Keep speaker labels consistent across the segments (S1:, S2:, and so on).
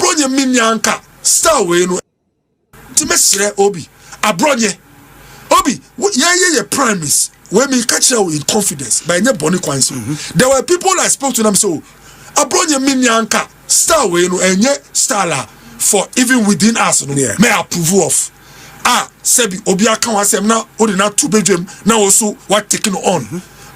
S1: abronye minyanka star we no timesre obi abronye obi ye premise when me catch you in confidence by any boni kwanso. There were people I spoke to them so abronye minyanka star we no enye star la for even within us no may approve of sebi obi aka wasem na odi na two bedroom na also what taking on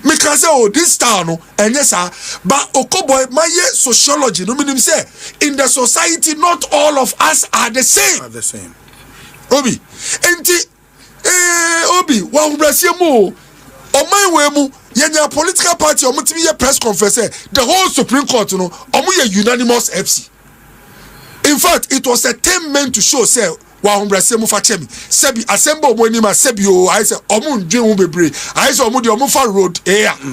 S1: me can say oh this star no enye sa but okoboy my sociology no meaning say in the society not all of us are the same obi enti obi wa hubrasiemu oman we mu yenya political party omutimi ye press conference the whole Supreme Court no omu ye unanimous FC. In fact, it was a 10 men to show say wa humbrasiemu fa chemi sebi assemble omoni ma sebi o I say omu ndwe hu bebre I say omu de omu fa road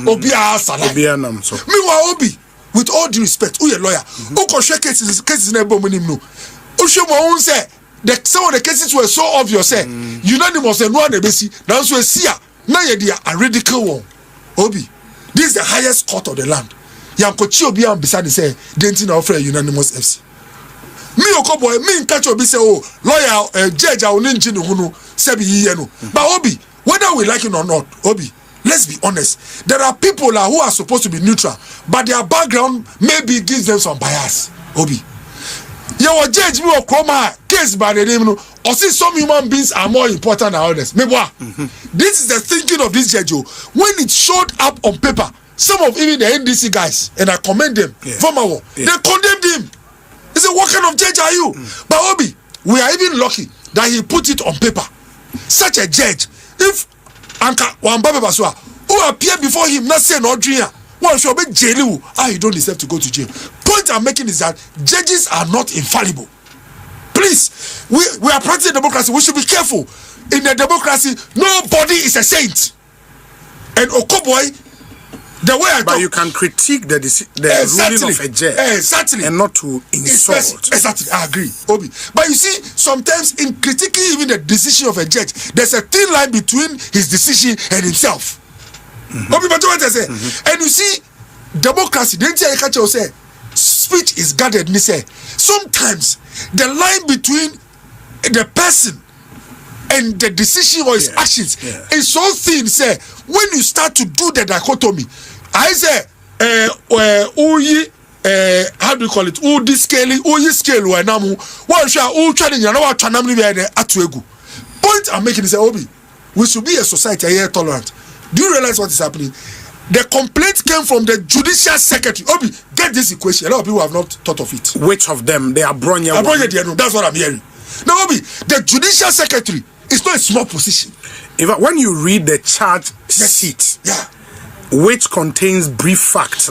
S1: obi a sala obi anam so me wa obi with all due respect who your lawyer who ko share cases na ebo monim no o hwe mo hun say some of the cases were so obvious say unanimous and one ebesi na so esia na ye dia a radical one obi this is the highest court of the land yankochi obi am beside say denti na offer unanimous FC. Me okoboy me catch obi say oh lawyer judge awon nji ne hu no say be yiye no but obi whether we like it or not obi let's be honest there are people who are supposed to be neutral but their background maybe gives them some bias obi your judge me okoma case by the name no or see some human beings are more important than others me boy this is the thinking of this judge when it showed up on paper some of even the NDC guys and I commend them former they condemned him. He said, what kind of judge are you? But Obi, we are even lucky that he put it on paper. Such a judge, if Anka Wambabe Baswa, who appear before him, not saying no dream, one should be jailed. You don't deserve to go to jail. Point I'm making is that judges are not infallible. Please, we are practicing democracy. We should be careful. In the democracy, nobody is a saint. And Okoboy, the way I
S2: but you can critique the ruling of a judge and not to insult.
S1: Exactly, I agree, Obi. But you see, sometimes in critiquing even the decision of a judge, there's a thin line between his decision and himself. Obi, but what I say, and you see, democracy. Didn't you catch you say, speech is guarded. Me say, sometimes the line between the person and the decision or his actions is so thin. Say, when you start to do the dichotomy. I say, how do you call it? Udi scaling, uyi scale wa namu. One share, training, you know what? Tranamli be atuegu. Point I'm making is Obi. We should be a society here tolerant. Do you realize what is happening? The complaint came from the judicial secretary. Obi, get this equation. A lot of people have not thought of it.
S2: Which of them? They are Bronya.
S1: That's what I'm hearing. Now, Obi, the judicial secretary is not a small position.
S2: When you read the charge sheet, which contains brief facts,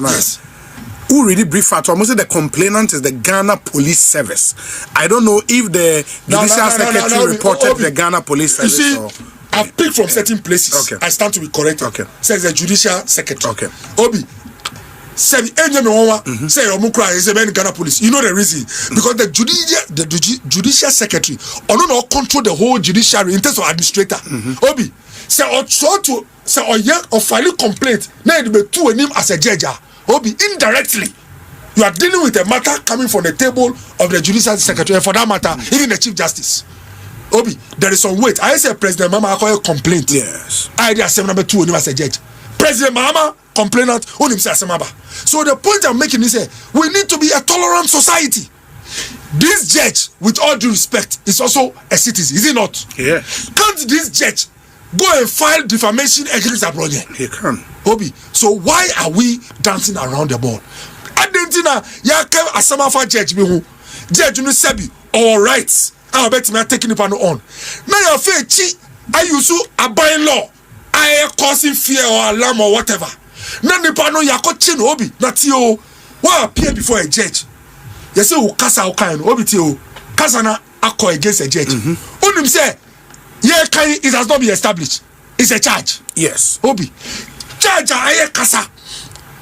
S2: who really brief facts? Almost the complainant is the Ghana Police Service. I don't know if the judicial secretary reported the Ghana Police Service.
S1: You see, I've picked from certain places. I stand to be corrected. Says the judicial secretary. Obi. Say say Omukra is a Ghana police. You know the reason because the judicial secretary no control the whole judiciary in terms of administrator. Obi say or try to say or file complaint. Now it be two him as a judge. Obi indirectly you are dealing with a matter coming from the table of the judicial secretary and for that matter even the chief justice. Obi there is some weight. I say President Mahama call a complaint. Yes. I did say number 2 him as a judge. President Mahama complainant on himself. So the point I'm making is we need to be a tolerant society. This judge, with all due respect, is also a citizen, is he not?
S2: Yeah.
S1: Can't this judge go and file defamation against Abronya?
S2: He can.
S1: Obi, so why are we dancing around the ball? Adentina, ya kem asamafa judge me who judge no sebi all rights. I bet me taking it on. Now your fair chi ayusu abide law. I causing fear or alarm or whatever. Na nipa no yakochi no obi na ti o wa appear before a judge. You say o kasa o kan obi ti o kasa na akọ against a judge. Onim say ye kan it has not been established. It's a charge.
S2: Yes.
S1: Obi charge aye kasa.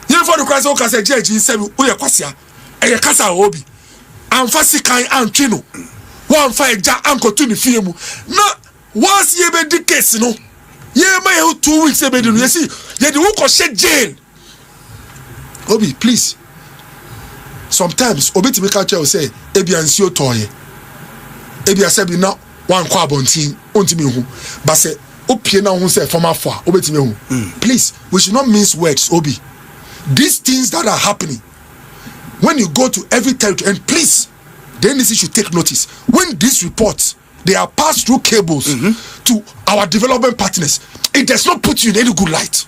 S1: Ye for the kasa o kasa judge say o ye kwasia. Aye kasa obi. Amfasi kan antwe no. One fa eja ankotu ni fie mu. Na once ye be di case no my 2 weeks you see, you won't go jail. Obi, please. sometimes obeti make culture say ebi ansio toye ebi asebi na wan kwa bontin ontimi hu but say opie na hu say former for obeti me hu. Please, we should not mince words. Obi, these things that are happening when you go to every territory, and please, the NDC should take notice when these reports they are passed through cables to our development partners. It does not put you in any good light.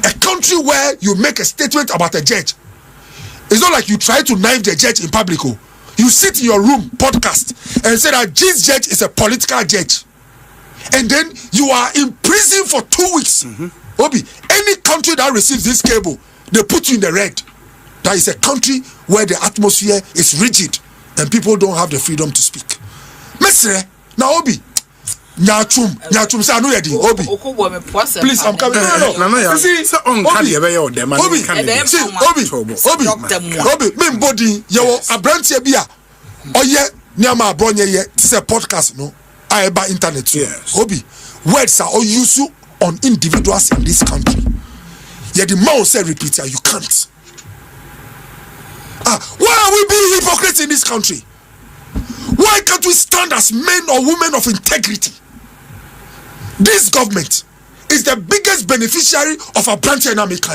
S1: A country where you make a statement about a judge, it's not like you try to knife the judge in public. Oh. You sit in your room, podcast, and say that this judge is a political judge. And then you are in prison for 2 weeks. Obi, any country that receives this cable, they put you in the red. That is a country where the atmosphere is rigid and people don't have the freedom to speak. Mesre, now Obi, Nyachum say anu yedi Obi. Please, I'm coming. No. You see, Obi, me body, yo, abrantie bia. Oye, nyama abronye ye. This is a podcast, no. I buy internet. Yes. Obi, words are owusu on individuals in this country. Yet the man say repeat here, you can't. Why are we being hypocrites in this country? Why can't we stand as men or women of integrity? This government is the biggest beneficiary of a branch in America.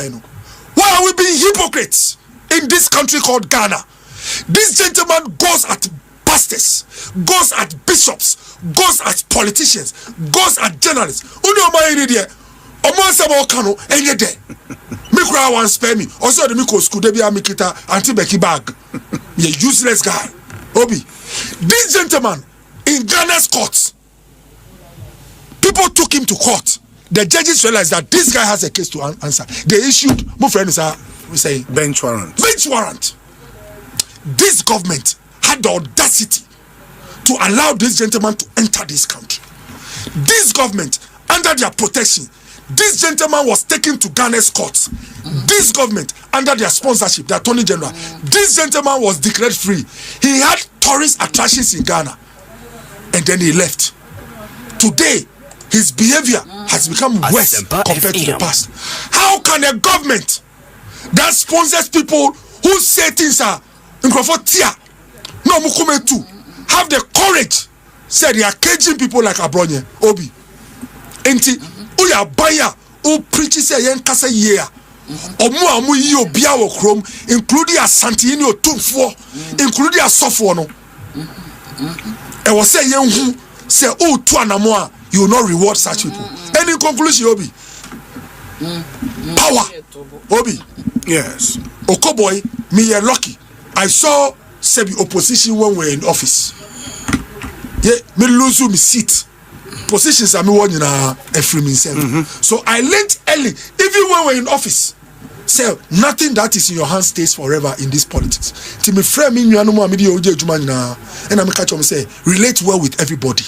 S1: Why are we being hypocrites in this country called Ghana? This gentleman goes at pastors, goes at bishops, goes at politicians, goes at journalists. Me cry one spare me. Also the Miko school debi amikita anti-Becky bag. Me a useless guy. Obi. This gentleman in Ghana's courts, people took him to court. The judges realized that this guy has a case to answer. They issued, my friends are saying
S2: bench warrant.
S1: Bench warrant. This government had the audacity to allow this gentleman to enter this country. This government, under their protection, this gentleman was taken to Ghana's courts. This government, under their sponsorship, the Attorney General, this gentleman was declared free. He had tourist attractions in Ghana, and then he left. Today, his behavior has become worse compared to the past. How can a government that sponsors people who say things are in Crawford no mukume too have the courage say they are caging people like Abronye Obi enti uya baya who preaches a yen kasa year omu amu yi obia wo krom including asante ni otumfo including asofo no e wo say yen hu say o tu anamo a you will not reward such people. Any conclusion Obi? Power Obi.
S2: Yes.
S1: Okoboy, me are lucky. I saw Sebi opposition when we're in office. Yeah, me lose me seat. Positions are me one in a free So I learned early, even when we're in office. Say nothing that is in your hands stays forever in this politics. To me frame me no more media oje juma na and I catch them say relate well with everybody.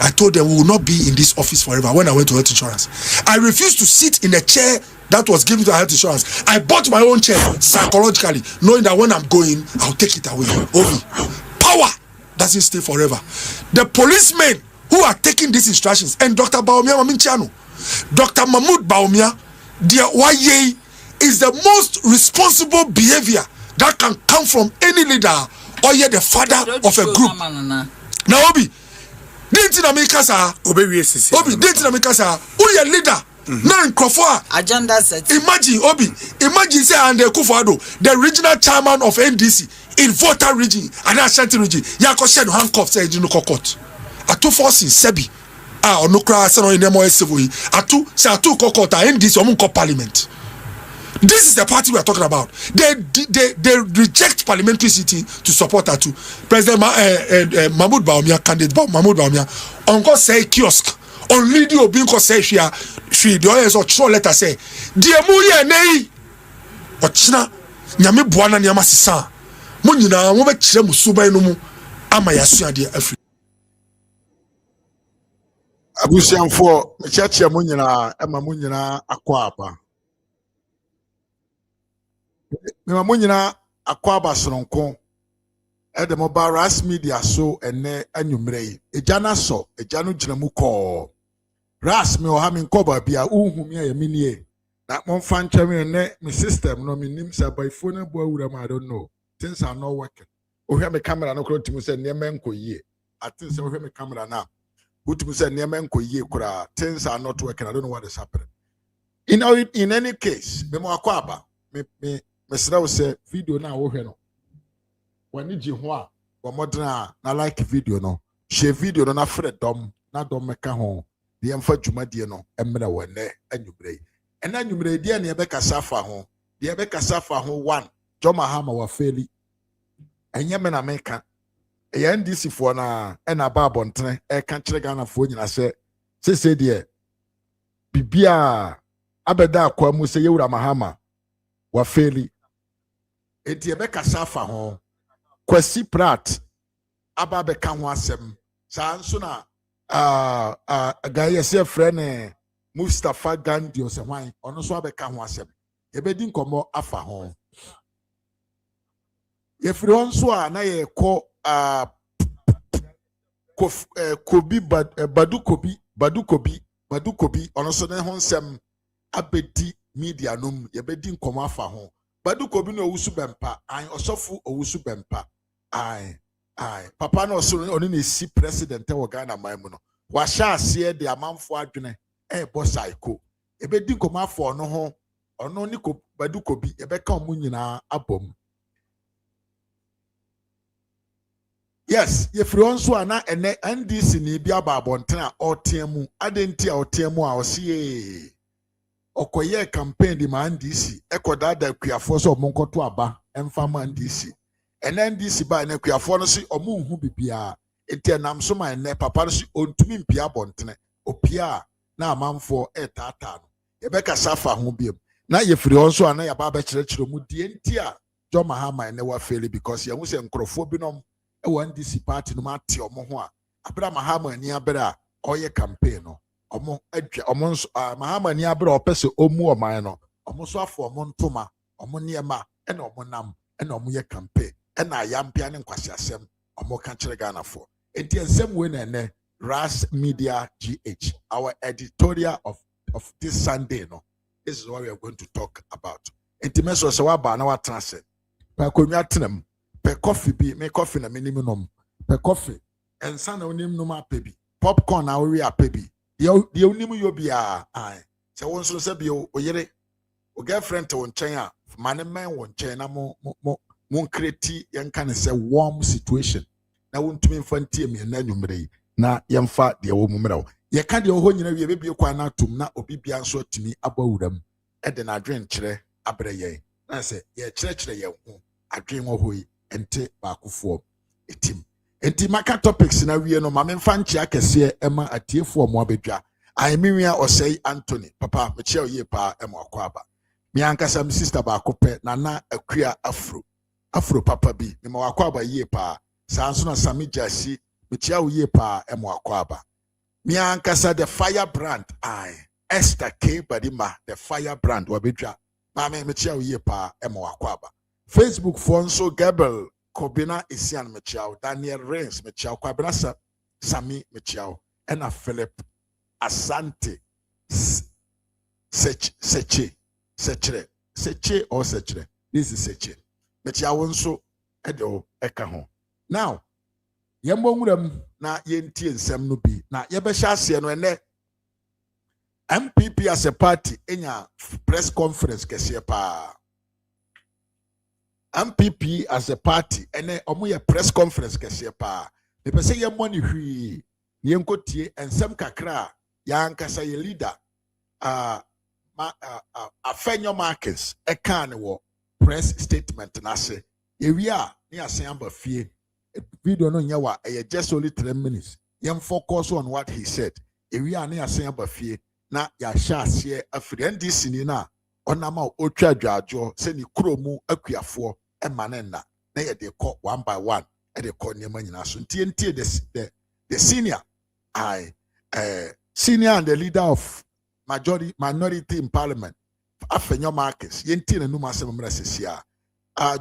S1: I told them we will not be in this office forever when I went to health insurance. I refused to sit in a chair that was given to health insurance. I bought my own chair psychologically, knowing that when I'm going, I'll take it away. Obi, power doesn't stay forever. The policemen who are taking these instructions, and Dr. Baumia Maminchano, Dr. Mahmoud Baumia, their YA is the most responsible behavior that can come from any leader or yet the father of a group. Now, Obi, didn't America say, Obi, didn't America say, who your leader? Now in Crawford,
S3: agenda set.
S1: Imagine say and the regional chairman of NDC in Volta region and Ashanti region, Yako shed handcuffs said no court. Atu forcing Sebi. No cry say no in them Atu say atu court NDC omun parliament. This is the party we are talking about. They reject parliamentary sitting to support Atu. President Mahmoud Baumia, candidate Mahmoud Baumia, on say kiosk. On radio being say she the others or throw letter say dear muye nei ochina nyame boana ne amasisa mo nyina wo be kire musuban no mu ama yaso ade afri
S4: abusianfo mechiachia mo nyina ama mo nyina akwa aba me mo nyina akwa aba soronko the mobile ras media so ene anwumrei ejana so ejano gina mu ko ras me o ha me nkoba bia uhumi ya minie That one fan champion my system no me names are by phone and boy I don't know. Things are not working. Oh, have a camera no to me say near menko ye. I think so have a camera now. Who to me say near menko ye kura. Things are not working. I don't know what is happening. In any case, me mo akwaba me sra say video na wo hwe no. Wani ji ho a wo modern na like video no. Share video no na frɛ dom na dom meka ho. De emfa dwumadie no emra wone anwubrɛ. And then you may dear near Becca Safa home. The Becca Safa home one. John Mahama wa fairly. And Yemen America. A NDC for na and a barbon, a country Ghana for you. I say, dear. Bibia Abeda Kwamu say you Mahama wa fairly. A dear Becca Safa home. Kwesi Prat Ababe Kamwasem. Sansuna a guy, a friend. Mustafa Gandhi or Samai, or no Swabeka Wasem. A bedding como afa home. If you want so, na call Kobi Badu Kobi, or also then honsem abeti media num, ye bedding como afa home. Badu Kobi no owusu bempah, I osofu owusu bempah. Aye. Papa no so only si president or Ghana Maimuno. Washa see the amount for adwene. Boss psycho. Ebe di koma for no ho ono ni ko Badu Kobi ebe ka omu nyina abom. Yes, ye free on so ana ene NDC ni bia ba abonten a otiemu adenti a otiemu a osie okoye campaign di ma NDC ekoda da kuafo so omonkoto aba emfa ma NDC. Ene NDC ba na kuafo no si omu hu bibia enti nam so ma ene papa no si ontumi mpia abonten opia na amanfo etata no yebeka safa ho biem na ye free onso ana ya ba ba kyerɛkyerɛ mu die nti a John Mahama ne wa fail because ye hu se nkrofo bi nom e wa NDC party no ma te omo ho a abra Mahama ni abra a oye campaign no omo adwa omo nso Mahama ni abra opese omu oman no omo so afo omo ntoma omo niema e na omo nam e na omo ye campaign e na ayampia ne nkwasi asem omo ka kyerɛ Ghana fo enti ensem we na ne Ras Media GH, our editorial of this Sunday. No, this is what we are going to talk about. Intimacy was our banner, our transit. Per comiatinum, per coffee be, make coffee na minimum, per coffee, and son of him no more baby. Popcorn, our real baby. The only you be a I. So once you say, o yere, o girlfriend to one China, man one China more create young kind of say warm situation. Now, won't to me fancy me and then you na yemfa de wo mumrawo ye ka de ho nyina wie bebie kwa na atum na obi bia nso atumi abawuram e de na adwen kyerɛ abrɛ yɛn na sɛ ye kyerɛkyerɛ yɛn ho adwen wo hoi ente baakofo etim enti maka topics na wie no ma memfa nkyia kɛse ema atiefo mo abedwa ai menwia osei Anthony papa me kyerɛ ye pa ema akɔ aba me ankasa me sister baako pɛ na akua afro papa bi me ma wakɔ aba ye pa saa nso na Sami Jasi Michia uye pa emo akwaba. Mi ankasa the fire brand. Esther K. Badima, the fire brand. Wabidra. Mame michia uye pa emo akwaba. Facebook fonso Gabriel Kobina Isian Michia. Daniel Reigns Michia. Kwabina Sami Michia. Ena Philip Asante Seche or Sechere. This is Seche. Michia wonso edo eka. Now, yembo nwuram na yentie nsem no bi na yebehya ase no ene MPP as a party enya press conference kese pa MPP as a party ene omo ye press conference kese pa me pese yemmo ni hwi ye nkotie ensem kakra ya ankasa ye leader Afenyo Markins eka ne wo press statement na se ewi a ne asen amba fie video no nyawa just only 3 minutes yem focus on what he said ewi ane asen abafie na ya sha ase afiri NDC ni na onama otwa adwajo se ni kromu akuafo emane na ye de call one by one e de call nyema nyina so ntie the senior senior and the leader of minority in parliament Afenyo Markets yentie na numa asem mra sesia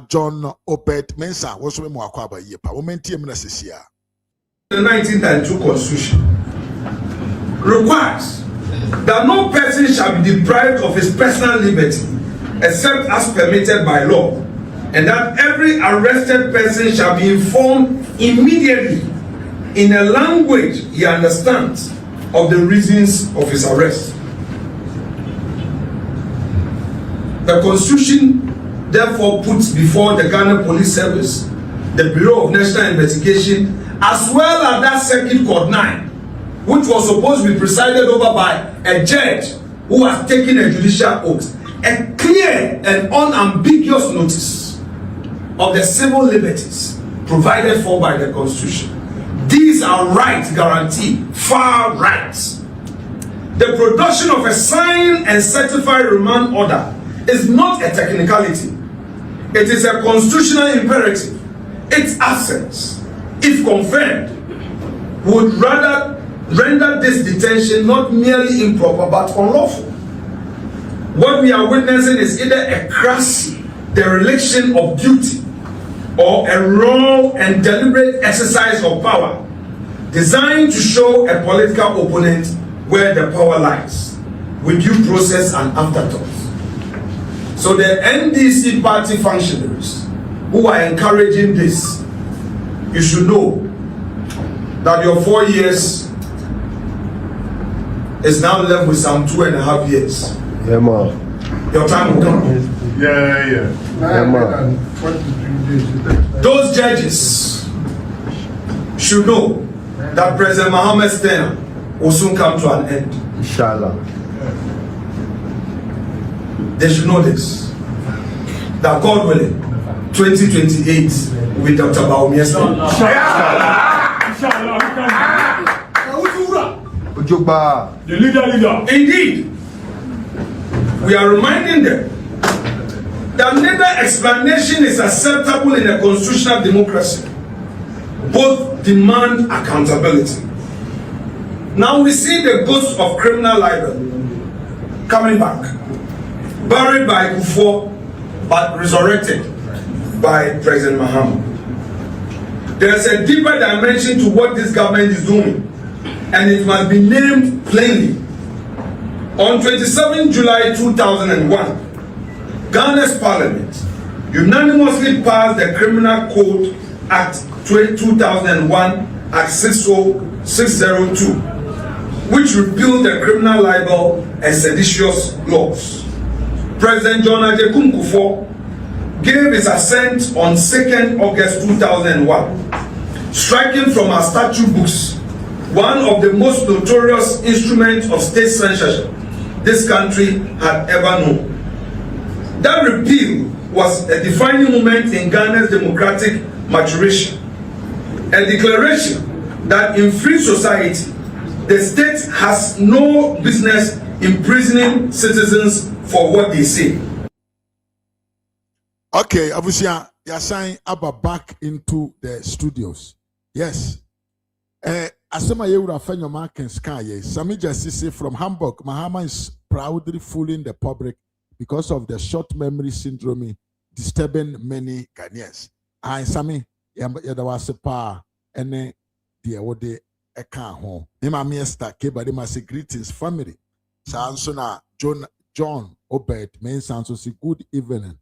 S4: John Obed Mensa was we mo akwaba yepa wo mentie mna sesia.
S3: The 1992 constitution requires that no person shall be deprived of his personal liberty except as permitted by law, and that every arrested person shall be informed immediately in a language he understands of the reasons of his arrest. The Constitution therefore puts before the Ghana Police Service, the Bureau of National Investigation, as well as that Circuit Court 9, which was supposed to be presided over by a judge who has taken a judicial oath, a clear and unambiguous notice of the civil liberties provided for by the Constitution. These are rights guaranteed, far rights. The production of a signed and certified remand order is not a technicality. It is a constitutional imperative. Its absence, if confirmed, would rather render this detention not merely improper but unlawful. What we are witnessing is either a crass dereliction of duty or a raw and deliberate exercise of power designed to show a political opponent where the power lies, with due process and afterthought. So the NDC party functionaries who are encouraging this, you should know that your 4 years is now left with some 2.5 years.
S5: Yeah, man.
S3: Your time will come.
S5: Yeah, man.
S3: Those judges should know that President Mahama's tenure will soon come to an end.
S5: Inshallah.
S3: They should know this. That God willing, 2028 with Dr. Baumia's
S5: The
S3: leader. Indeed, we are reminding them that neither explanation is acceptable in a constitutional democracy. Both demand accountability. Now we see the ghost of criminal libel coming back, buried by Kufuor, but resurrected by President Mahama. There's a deeper dimension to what this government is doing, and it must be named plainly. On 27 July 2001, Ghana's parliament unanimously passed the Criminal Code Act 2001 Act 602, which repealed the criminal libel and seditious laws. President John Ajekun Kufuor gave his assent on 2nd August 2001, striking from our statute books one of the most notorious instruments of state censorship this country had ever known. That repeal was a defining moment in Ghana's democratic maturation, a declaration that in free society, the state has no business imprisoning citizens for what they say.
S4: Okay, Abusia, you are signing Abba back into the studios. Yes. Asema Yewura Fenyo Markins Kaye, Sami Jasisi from Hamburg, Mahama is proudly fooling the public because of the short memory syndrome disturbing many Ghanaians. And Sami, Yadawase ene dear what they eka home. Nima miesta keba de masi greetings family. Sansona John Obed main sanso si good evening.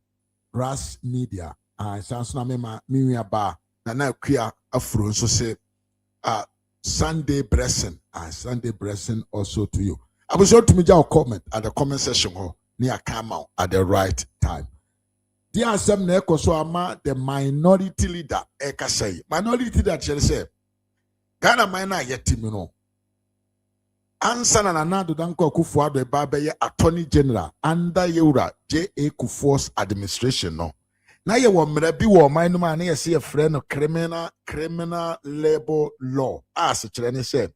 S4: Ras Media. Sansona mema miya ba na na kuya afro so say Sunday blessing and Sunday blessing also to you. I was sure to me your comment at the comment section near come out at the right time. Dear Sam Neko so ama the minority leader eka say minority leader say Ghana minor yet no. Ansa na Nana Danko Kufuor Babe Attorney General under Yewura J.A. Kufuor's administration no. Na ye wo mrabi wo man no ma na ye se friend no criminal labor law as kire ne se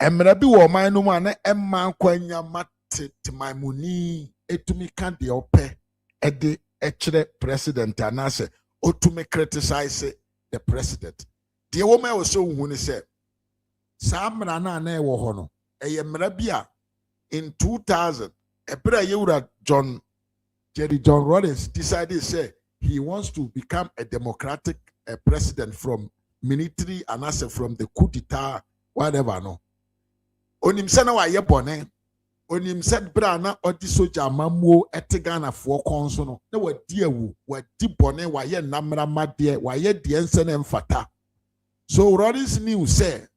S4: mrabi wo man no ma na emma kwanya mate maimuni etumi kan de ope ede ekire president anase otumi criticize the president de wo ma wo so hu ne se sa mra na e wo ho no eye mrabi a in 2000 ebra Yewura Jerry John Rawlings decided say he wants to become a democratic president from military and also from the coup d'etat, whatever no. onim se na wa ye bone onim se bra na odi soja mamuo etegana fo konso no na wadi awu wadi bone wa ye namra made wa ye de ense na mfata. So Rollins knew say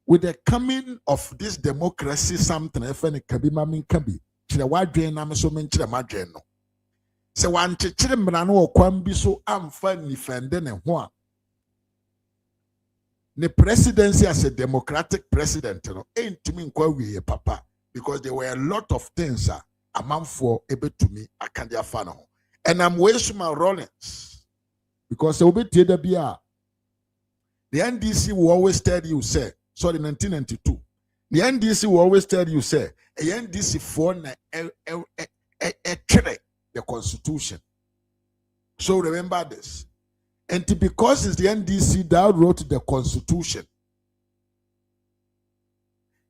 S4: with the coming of this democracy something efene kabi mamin kabi kire wadwen na me so men kire madwen no se wan kire mra no okwan bi so amfa nifende ne ho a the presidency as a democratic president, you know, ain't to me we papa, because there were a lot of things a man for able to me, I can't fan. And I'm wasting my Rollins because the NDC will always tell you, say, sorry, 1992. The NDC will always tell you, say, a NDC for the constitution. So remember this. And because it's the NDC that wrote the constitution,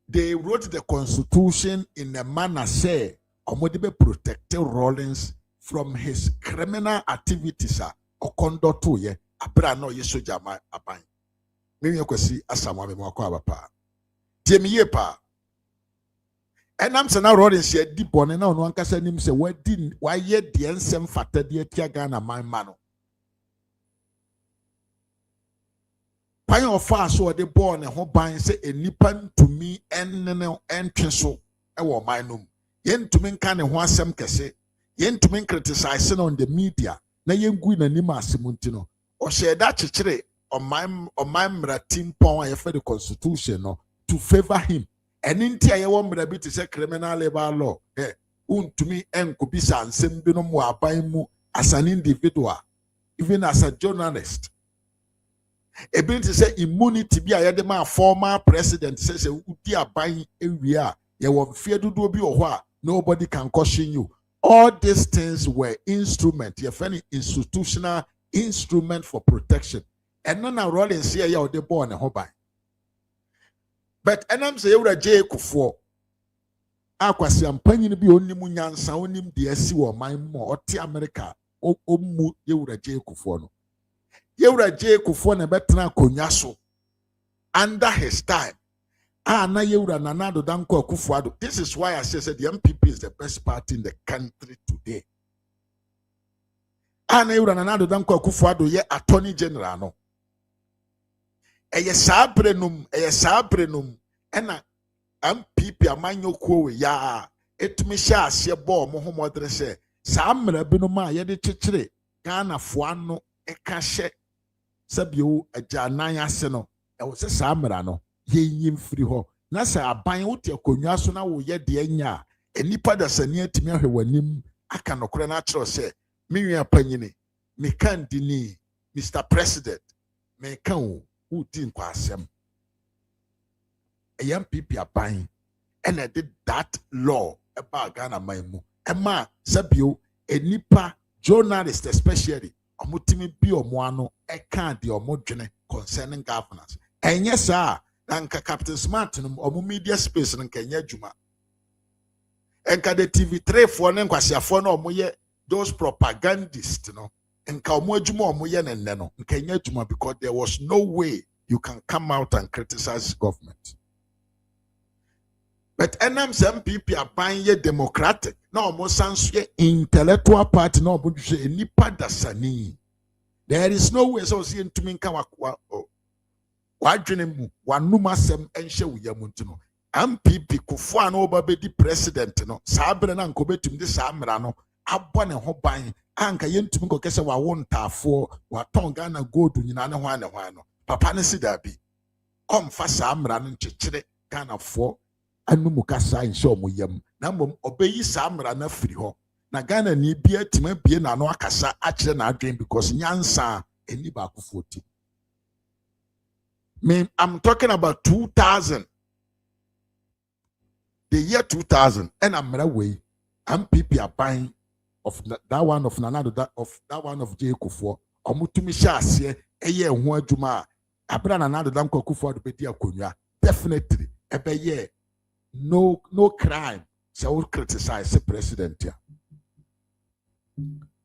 S4: they wrote the constitution in a manner say, Omodibe protected Rollins from his criminal activities or conduct to ye, abra no ye soja aban. Maybe you could see Asama Mwako Abapa. Tiemi pa. And I'm saying Rollins said deep on and on one can him say, why yet the ensem fated the Tiagana my mano. Pine of fast so they born and hope by say a nipan to me and so I want my num. Yen to me can and one some case, yen to me criticizing on the media, na yen gwin and nima simuntino, or share that chichre on my team power for the constitution no, to favor him. And in tia one bit is a criminal labor law. To me and could be san sembino mo mu as an individual, even as a journalist. Ability to say immunity be a yadema former president says a udia buying area you will fear to do be or nobody can caution you. All these things were instrument, you any institutional instrument for protection. And none are rolling see ya the born a hobby. But and I'm saying you're a J Kufo. Aquasi am penny be only munyan sounding the SC or my more or America or mu you a J Kufo. Yewra J Kufo na betena konyaso under his time. Na Yewra Nanado Danko Kufuado. This is why I say the MPP is the best party in the country today. Na Yewra Nanado Danko Kufuado ye Attorney General no. Eye sabrenum ena MPP amanyo kuwe ya etumi sha ase bo mo homodre se sa mra binum a ye de chichire Ghana fo ano eka hye sabio ajanan ase no e wo se sa mra no ye yim firi ho na sa aban wo te konwa so na wo ye de anya enipa da sani atimi ahwe wanim aka nokore na akiro se menwa panyini me kan dini Mr. President me kan who tin kwasem a young people aban and I did that law about Ghana maimu ema sabio enipa journalist especially omutimi bi omoano e kan de omodwene concerning governance enye sa nanka Captain Smart no omo media space no nka nya djuma enka the TV3 for ne nkwasiafo no omo ye those propagandists no nka omo adwuma omo ye ne no nka nya djuma because there was no way you can come out and criticize government. But some people are buying ye democratic. No, almost sounds intellectual party. No, but you say nipa dasani. There is no way so seeing to me come wadwene wanuma sem enhye wuyamuntino. MPP Kufuor no obabedi president no. Sabre na nkobetum de samra no. Abɔ ne ho ban anka yentumi nkokese wa wontafo wa tonga na gold nyina ne ho no. Papa ne sidabi. Komfa samra no nkyekere Ghana fo anumu kasa insho mo yam na mbom obeyi samra na firi ho na Ghana ni bia tima bie na no akasa akire na adwen because nyansa eni ba akufoti. I'm talking about 2000, the year 2000, and I'm way MPP are buying of that one of Nanado that one of J Kufo omutumi shase eye ho adwuma abra Nanado Danko Kufo do bedi akonwa definitely ebeye no crime so criticize the president here.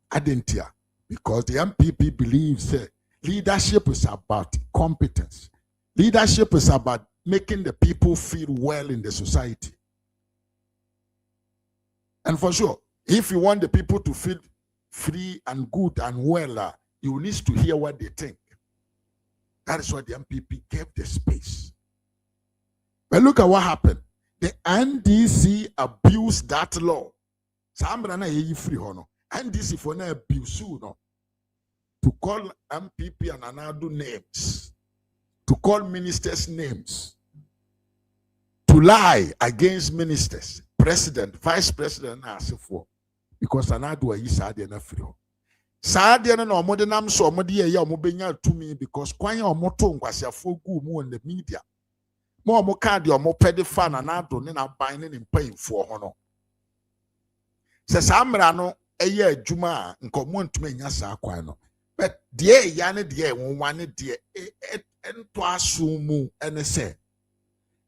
S4: Adentia because the MPP believes leadership is about competence. Leadership is about making the people feel well in the society. And for sure, if you want the people to feel free and good and well, you need to hear what they think. That is why the MPP gave the space. But look at what happened. The NDC abused that law. NDC for na abuse no, to call MPP and another names, to call ministers names, to lie against ministers, president, vice president, and so forth, because another is sad and free. Sad and no more than I'm so much to me because quite a motor was a full good more in the media. More card or more petty fan and I don't know buying and paying for honor. Says Amrano. Eye juma nkomo ntuma nya sa kwan no but die ya ne die wonwane die ento asumu ene se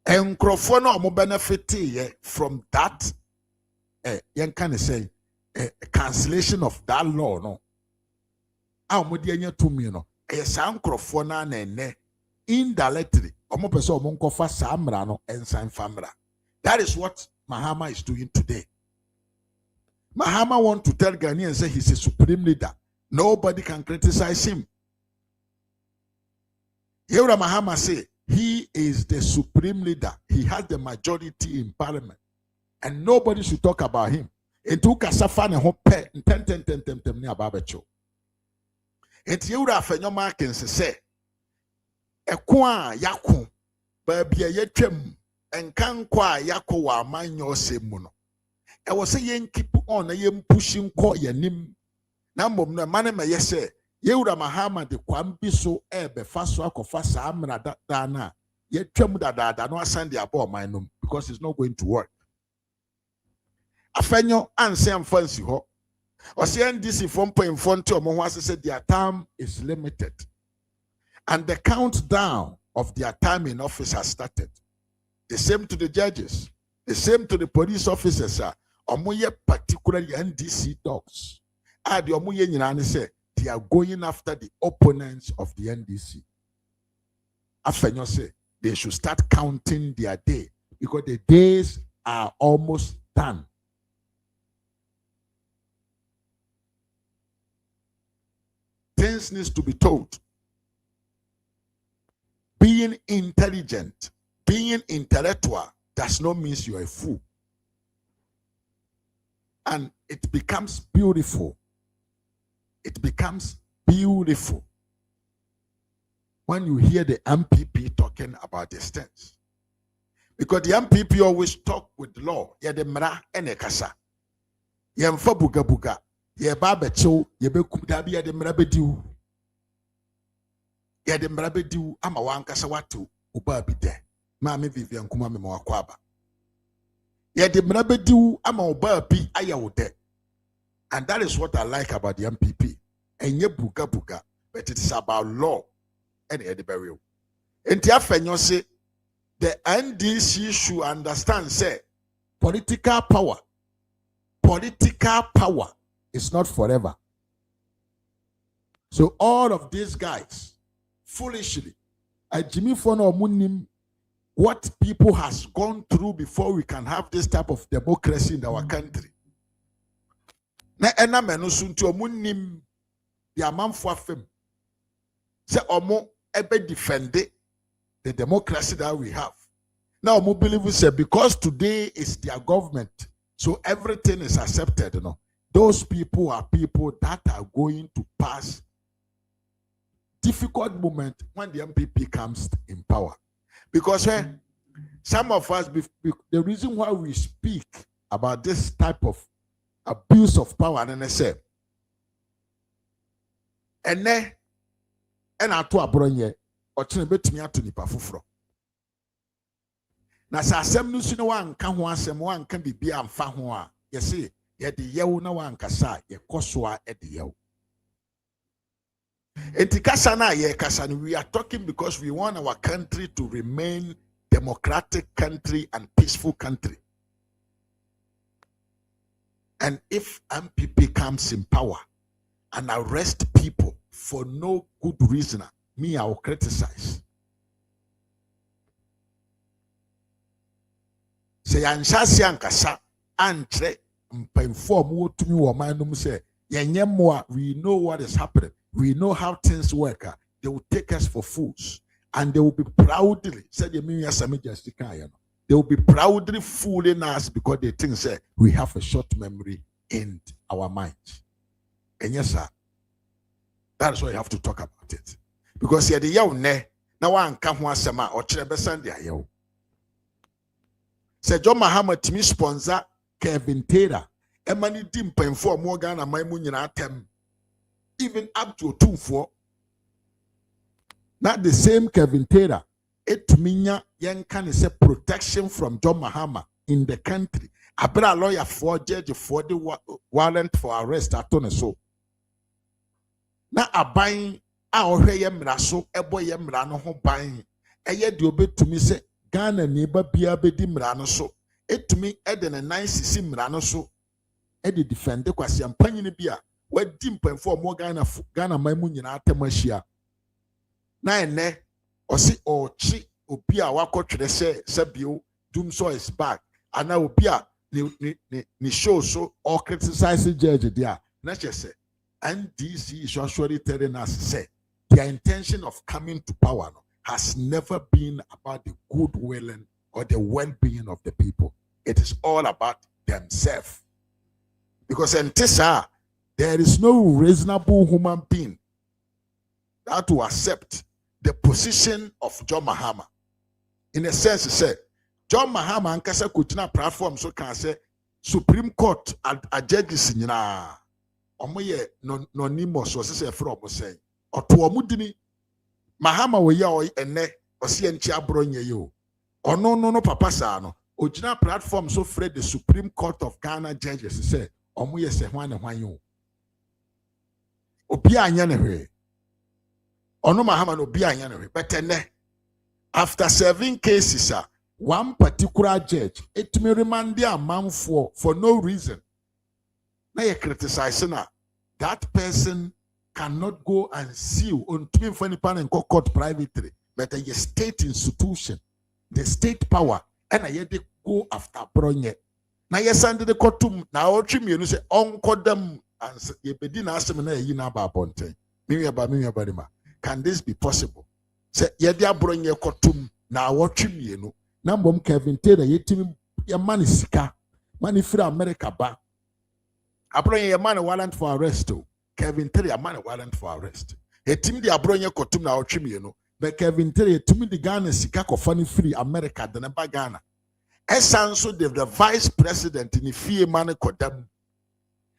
S4: enkrofo na omo benefit ye from that yen can say cancellation of that law no a omo die nya tumi no sa nkrofo na na ene indirectly omo pese omo nkofa sa amra no ensan famra. That is what Mahama is doing today. Mahama want to tell Ghanaians and say he's a supreme leader. Nobody can criticize him. Here Mahama say he is the supreme leader. He has the majority in parliament. And nobody should talk about him. Entu kasafa ne ho pe ntem ni ababecho. Enti yura afenyo markins say eko a yako ba bia yetwam enkan kwa yako wa amanyo semu no. I was saying keep on pushing call your name. Number no man may say, Yura Mahama the Kwambi so ebe fast work of fast amra that dana. Yet da no send the above my name because it's not going to work. Afenyo and say fancy ho. Or saying this in phone point front to Mohwas said their time is limited. And the countdown of their time in office has started. The same to the judges, the same to the police officers, Omoye particularly NDC dogs. The Omoye Nyinani say they are going after the opponents of the NDC. Afenyo say they should start counting their day because the days are almost done. Things needs to be told. Being intelligent, being intellectual does not mean you are a fool. And it becomes beautiful. It becomes beautiful when you hear the MPP talking about these things. Because the MPP always talk with law. Ya de mra ene kasa. Ya mfa buga buga. Ya ba becho, ya be kudabi ya de mra bediu. Ya de mra bediu ama wankasa watu uba bide. Mami Vivian kuma me mwakwaba. Ya de mra bediu ama uba bi aya ude. And that is what I like about the MPP. Enye buga buga, but it is about law and the burial. And Tiafenyo say the NDC should understand, say, political power is not forever. So all of these guys, foolishly, Jimmy Fono Munim, what people has gone through before we can have this type of democracy in our country. Na ena menusuntu omunim the amanfo afem. Say omo ebe defend the democracy that we have. Now omo believe say because today is their government, so everything is accepted. You know, those people are people that are going to pass difficult moment when the MPP comes in power. Because when some of us, the reason why we speak about this type of abuse of power, and I say, and then, and I to a bronye, or to bet me to nipa fufro. Na sa asem no sino wa nka ho asem wa nka bibia amfa ho a ye se ye de yew na wa nkasa ye kosoa e de yew enti kasa na ye kasa no, we are talking because we want our country to remain democratic country and peaceful country. And if MPP comes in power and arrest people for no good reason, me I will criticize. Say yanshasi ankasa antre mpemfo mu otumi wo man no say yenyemoa we know what is happening. We know how things work. They will take us for fools and they will be proudly said they will be proudly fooling us because they think say we have a short memory in our minds. And yes, sir, that's why you have to talk about it. Because you're the young ne now one come one summer or Sunday. Say John Mahama to me sponsor Kevin Taylor. A money dim pen for more Ghana my moon atem. Even up to 2-4. Not the same Kevin Taylor. It minya yen can say protection from John Mahama in the country. A better lawyer for judge for the warrant for arrest at so. Now a buying our yemraso, a boy yemrano ho buying. A yet you bet to me say Ghana neighbor be a bedim rano so. It to me eden a nice sim rano so. Eddie defend the question panny beer. Where dimpen for more Ghana my moon in Atemashia. Na or see or chi opia wako to the say Sabio doom so is back and now opia ni show so or criticize the judge there. Not just say and DC is actually telling us say their intention of coming to power has never been about the goodwill or the well-being of the people. It is all about themselves. Because in Tessa, there is no reasonable human being that will accept the position of John Mahama. In a sense, he said, John Mahama and Kasa Kutina platform so can say Supreme Court a judges in Omoye no nimos was say from say or to Omudini Mahama we ya ene osienchi abronye yo. Or no papa sano. Ojina platform so afraid the Supreme Court of Ghana judges say Omoye se hwan yo. Obi anya ne hwe ono Mahama no obi anya ne hwe but after 7 cases one particular judge it may remand a man for no reason now you criticize that person cannot go and sue on to funny pan and court privately but a state institution the state power and I they go after bronye now you send the courtroom now you say uncle them and ye bedin asem na yi na ba bonten can this be possible say ye dia bronye kotum na awotwemienu na mbom Kevin Taylor yetimi ye man sika man free America ba abronye ye man warrant for arrest Kevin Taylor man warrant for arrest yetimi dia bronye kotum na awotwemienu but Kevin Taylor yetimi di Ghana sika ko fani free America de na ba Ghana esanso the vice president ni fie man kodam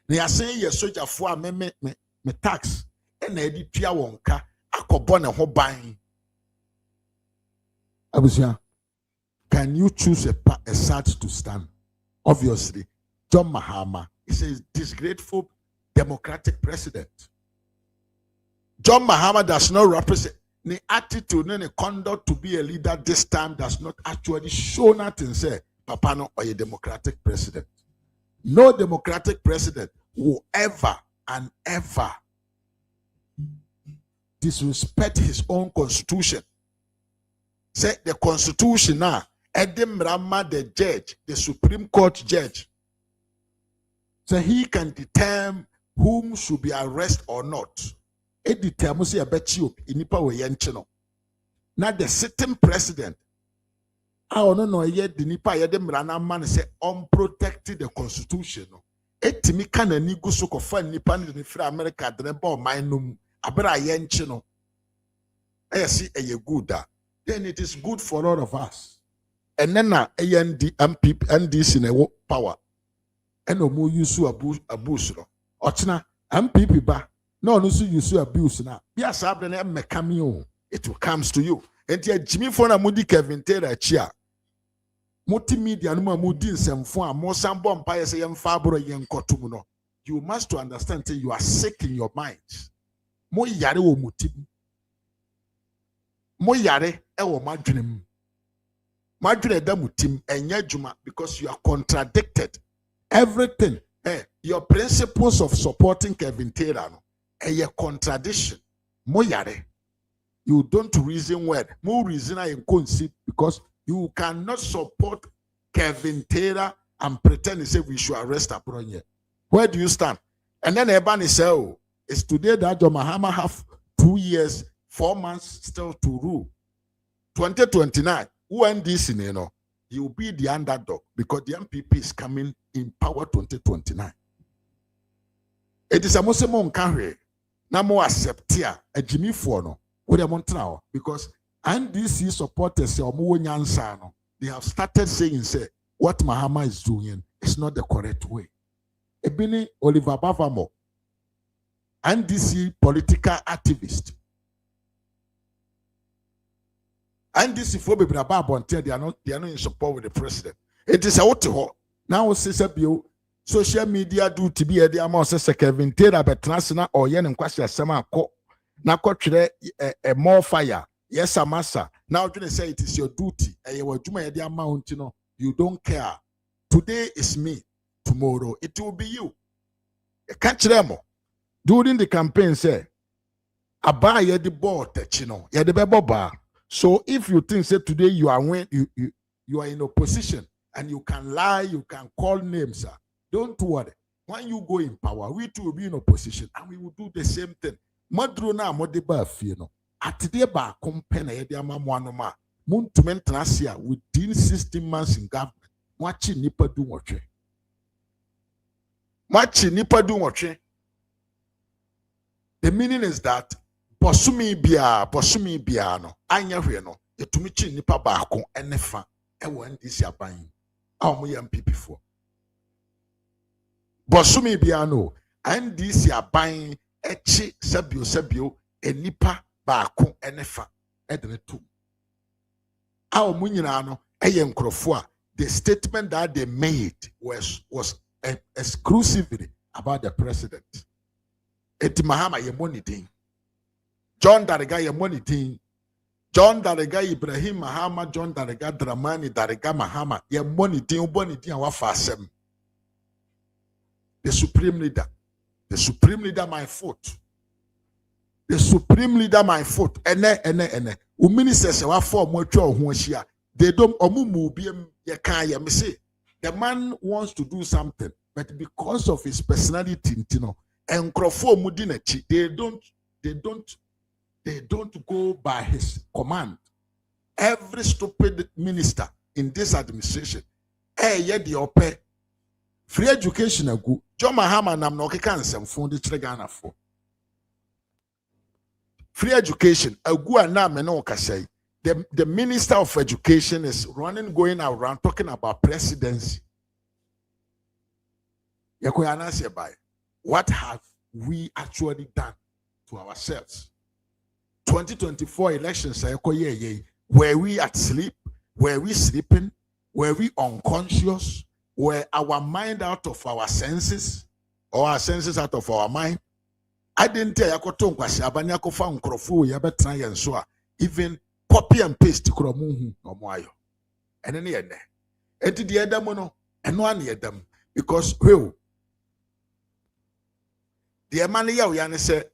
S4: na say ye soldier for me tax and edi tua wonka akobo ne ho ban abusia. Can you choose a side to stand? Obviously John Mahama is a disgraceful democratic president. John Mahama does not represent the attitude and the conduct to be a leader this time does not actually show nothing say papa no or a democratic president. No democratic president will ever and ever disrespect his own constitution. Say the constitution now, Edim Rama, the judge, the Supreme Court judge, so he can determine whom should be arrested or not. It determines a bet you in Nipa. Not the sitting president. I don't know yet the Nipa Edim Rana man say unprotected the constitution. Etimi kana ni guso ko fa nipa ni free America de ba o man num abra yenche no see a good then it is good for all of us and then na AND MP NDC na power and no more use abuse no ochina MPP ba no no so use abuse na bia sabre na mekami o it will comes to you enti Jimmy for na mudi Kevin Taylor chia multimedia no mudi nsemfo a mo sambo mpa yese yem fabro yen kotum no you must to understand say you are sick in your mind mo yare wo mutim mo yare e wo madwenem madwene da mutim enya djuma because you are contradicted everything your principles of supporting Kevin Taylor no a contradiction mo yare you don't reason well mo reason I concept because you cannot support Kevin Taylor and pretend he say we should arrest Abronye. Where do you stand? And then Ebani say, oh, it's today that John Mahama have 2 years, 4 months still to rule. 2029, who end this in, he will be the underdog because the MPP is coming in power 2029. It is a Muslim country. Now more accept here a Jimmy Fono with a Montreal because NDC supporters they have started saying say what Mahama is doing is not the correct way. Ebini Oliver Bavamo, NDC political activist. NDC for they are not in support with the president. It is a what now says social media do to be a diamond says Kevin Taylor betrasna or yen and kwasi asema ko na kotre a more fire. Yes, Amasa. Now you say it is your duty. You don't care. Today is me. Tomorrow it will be you. Catch them. During the campaign, say, Abaya the board, ya the beba. So if you think say today you are you are in opposition and you can lie, you can call names, sir. Don't worry. When you go in power, we too will be in opposition and we will do the same thing. Madrona modeba fino. Atide ba company yedi ama mwanoma. Muntumentrasia within 16 months in government. Mwachi nipa du watche. Mwachi nipa du watche. The meaning is that posumi bia no. Anya hwe no. Etumichi nipa ba akon enefa. Ewo ndisi aban. Amu ya MPP for. Bosumi biano and this ya buying echi sabio enipa baako enefa edene tu. Our munyinano eyen krofua. The statement that they made was exclusively about the president. Eti Mahama ye money ding. John Dariga ye money ding. John Dariga Ibrahim Mahama, John Dariga Dramani Dariga Mahama ye money ding wa fasem. The supreme leader, my foot. The supreme leader, my foot. Ene. Ministers wa form huashia. They don't me say the man wants to do something, but because of his personality, and they don't go by his command. Every stupid minister in this administration, free education agu. John Mahama nam no keka nsem fon de kire Ghana for. Free education agu ana me no kasai. The Minister of Education is going around talking about presidency. What have we actually done to ourselves? 2024 elections, were we at sleep? Were we sleeping? Were we unconscious? Were our mind out of our senses? Or our senses out of our mind? I didn't tell you, even copy and paste kromuhu no moyo. And then the other mono, and one near them. Because the man here said,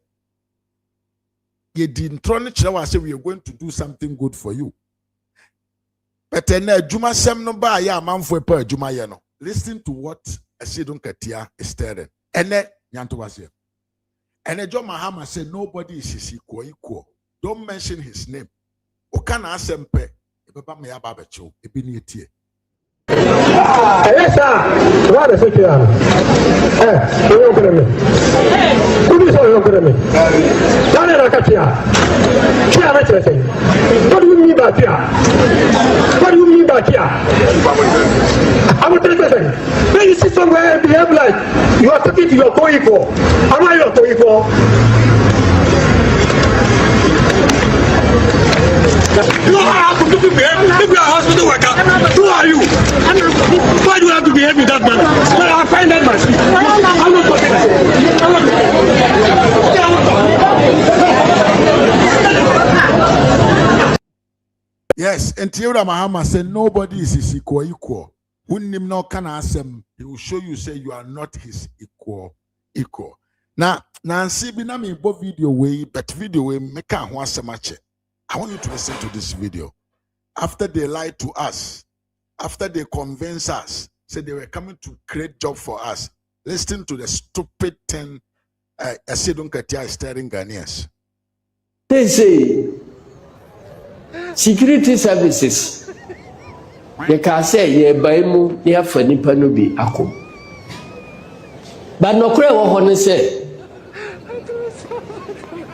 S4: you didn't try to say we are going to do something good for you. But then Juma Sem no ba ya man for per Juma yeno. Listen to what Asidun Katia is telling. And then Yanto was here. And then John Mahama said, nobody is his equal. Don't mention his name. Okana asempe. Ebeba me ababecho. Ebi ni etie.
S6: Yes, sir. What is it? You're going to me. Who is going to me? Daniel Akatia. What do you mean by here? What do you mean by here? I will tell you something. When you see somewhere and behave like you are talking to your co-equal, am I your co-equal? You don't have to behave. If you are a hospital worker, who are you? Why do you have to behave in that manner? Well, I find that myself. I'm not talking.
S4: Yes, and Tiura Mahama said nobody is his equal. When him no can ask him, he will show you say you are not his equal. Now, Nancy Binami both video way, but video way make a one semache. I want you to listen to this video. After they lied to us, after they convince us, said they were coming to create job for us. Listen to the stupid thing Asidun Katia is stirring Ghanaians.
S7: They say security services. They can say ye buy mu near for nipa no bi ako. But no kure wo hono say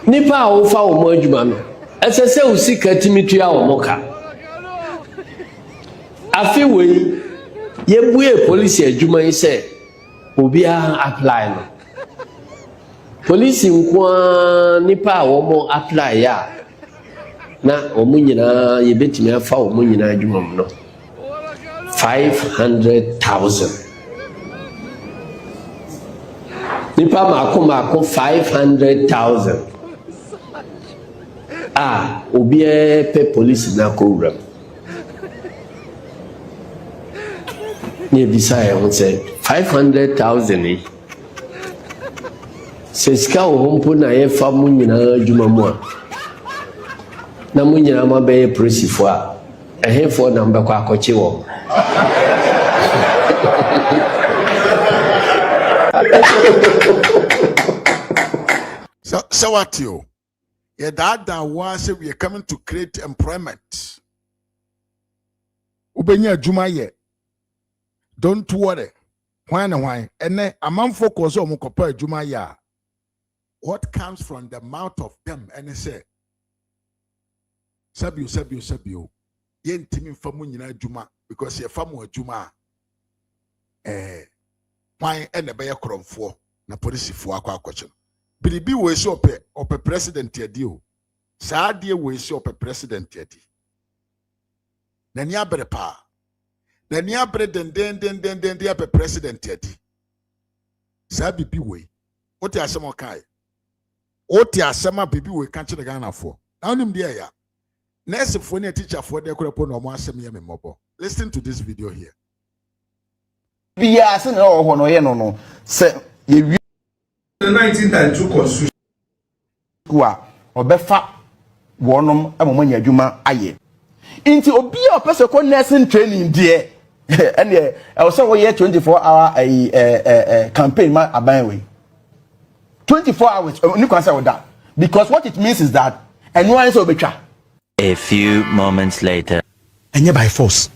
S7: nipa a wo fa wo mo adwuma no. Ese se wo sika timitua wo mo ka. Afi we ye buye police adwuma yi say obi a apply no. Police nkwa nipa a wo mo apply ya na omu nyina ye betimi afa wo mo nyina adwuma no 500,000 nipa mako 500,000 obi pe police na ko wura ni bisa e won say 500,000 se ska o hompo na ye fa mu nyina adwuma mu a na mu nyina ma be presifo a ehefo na mbekwa akoche wo
S4: So what you? Yeah, that was we are coming to create employment. Ubenya juma ye. Don't worry. Why and why? And then a man focus on mukopa juma ya. What comes from the mouth of them? And they say, Sabio. Yen timi famu nyina juma because ye famu juma. Why and the bear cromfo na police for akwakoche. Biribi we so ope president yedi o. Saa de we so ope president yedi. Na ni abere pa. Na ni abere den de ope president yedi. Saa bibi we. Oti asem kai. Oti asema bibi we kan kire Ghana for. Na onim de ya. Nurse for na teacher for de kure po no mo asem ye memobo. Listen to this video here.
S8: Biya se na ho no ye no se ye
S3: the 1992 constitution
S8: wa obefa wonom amomanya adwuma aye inti obi a opese ko nursing training de ene e wo se wo ye 24-hour campaign ma aban we 24 hours ni kwan say wo da because what it means is that anyone so betwa.
S9: A few moments later,
S8: enye by force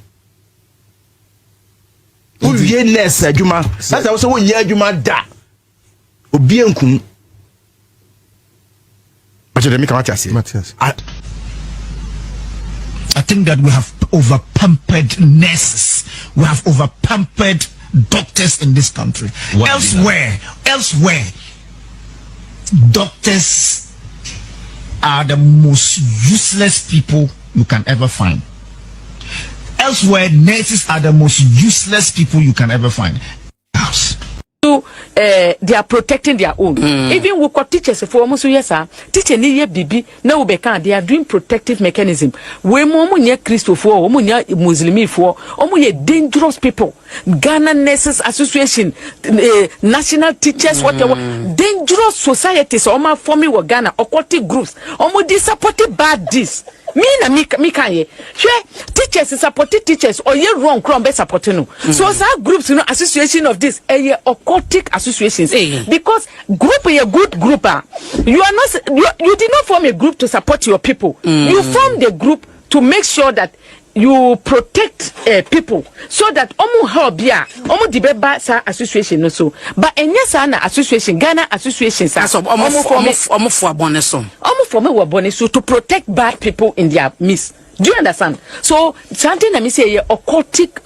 S8: o ye nurse adwuma na say wo se wo nya adwuma da obi enkum but let me come at you.
S10: I think that we have over-pampered nurses. We have over-pampered doctors in this country. Elsewhere, doctors are the most useless people you can ever find. Elsewhere, nurses are the most useless people you can ever find.
S11: They are protecting their own. Even we got teachers for almost yes, teacher ni ye bibi na we can. They are doing protective mechanism. We mo nye Christo for, mo nye Muslimi for, mo nye dangerous people. Ghana Nurses Association, national teachers, whatever, dangerous societies. Oma forming wa Ghana, occultic groups. Omo di supported bad this. Me na mi kanye. Teachers is supporting teachers or ye wrong crumb supporting no. So some groups, you know, association of this, occultic associations. Because group is a good group. You are not, you did not form a group to support your people. You formed the group to make sure that you protect people so that omu helpia omu dibeba sa association no so but enye sa na association Ghana association sa omu for me to protect bad people in their midst. Do you understand? So something that me say occultic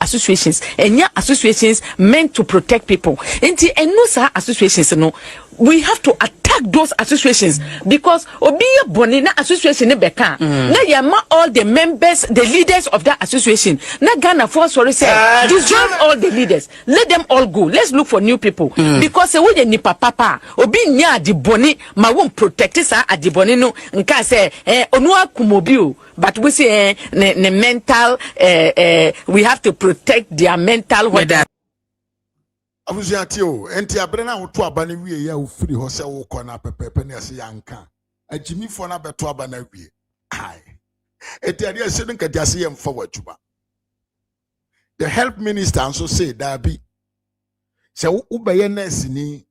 S11: associations enya associations meant to protect people. Enti enu sa associations no we have to attack those associations because obi boni na association ne beka na yama all the members, the leaders of that association na Ghana for sorry say dissolve all the leaders, let them all go, let's look for new people because we dey ni papa obi nya di boni ma won protect sa adi boni no nka say onu akumobi o but we say the mental we have to protect their mental weather.
S4: Abuziatio enti abrena woto abane wie ya ofiri ho se wo kona pepepe na se yanka ajimi fo na beto abana wie ai enti ade ase nka diase ye mfa wadwuma The health minister also say that be so ubeye nurse ni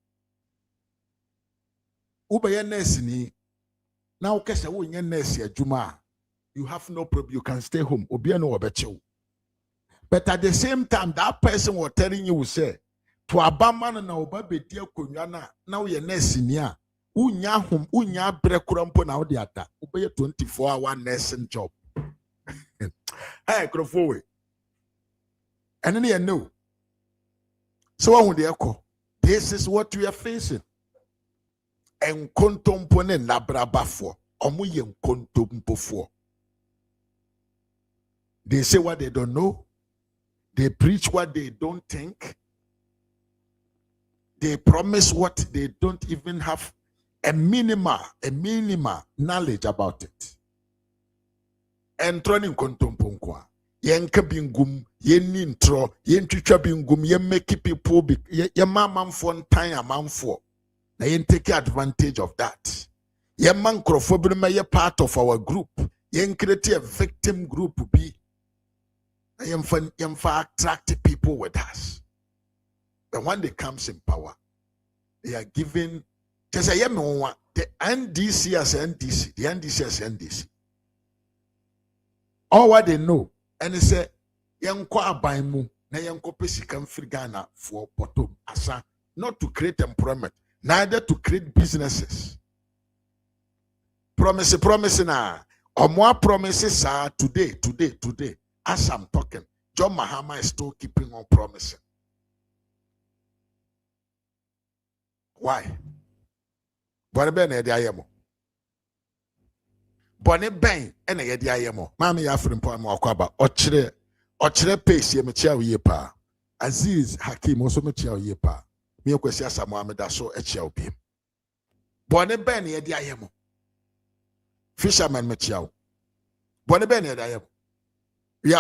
S4: now kese wo nye nurse adwuma you have no problem, you can stay home obi no obechew. But at the same time that person was telling you say to abama na oba bedi akonwa na now ye nurse ni a unya home unya brekura mpo na wo de ata ubeye 24-hour nursing job. Hey krofo and then you know. So when they echo, this is what we are facing. En kontompone na braba for. Omu yen kontompo for. They say what they don't know. They preach what they don't think. They promise what they don't even have a minimal knowledge about it. And turning kontompo yen kabingum yen intro yen twitwa bingum yen make people be yen man for time amount for na yen take advantage of that. Yen man crofobin may part of our group yen create a victim group be yen for attract people with us. But when they comes in power they are given just a the NDC as NDC, the NDC as NDC. All what they know. And he said, Yanko abaimu na yanko pesika mfrigana for bottom asa, not to create employment, neither to create businesses. Promise na. Or more promises are today. As I'm talking, John Mahama is still keeping on promising. Why? Bonne ben e ayemo. Bonne ben ene ye di ayemo. Mama ya afrim po am akwaba. Ochire pace ye mechia ye pa. Aziz Hakim also mechia ye pa. Me kwesi asamo ameda so echia obi. Bonne ben ye di ayemo. Fisherman mechia. Bonne ben ye di ayemo. We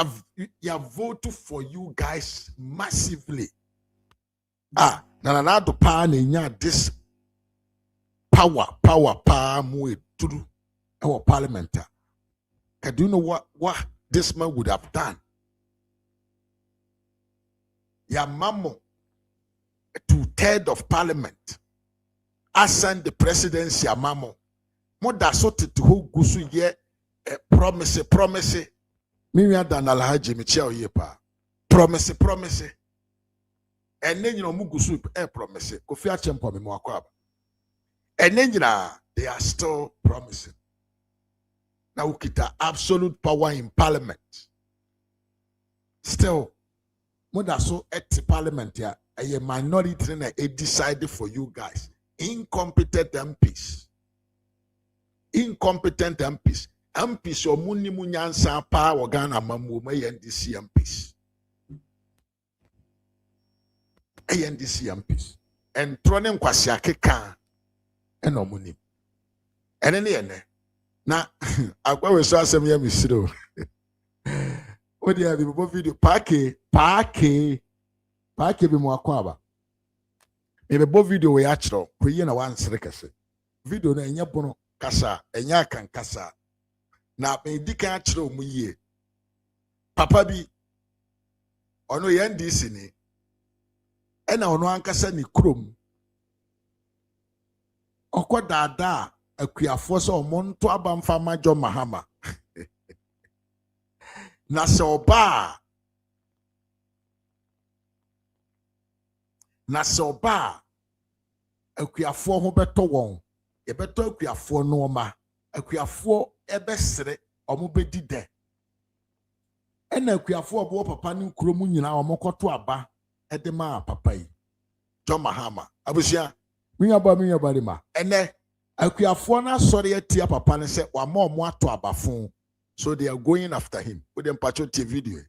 S4: have voted for you guys massively. Na do pa na nya this power mu eduru our parliament. Do you know what this man would have done? Ya mamo 2/3 of parliament ascend the presidency ya mamo mo da so tete ho gusu ye promise me dan alhaji me chia oye pa promise and then you know mu gusu promise Kofi Achempo me mo akwaba and then they are still promising. Now kita absolute power in parliament. Still, more so at the parliament here, a minority na decided for you guys. Incompetent MPs. MPs or muni munyansa pa wagana mamu NDC MPs. NDC MPs. And tronem kwasiake kan eno muni. Ene na akwa we so asem ya misiro o dia bi bo video paake bi mo akwa ba e be bo video we achro ko yi na wan sere kase video na enya bono kasa enya kan kasa na be dika achro mu yie papa bi ono ye NDC ni ena ono ankasa ni krom okodada akuafo so omonto abamfa majo mahama na se oba akuafo ho beto won e beto akuafo no ma akuafo ebesere omobedi de ena akuafo obo papa ni nkromu nyina omokoto aba edema papa yi jo mahama abusia minya ba ma ene akuafo na sori etia papa ne se wa mo ato abafon so they are going after him with them patriotic video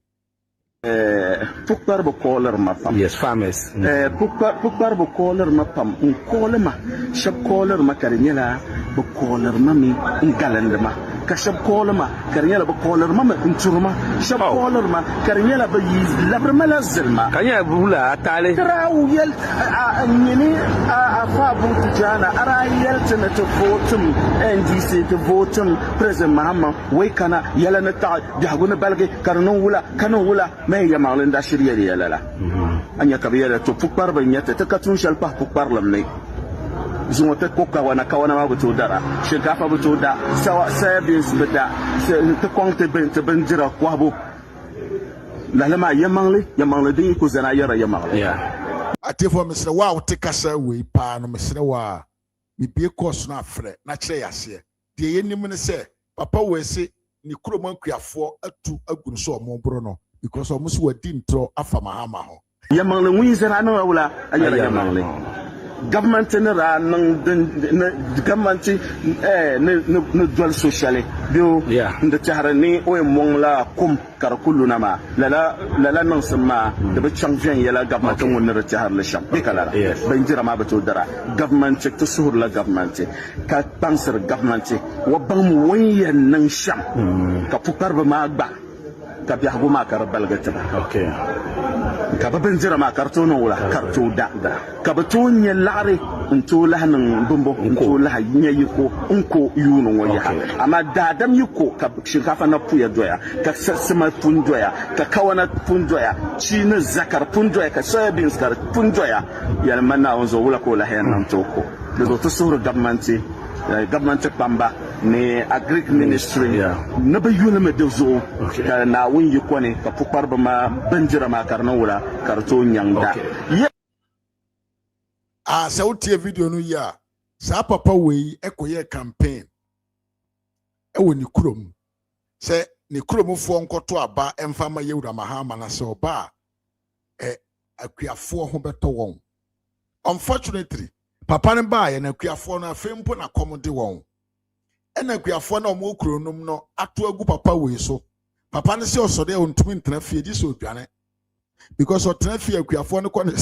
S12: Pukbar bo caller mapam.
S13: Yes, farmers.
S12: Pukbar bo caller mapam. Caller ma. Shab caller ma karinyela bo caller ma mi ngalandma. ka shab kolma karnyala ba kolar ma inturma shab kolar ma karnyala ba yi labrma la zilma
S6: kanya bula tale
S12: trawu yel nyini a fa bu tijana ara yel tana to votum NDC to votum president mahama wai kana yala na ta jaguna balge karnon wula mai ya malin da shirye ya lala anya kabiya to fukbar ban yata ta katun shalpa fukbar lamne zuwa ta koka wana kawana ma buto dara shinkafa buto da sayabins bida ta kwanta ban jira kwabo lalama yamanle din ko zana yara yamanle
S4: atefo mesre wa wote kasa we pa no mesre wa mi bie course na afre na kire yase de yenim ne se papa we se ni kuroma kuafo atu agunu so omo no because omo so wadi ntro afa mahama ho
S12: yamanle wi zana no wala ayara yamanle government ne ra nan government ne dual sociale bio nda taharani o mongla kum kar kulluna ma lala nan sama da ba champion yala government wannan ra tahar la sham be kala ban jira ma ba to dara government ta suhur la government ka pansar government wa ban mu wayan nan sham ka fukar ba ma ba ka bi hagu ma kar balgata okay ka ba ban jira ma karto no wala karto da ka ba to nya lare into lahanin bumbo into lahayin yiko unko yuno waya amma da dam yiko ka shinkafa na puya doya ka sassama pun doya ka kawana pun doya ci na zakar pun doya ka soybeans kar pun doya ya manna onzo wala ko lahayan nan toko da zo to sura government pamba ne agric ministry na ba yuna me dezo ka na wun yiko ne ka fukar ba ma banjira ma karna wala karto nyanga
S4: sa wotie video no ya sa papa wei ekoye campaign ewo ni kurom se ni kurom fo nkoto aba emfa ma yewura mahama na se oba akuafo ho beto won unfortunately papa ne ba ye na akuafo na fempo na komode won ena akuafo na omo kuronom no ato agu papa wei so papa ne se osode ontumi ntena fie di so odwane because otena fie akuafo ne kone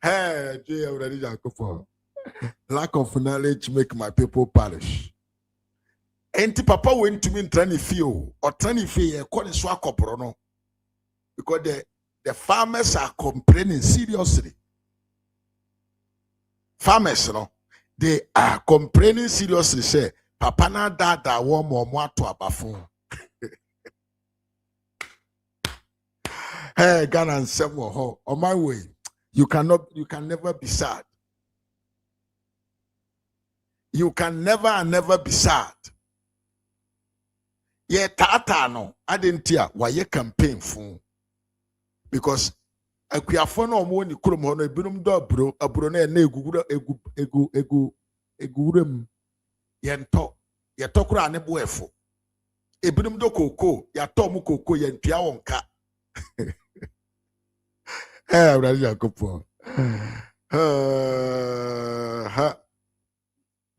S4: hey, lack of knowledge make my people perish. Enti papa went to me training feel or training fee calling so no because the farmers are complaining seriously. Farmers, they are complaining seriously. Say, papa na dada warm or more to a baffoon. Hey, Ghana and several on my way. You can never be sad. You can never be sad. Yeah, tata no. I didn't hear why you campaign for. Because akuafo no mo ni kurom ho no ebinum do abro na egugura egurem yento yetokura ne boefo ebinum do koko yato mu koko yentua wonka eh brother Jacopo ha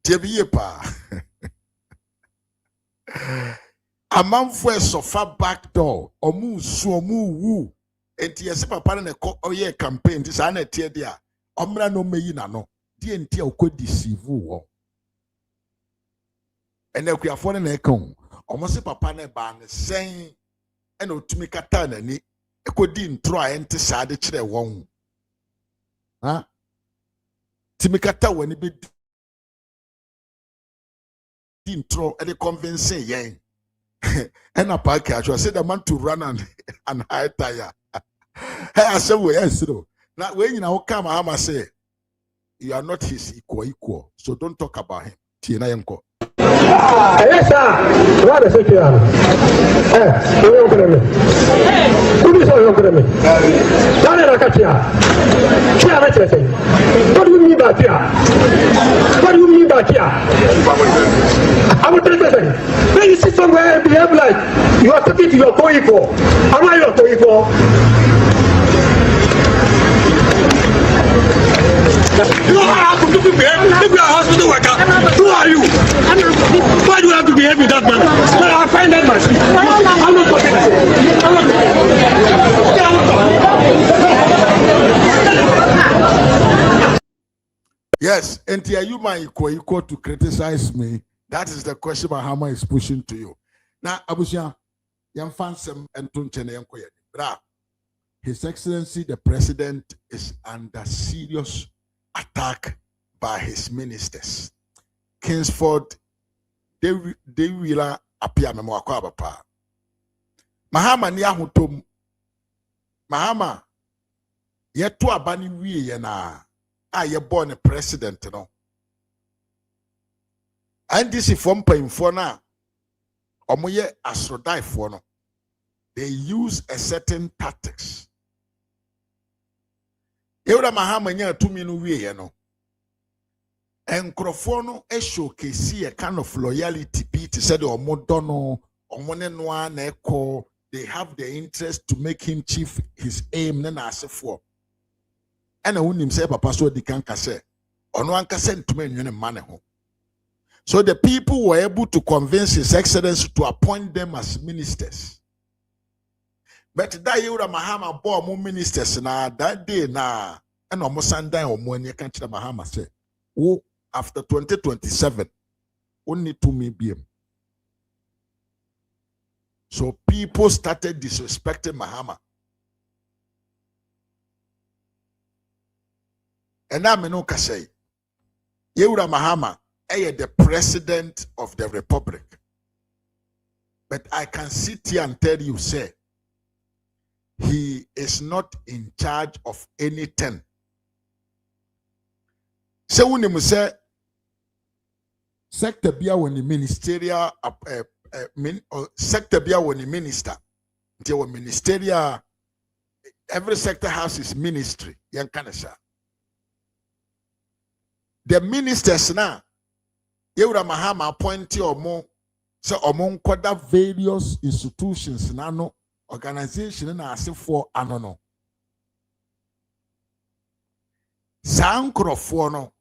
S4: tebie pa amanfo esofa back door omu su omu wu enti yesi papa na ko oye campaign ti sa na tie dia omra no meyi na no die enti akodeceive wo ene akuafo na ekon omo se papa na ba ne sen ena otumi kata na ni ekodi ntro a enti sa de kire won ha timi kata wani be intro and convince yen and a park I said the man to run and high tire. Hey, I said, well, yes, now when you know come, I say you are not his equal, so don't talk about him. Tina Yanko.
S6: Yes, sir. What is it? Who is your enemy? What do you mean by here? What do you mean by here? I will tell you something. When you see somewhere and behave like you are talking to your co-equal, am I your co-equal? You know how to behave? If you are a hospital worker, who are you? Why do you have to behave with that man? Well, I find that machine. I'm not talking to
S4: you. Yes, and you my equal to criticize me That is the question Mahama is pushing to you. Now, Abusia, Yamfansem and Tunchene Bra. His Excellency the President is under serious attack by his ministers. Kingsford, they will appear Memoakwa Papa. Mahama Niahutum. Mahama, yet to abani we yana. You're born a president, no. And this is from Painfona. Omoye Asrodai for no. They use a certain tactics. Eura Mahama nya 2 minutes we no. And Crofono e showcase a kind of loyalty beat said omodono omonenwa na eko. They have the interest to make him chief his aim na ase for. And I wouldn't say Papa so the can't say or no one can send to me in money home. So the people were able to convince His Excellency to appoint them as ministers. But that year Mahama bought more ministers na that day na and almost Sunday or more you can't Mahama say, oh, after 2027, only 2 million. So people started disrespecting Mahama. And I'm no say, Yewura Mahama is the president of the republic. But I can sit here and tell you, say, he is not in charge of anything. So when you say, sector bia when the ministerial sector bia when the minister, the ministerial, every sector has its ministry. Yan kanasa. The ministers now, Yewura Mahama appointed omo, so omo nkoda various institutions na no organization na ase for anono. Saa nkrofo no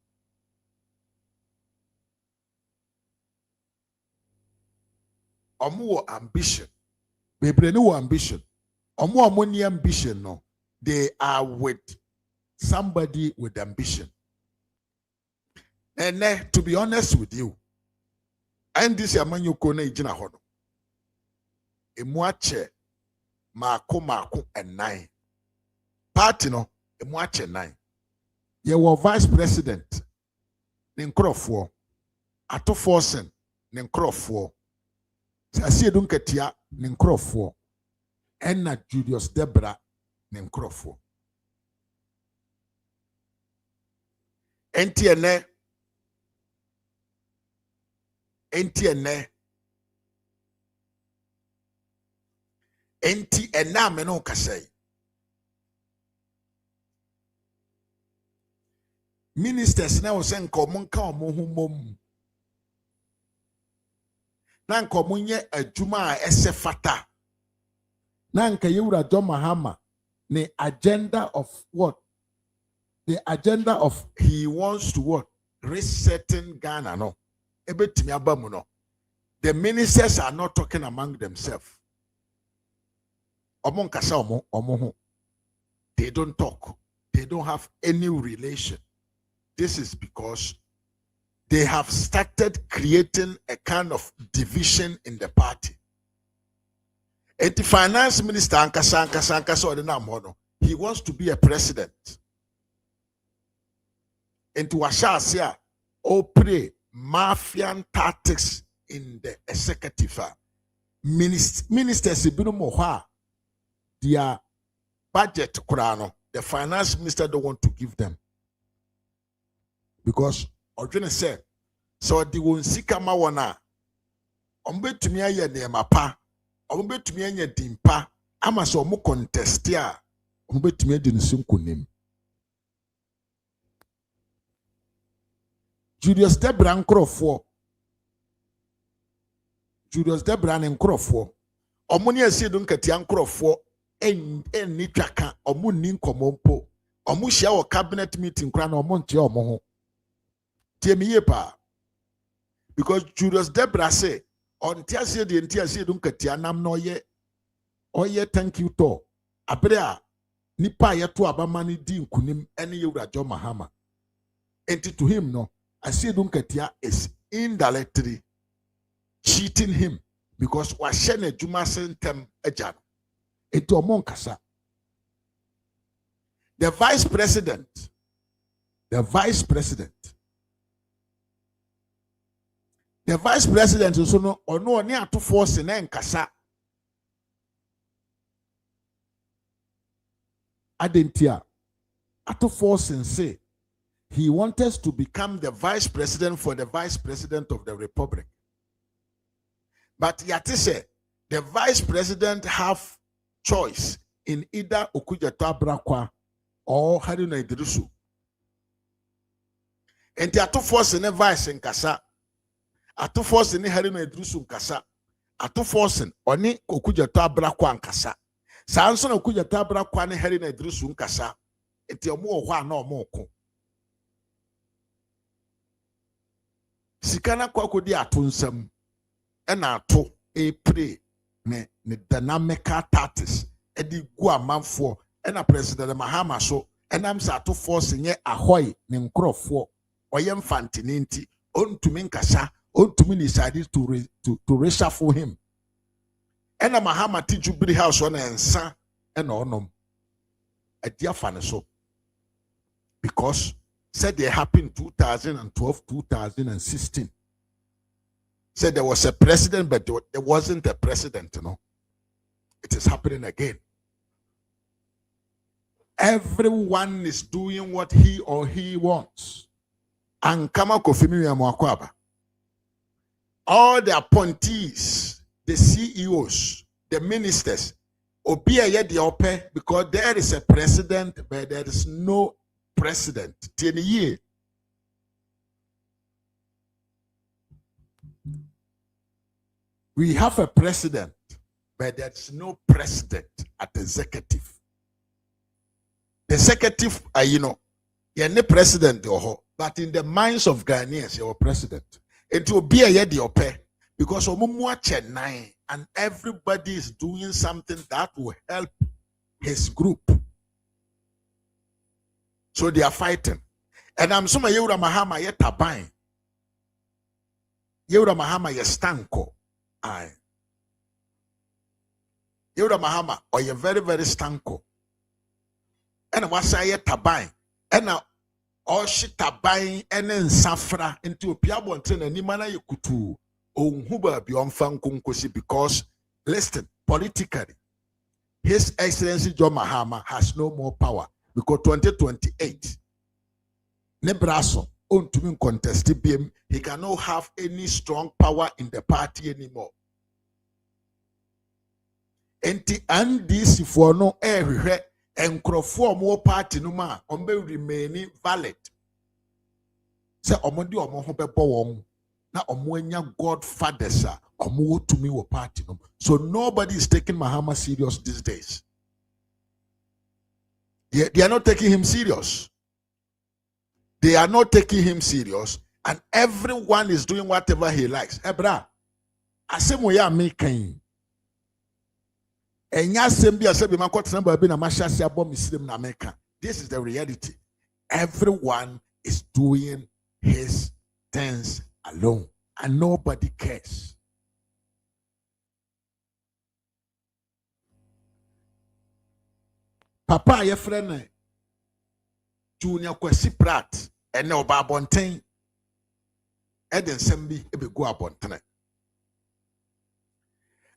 S4: omo wo ambition. Bebre ni wo ambition. Omo ni ambition no. They are with somebody with ambition. And to be honest with you, and this yamanyo kona ijina hono. Emuache mako and 9. Party no emuache 9. Ye were vice president. Ninkrofo. Ato Forsen ninkrofo. Sasi edunketia ninkrofo. Enna Julius Debra ninkrofo. NTN meno kasai. Ministers now say nkomo nka omo humom. Na nkomo nye adwuma a ese fata. Na nka Yewura John Mahama the agenda of what? The agenda of he wants to what? Resetting Ghana no. The ministers are not talking among themselves. They don't talk. They don't have any relation. This is because they have started creating a kind of division in the party. And the finance minister, he wants to be a president. And to Ashasia, pray. Mafian tactics in the executive. Ministers their budget kurano. The finance minister don't want to give them. Because Odrina said, so the won sikama wana ombe tumia ye ne mapa, ombe tumia ye dimpa, ama so mo contestia, ombe tumia di nsunkunim. Julius Debra nkrofo. Julius Debra nkrofo. Omuni asiedu nkatia nkrofo ni twaka omu ni nkomompo. Omu hia wo cabinet meeting kra na omu ntie omu ho. Tie me yepa. Because Julius Debra say on tia asiedu nkatia nam no oye thank you to. Abere a nipa ye to abama ni di nkunim ene Yewura John Mahama. And to him no Asiedu Nketia is indirectly cheating him because washene juma sentem eja eto omon kasa. The vice president so no ono oni ato force na nkasa adentia ato force and say he wanted to become the vice president for the vice president of the republic. But yati say the vice president have choice in either Okujeto Abrakwa or Haruna Idrisu. And the ato force in the vice in Kasa, ato force in Haruna Idrisu Kasa, ato force in Oni Okujeto Abrakwa Kasa. Sanson Okujeto Abrakwa ni Haruna Idrisu Kasa. Eti omo wa na omo ko. Sikana kwa kodi atunsam ena ato pray ne dynamical tactics edi gu amanfo ena president mahama so enam sa ato force nye ahoy ne nkrofo oyem fantinenti ontumi nkasa ontumi decide to reshuffle him ena mahama ti Jubilee House on ensa ena onom edi afane so because said they happened 2012, 2016. Said there was a president, but there wasn't a president, you know. It is happening again. Everyone is doing what he or he wants. And kama kofimi ya mwakwaba. All the appointees, the CEOs, the ministers, obia ye the ope because there is a president, but there is no president. 10 years. We have a president, but there's no president at the executive. The executive, you're not president, but in the minds of Ghanaians, you're president. It will be a year because and everybody is doing something that will help his group. So they are fighting. And I'm some Yura Mahama yet tabain. Yura Mahama ye stanko. Aye. Yura Mahama or ye very, very stanko. And what's I yet tabain. And now all she tabain and then safra into a piabon train and nimana yukutu. Huba beyond fankunkosi because listen, politically, His Excellency John Mahama has no more power. Because 2028, Nebraska on to me contest him, he cannot have any strong power in the party anymore. And this for no everywhere and more party no ma remaining valid. Say omodi omo ho bebo won na omoanya godfathers omo to me wo party no. So nobody is taking Mahama serious these days. They are not taking him serious. They are not taking him serious, and everyone is doing whatever he likes. Ebra, asemoya making. Enya sembi asebi makot number be na mashasi abo mislim na America. This is the reality. Everyone is doing his things alone, and nobody cares. Papa ye friend Junior Kwesi Pratt and no Babontain Eden Sembi ebe go abontene.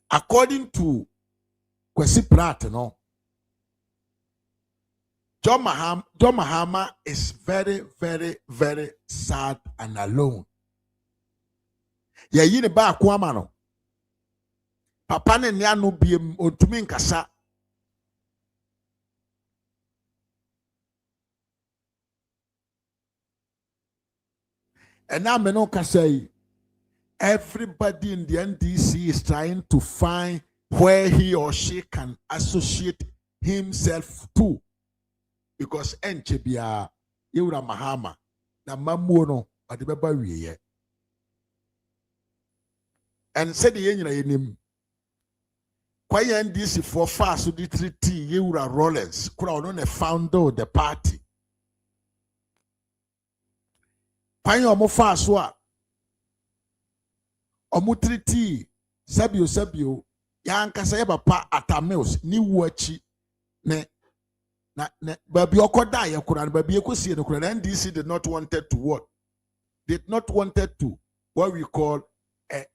S4: According to Kwesi Pratt, no, John Mahama is very, very, very sad and alone. Ye yini ba akwama no. Papa ne nia no biem otumi nkasa. And now Meno can say everybody in the NDC is trying to find where he or she can associate himself to. Because Enchebia Yura Mahama na mamuno adibaba wiye. And said the engineer in him. Why NDC for fast to the treaty Yura Rollins, crown on a founder of the party. Why you mo fast wa omutriti sabio yankasa ye papa atamils ni wuachi ne baby okoda ye kura baby ekosie ne kura NDC did not wanted to what what we call a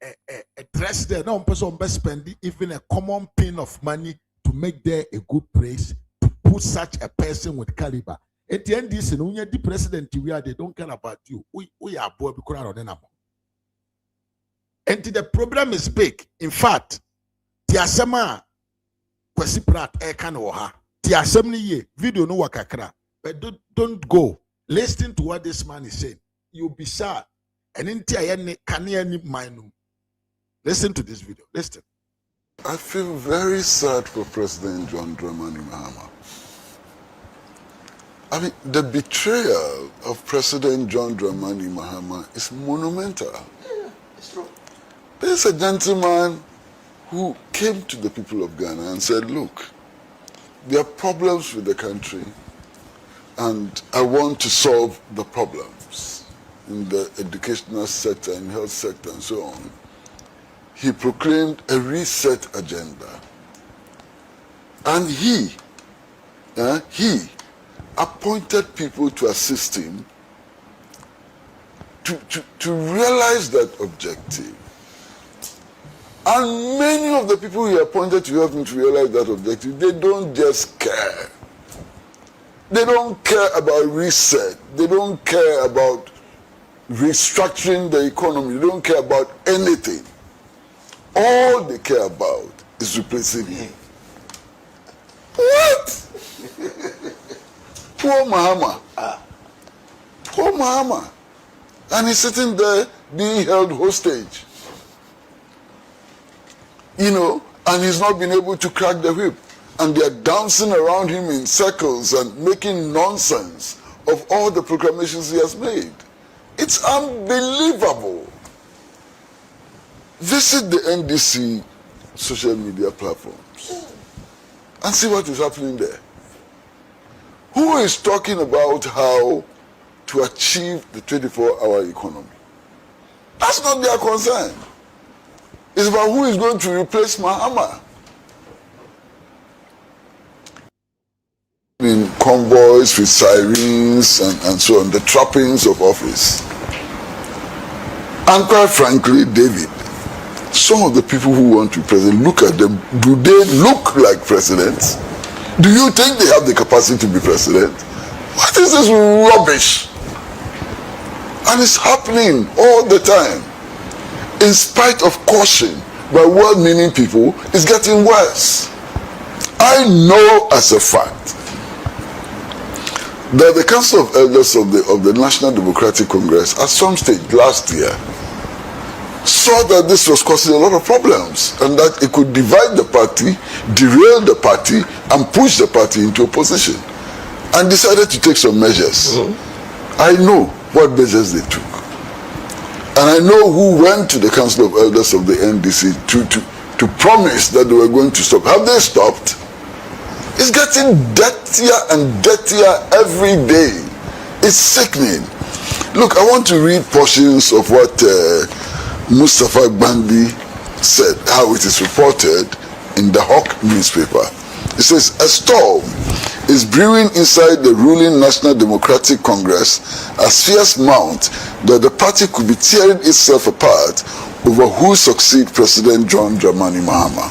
S4: dress there. No person spend even a common pin of money to make there a good place to put such a person with caliber. At the end, this when the president they don't care about you. We are boy because on them. And the problem is big. In fact, the asema kwesi prat can oha. The assembly ye video no wakakra. But don't go. Listen to what this man is saying. You'll be sad. And in listen to this video. Listen.
S13: I feel very sad for President John Dramani Mahama. I mean, the betrayal of President John Dramani Mahama is monumental.
S14: Yeah, it's true.
S13: There's a gentleman who came to the people of Ghana and said, look, there are problems with the country and I want to solve the problems in the educational sector, in health sector, and so on. He proclaimed a reset agenda. And he appointed people to assist him to realize that objective. And many of the people he appointed to help him to realize that objective, they don't just care. They don't care about reset. They don't care about restructuring the economy. They don't care about anything. All they care about is replacing him. What? Poor Mahama. Poor Mahama. And he's sitting there being held hostage. You know, and he's not been able to crack the whip. And they're dancing around him in circles and making nonsense of all the proclamations he has made. It's unbelievable. Visit the NDC social media platforms and see what is happening there. Who is talking about how to achieve the 24-hour economy? That's not their concern. It's about who is going to replace Mahama. In convoys with sirens and so on, the trappings of office. And quite frankly, David, some of the people who want to be president, look at them. Do they look like presidents? Do you think they have the capacity to be president? What is this rubbish? And it's happening all the time. In spite of caution by well-meaning people, it's getting worse. I know as a fact that the Council of Elders of the National Democratic Congress at some stage last year saw that this was causing a lot of problems and that it could divide the party, derail the party, and push the party into opposition, and decided to take some measures. I know what measures they took. And I know who went to the Council of Elders of the NDC to promise that they were going to stop. Have they stopped? It's getting dirtier and dirtier every day. It's sickening. Look, I want to read portions of what Mustafa Bandi said, how it is reported in the Hawk newspaper. It says, a storm is brewing inside the ruling National Democratic Congress as fears mount that the party could be tearing itself apart over who succeed President John Dramani Mahama.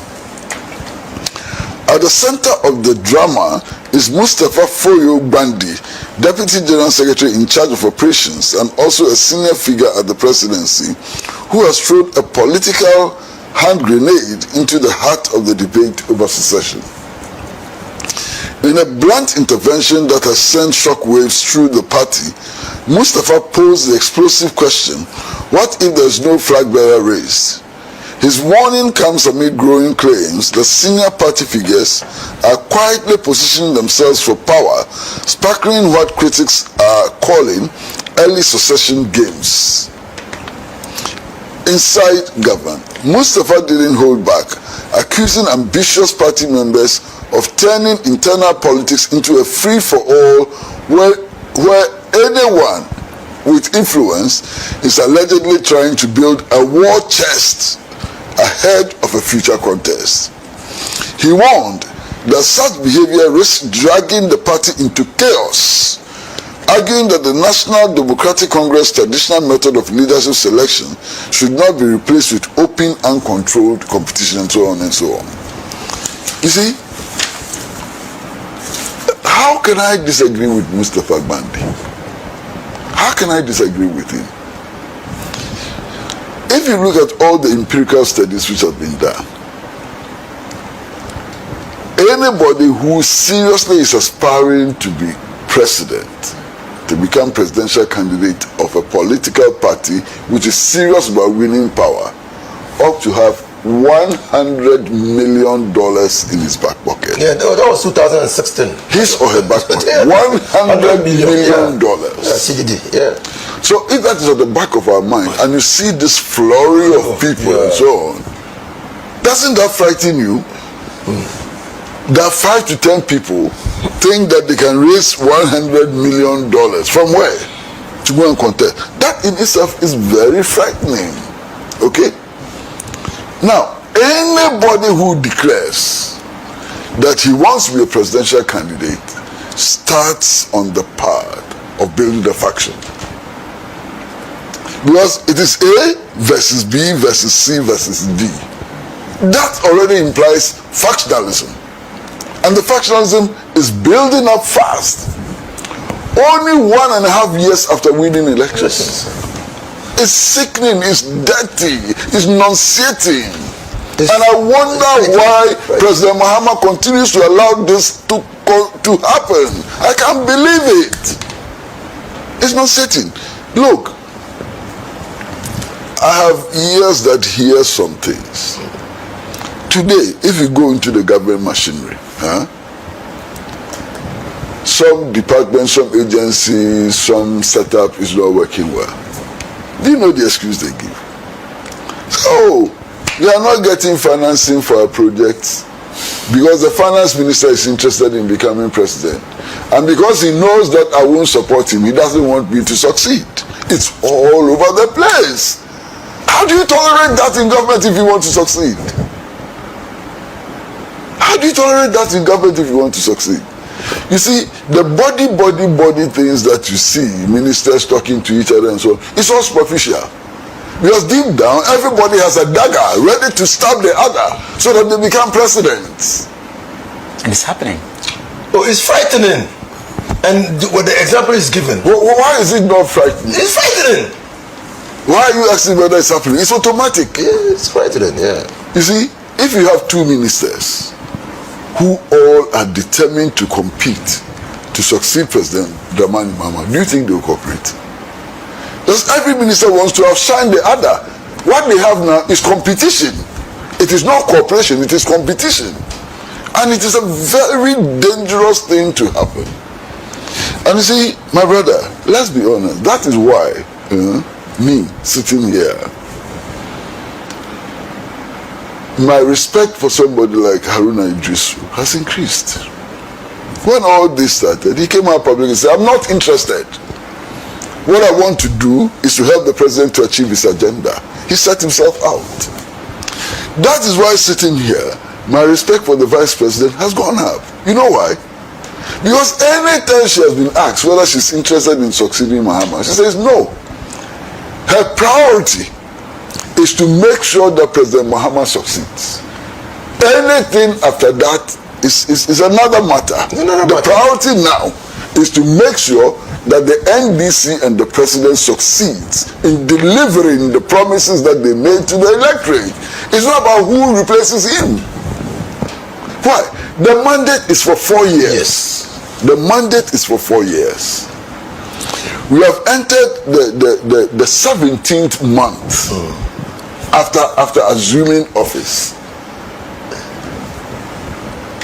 S13: At the center of the drama is Mustafa Foyo Bandi, Deputy General Secretary in charge of operations and also a senior figure at the presidency, who has thrown a political hand grenade into the heart of the debate over secession. In a blunt intervention that has sent shockwaves through the party, Mustafa posed the explosive question, what if there is no flag bearer raised? His warning comes amid growing claims that senior party figures are quietly positioning themselves for power, sparkling what critics are calling early succession games. Inside government, Mustafa didn't hold back, accusing ambitious party members of turning internal politics into a free-for-all where anyone with influence is allegedly trying to build a war chest ahead of a future contest. He warned that such behavior risks dragging the party into chaos, arguing that the National Democratic Congress traditional method of leadership selection should not be replaced with open, uncontrolled competition and so on and so on. You see, how can I disagree with Mr. Fagbandi? How can I disagree with him? If you look at all the empirical studies which have been done, anybody who seriously is aspiring to be president, to become presidential candidate of a political party which is serious about winning power, ought to have $100 million in his back pocket.
S14: Yeah, that was 2016.
S13: His or her back pocket. $100 million.
S14: CGD, yeah.
S13: So if that is at the back of our mind, and you see this flurry of people and so on, doesn't that frighten you? That 5 to 10 people think that they can raise $100 million from where? To go and contest. That in itself is very frightening. Okay? Now, anybody who declares that he wants to be a presidential candidate starts on the path of building a faction. Because it is A versus B versus C versus D. That already implies factionalism. And the factionalism is building up fast. Only 1.5 years after winning elections. It's sickening, it's dirty, it's nauseating. And I wonder why President Mahama continues to allow this to happen. I can't believe it. It's nauseating. Look, I have ears that hear some things. Today, if you go into the government machinery, some departments, some agencies, some setup is not working well. Do you know the excuse they give? So, they are not getting financing for our projects because the finance minister is interested in becoming president. And because he knows that I won't support him, he doesn't want me to succeed. It's all over the place. How do you tolerate that in government if you want to succeed? How do you tolerate that in government if you want to succeed? You see, the body things that you see, ministers talking to each other and so on, it's all superficial. Because deep down, everybody has a dagger ready to stab the other so that they become presidents.
S14: And it's happening. Oh, it's frightening. And what the example is given.
S13: Well, why is it not frightening?
S14: It's frightening.
S13: Why are you asking whether it's happening? It's automatic.
S14: Yeah, it's frightening, yeah.
S13: You see, if you have 2 ministers who all are determined to compete to succeed President Dramani Mahama, do you think they will cooperate? Because every minister wants to outshine the other. What they have now is competition. It is not cooperation, it is competition. And it is a very dangerous thing to happen. And you see, my brother, let's be honest, that is why me sitting here, my respect for somebody like Haruna Idrisu has increased. When all this started, he came out publicly and said, I'm not interested. What I want to do is to help the president to achieve his agenda. He set himself out. That is why sitting here, my respect for the vice president has gone up. You know why? Because anytime she has been asked whether she's interested in succeeding Mahama, she says no. Her priority is to make sure that President Mahama succeeds. Anything after that is another matter. The priority now is to make sure that the NDC and the president succeeds in delivering the promises that they made to the electorate. It's not about who replaces him. Why? The mandate is for 4 years. Yes. The mandate is for 4 years. We have entered the 17th month after assuming office.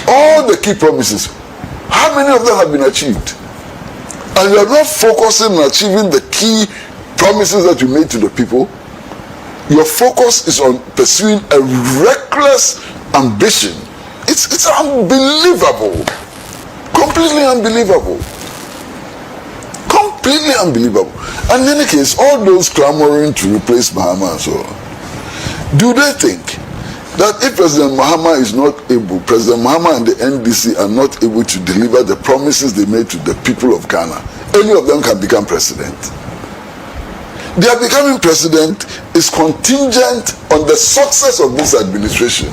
S13: All the key promises, how many of them have been achieved? And you are not focusing on achieving the key promises that you made to the people. Your focus is on pursuing a reckless ambition. It's unbelievable. Completely unbelievable. completely unbelievable. And in any case, all those clamoring to replace Mahama and so on, do they think that if President Mahama is not able, President Mahama and the NDC are not able to deliver the promises they made to the people of Ghana, any of them can become president? Their becoming president is contingent on the success of this administration,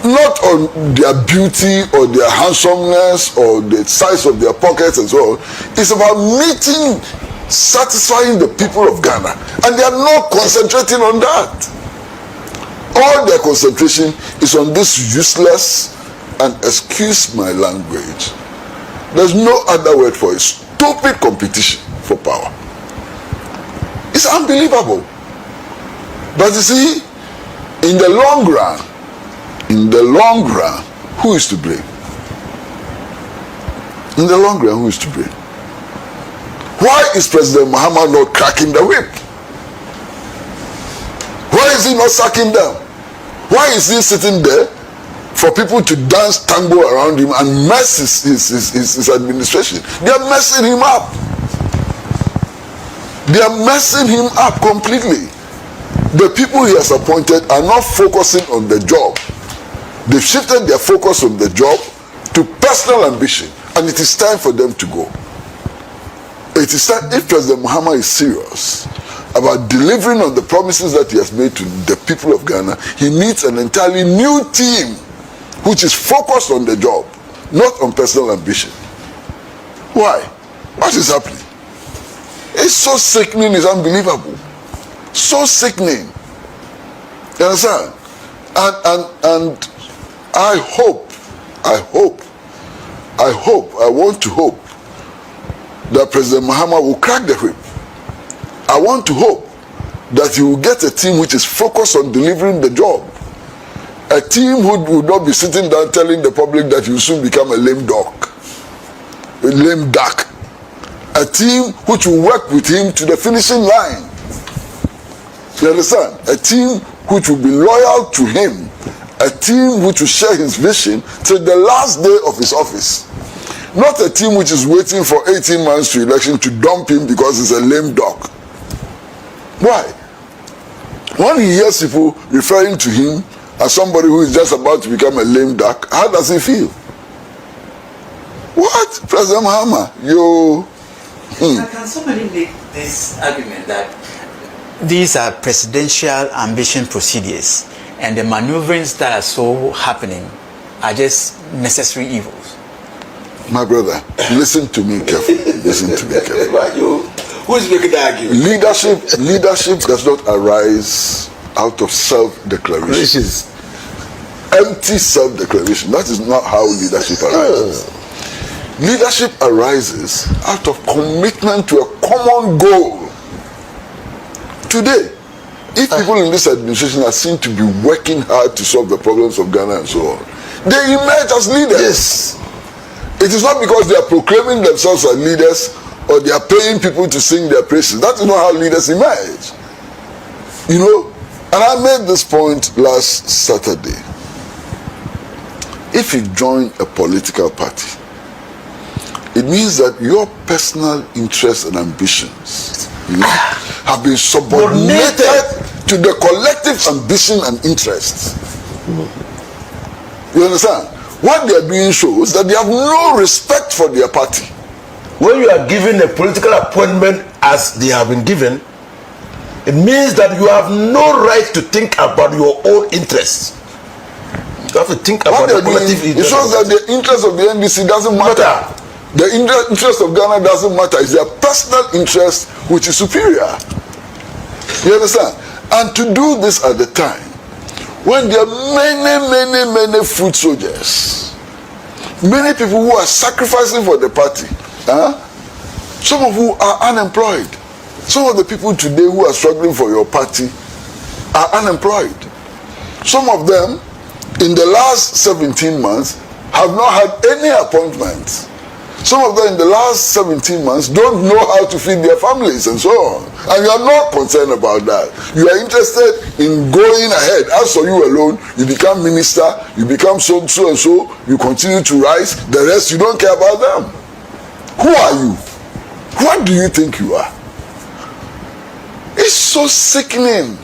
S13: not on their beauty or their handsomeness or the size of their pockets and so on. It's about meeting, satisfying the people of Ghana, and they are not concentrating on that. All their concentration is on this useless, and excuse my language, there's no other word for it, stupid competition for power. It's unbelievable. But you see, in the long run, who is to blame? In the long run, who is to blame? Why is President Mahama not cracking the whip? Why is he not sacking them? Why is he sitting there for people to dance tango around him and mess his administration? They are messing him up. They are messing him up completely. The people he has appointed are not focusing on the job. They've shifted their focus from the job to personal ambition, and it is time for them to go. It is time, if President Mahama is serious about delivering on the promises that he has made to the people of Ghana, he needs an entirely new team which is focused on the job, not on personal ambition. Why? What is happening? It's so sickening, it's unbelievable. So sickening. You understand? And I want to hope that President Mahama will crack the whip. I want to hope that he will get a team which is focused on delivering the job. A team who will not be sitting down telling the public that you will soon become a lame duck. A lame duck. A team which will work with him to the finishing line. You understand? A team which will be loyal to him. A team which will share his vision till the last day of his office. Not a team which is waiting for 18 months to election to dump him because he's a lame duck. Why? When he hears people referring to him as somebody who is just about to become a lame duck, how does he feel? What? President Mahama, you...
S15: Can somebody make this argument that these are presidential ambition procedures and the maneuverings that are so happening are just necessary evils?
S13: My brother, listen to me carefully. Listen to me carefully.
S14: Who is making the argument?
S13: Leadership does not arise out of self-declarations. Empty self-declaration. That is not how leadership arises. Leadership arises out of commitment to a common goal. Today, if people in this administration are seen to be working hard to solve the problems of Ghana and so on, they emerge as leaders. Yes. It is not because they are proclaiming themselves as leaders or they are paying people to sing their praises. That is not how leaders emerge. You know, and I made this point last Saturday. If you join a political party, it means that your personal interests and ambitions have been subordinated to the collective ambition and interests. You understand? What they are doing shows that they have no respect for their party.
S14: When you are given a political appointment as they have been given, it means that you have no right to think about your own interests. You have to think about the collective
S13: interest. It shows that the interest of the NDC doesn't matter. The interest of Ghana doesn't matter. It's their personal interest which is superior. You understand? And to do this at the time when there are many foot soldiers, many people who are sacrificing for the party, some of who are unemployed. Some of the people today who are struggling for your party are unemployed. Some of them in the last 17 months have not had any appointments. Some of them in the last 17 months don't know how to feed their families and so on. And you are not concerned about that. You are interested in going ahead. As for you alone, you become minister, you become so and so, you continue to rise. The rest, you don't care about them. Who are you? What do you think you are? It's so sickening.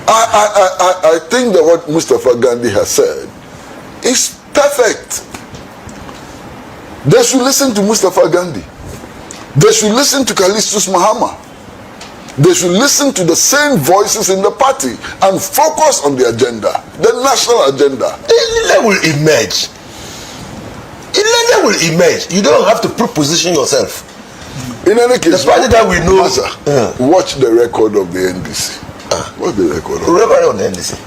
S13: I think that what Mustafa Gandhi has said is perfect. They should listen to Mustafa Gandhi. They should listen to Callistus Mahama. They should listen to the same voices in the party and focus on the agenda, the national agenda.
S14: Ilele will emerge. Ilele will emerge. You don't have to preposition yourself.
S13: In any case,
S14: the party that we know.
S13: Watch the record of the NDC. What's the record
S14: of the NDC?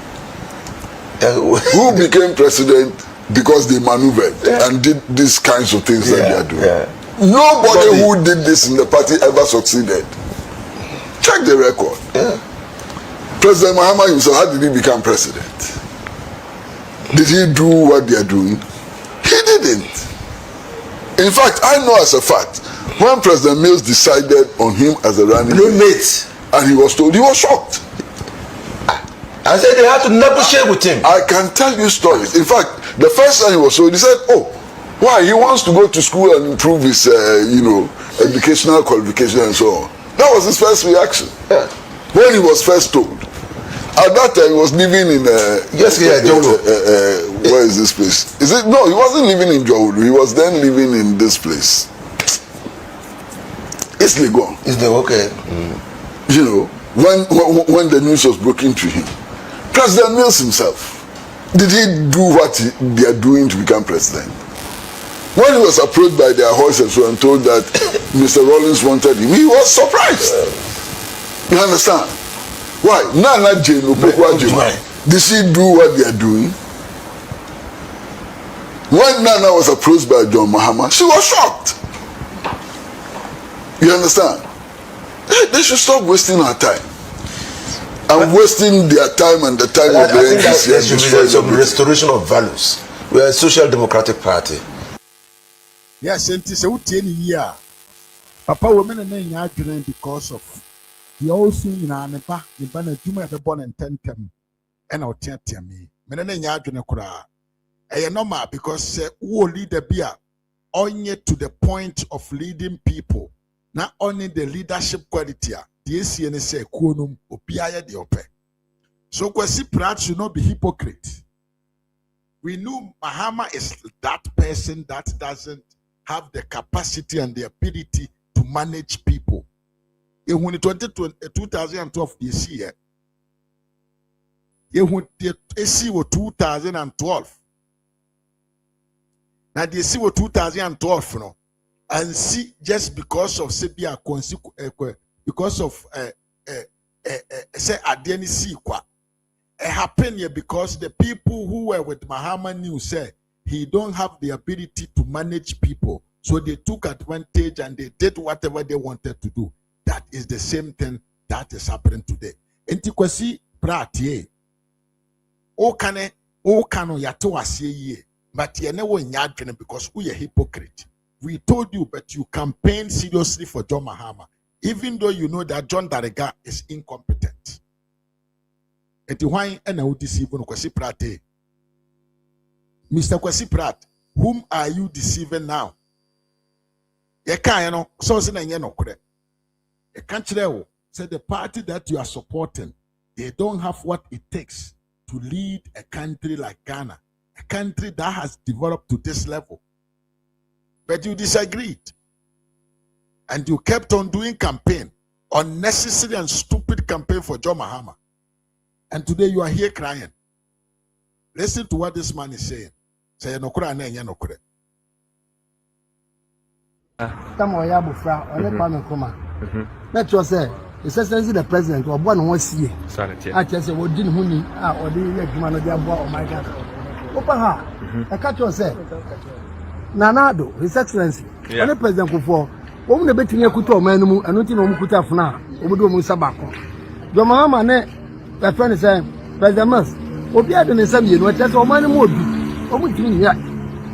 S13: Who became president because they maneuvered and did these kinds of things that they are doing? Nobody who did this in the party ever succeeded. Check the record. President Mahama himself, how did he become president? Did he do what they are doing? He didn't. In fact, I know as a fact, when President Mills decided on him as a running mate, and he was told, he was shocked.
S14: I said they had to negotiate with him.
S13: I can tell you stories. In fact, the first time he was told, he said, "Oh, why? He wants to go to school and improve his, educational qualification and so on." That was his first reaction. When he was first told. At that time, he was living in where is this place? Is it? No, he wasn't living in Johulu. He was then living in this place. It's Legon.
S14: It's the okay.
S13: You know, when the news was broken to him, President Mills himself, did he do what they are doing to become president? When he was approached by their horses and told that Mr. Rawlings wanted him, he was surprised. You understand? Why? Nana Jane did she do what they are doing? When Nana was approached by John Mahama, she was shocked. You understand? They should stop wasting our time. And wasting their time and the time of the NDC.
S14: There should be some restoration of values. We are a social democratic party.
S4: Yes, and it's a year. Papa women and then arguing because of the owusu in Anepa, the banner Juma the born and tentem, and I'll tell me. Men arguing kura. A normal because who lead the beer only to the point of leading people, not only the leadership quality. The ACN say Kunum Opiaya de Ope. So Kwesi Pratt should not be hypocrite. We knew Mahama is that person that doesn't have the capacity and the ability to manage people. In 2012 this year, the AC was 2012. Now the AC was 2012, you know, and see just because of Sebia because of say Adeni Sikwa, it happened here because the people who were with Mahama knew say he don't have the ability to manage people, so they took advantage and they did whatever they wanted to do. That is the same thing that is happening today. Entikwasi pratie o kano yato asie ye, but ye never nyadwene because we are hypocrite. We told you, but you campaign seriously for John Mahama, even though you know that John Darega is incompetent. Eti why ena u deceive no Kwasi Pratt? Mr. Kwasi Pratt, whom are you deceiving now? Ye kan no so se na nye no kore. E kan kire wo say the party that you are supporting, they don't have what it takes to lead a country like Ghana, a country that has developed to this level. But you disagreed. And you kept on doing campaign, unnecessary and stupid campaign for John Mahama. And today you are here crying. Listen to what this man is saying. Say no kura na enya no kura.
S16: Tamo ya bufra, ole pa me kuma. Let you say, the the president or one who see. I just say what didn't huni or the adwuma no dia boa o my God. Opa ha. I catch you say. Nanado, His Excellency. Ole president Kufuor. Omu ne betini akuta o man mu, anu ti no mu kuta funa, obodo mu sabako. Do Mahama ne the friend say, President Mas, obi ade ne sam ye no tese o man mu obi. Omu tini ya.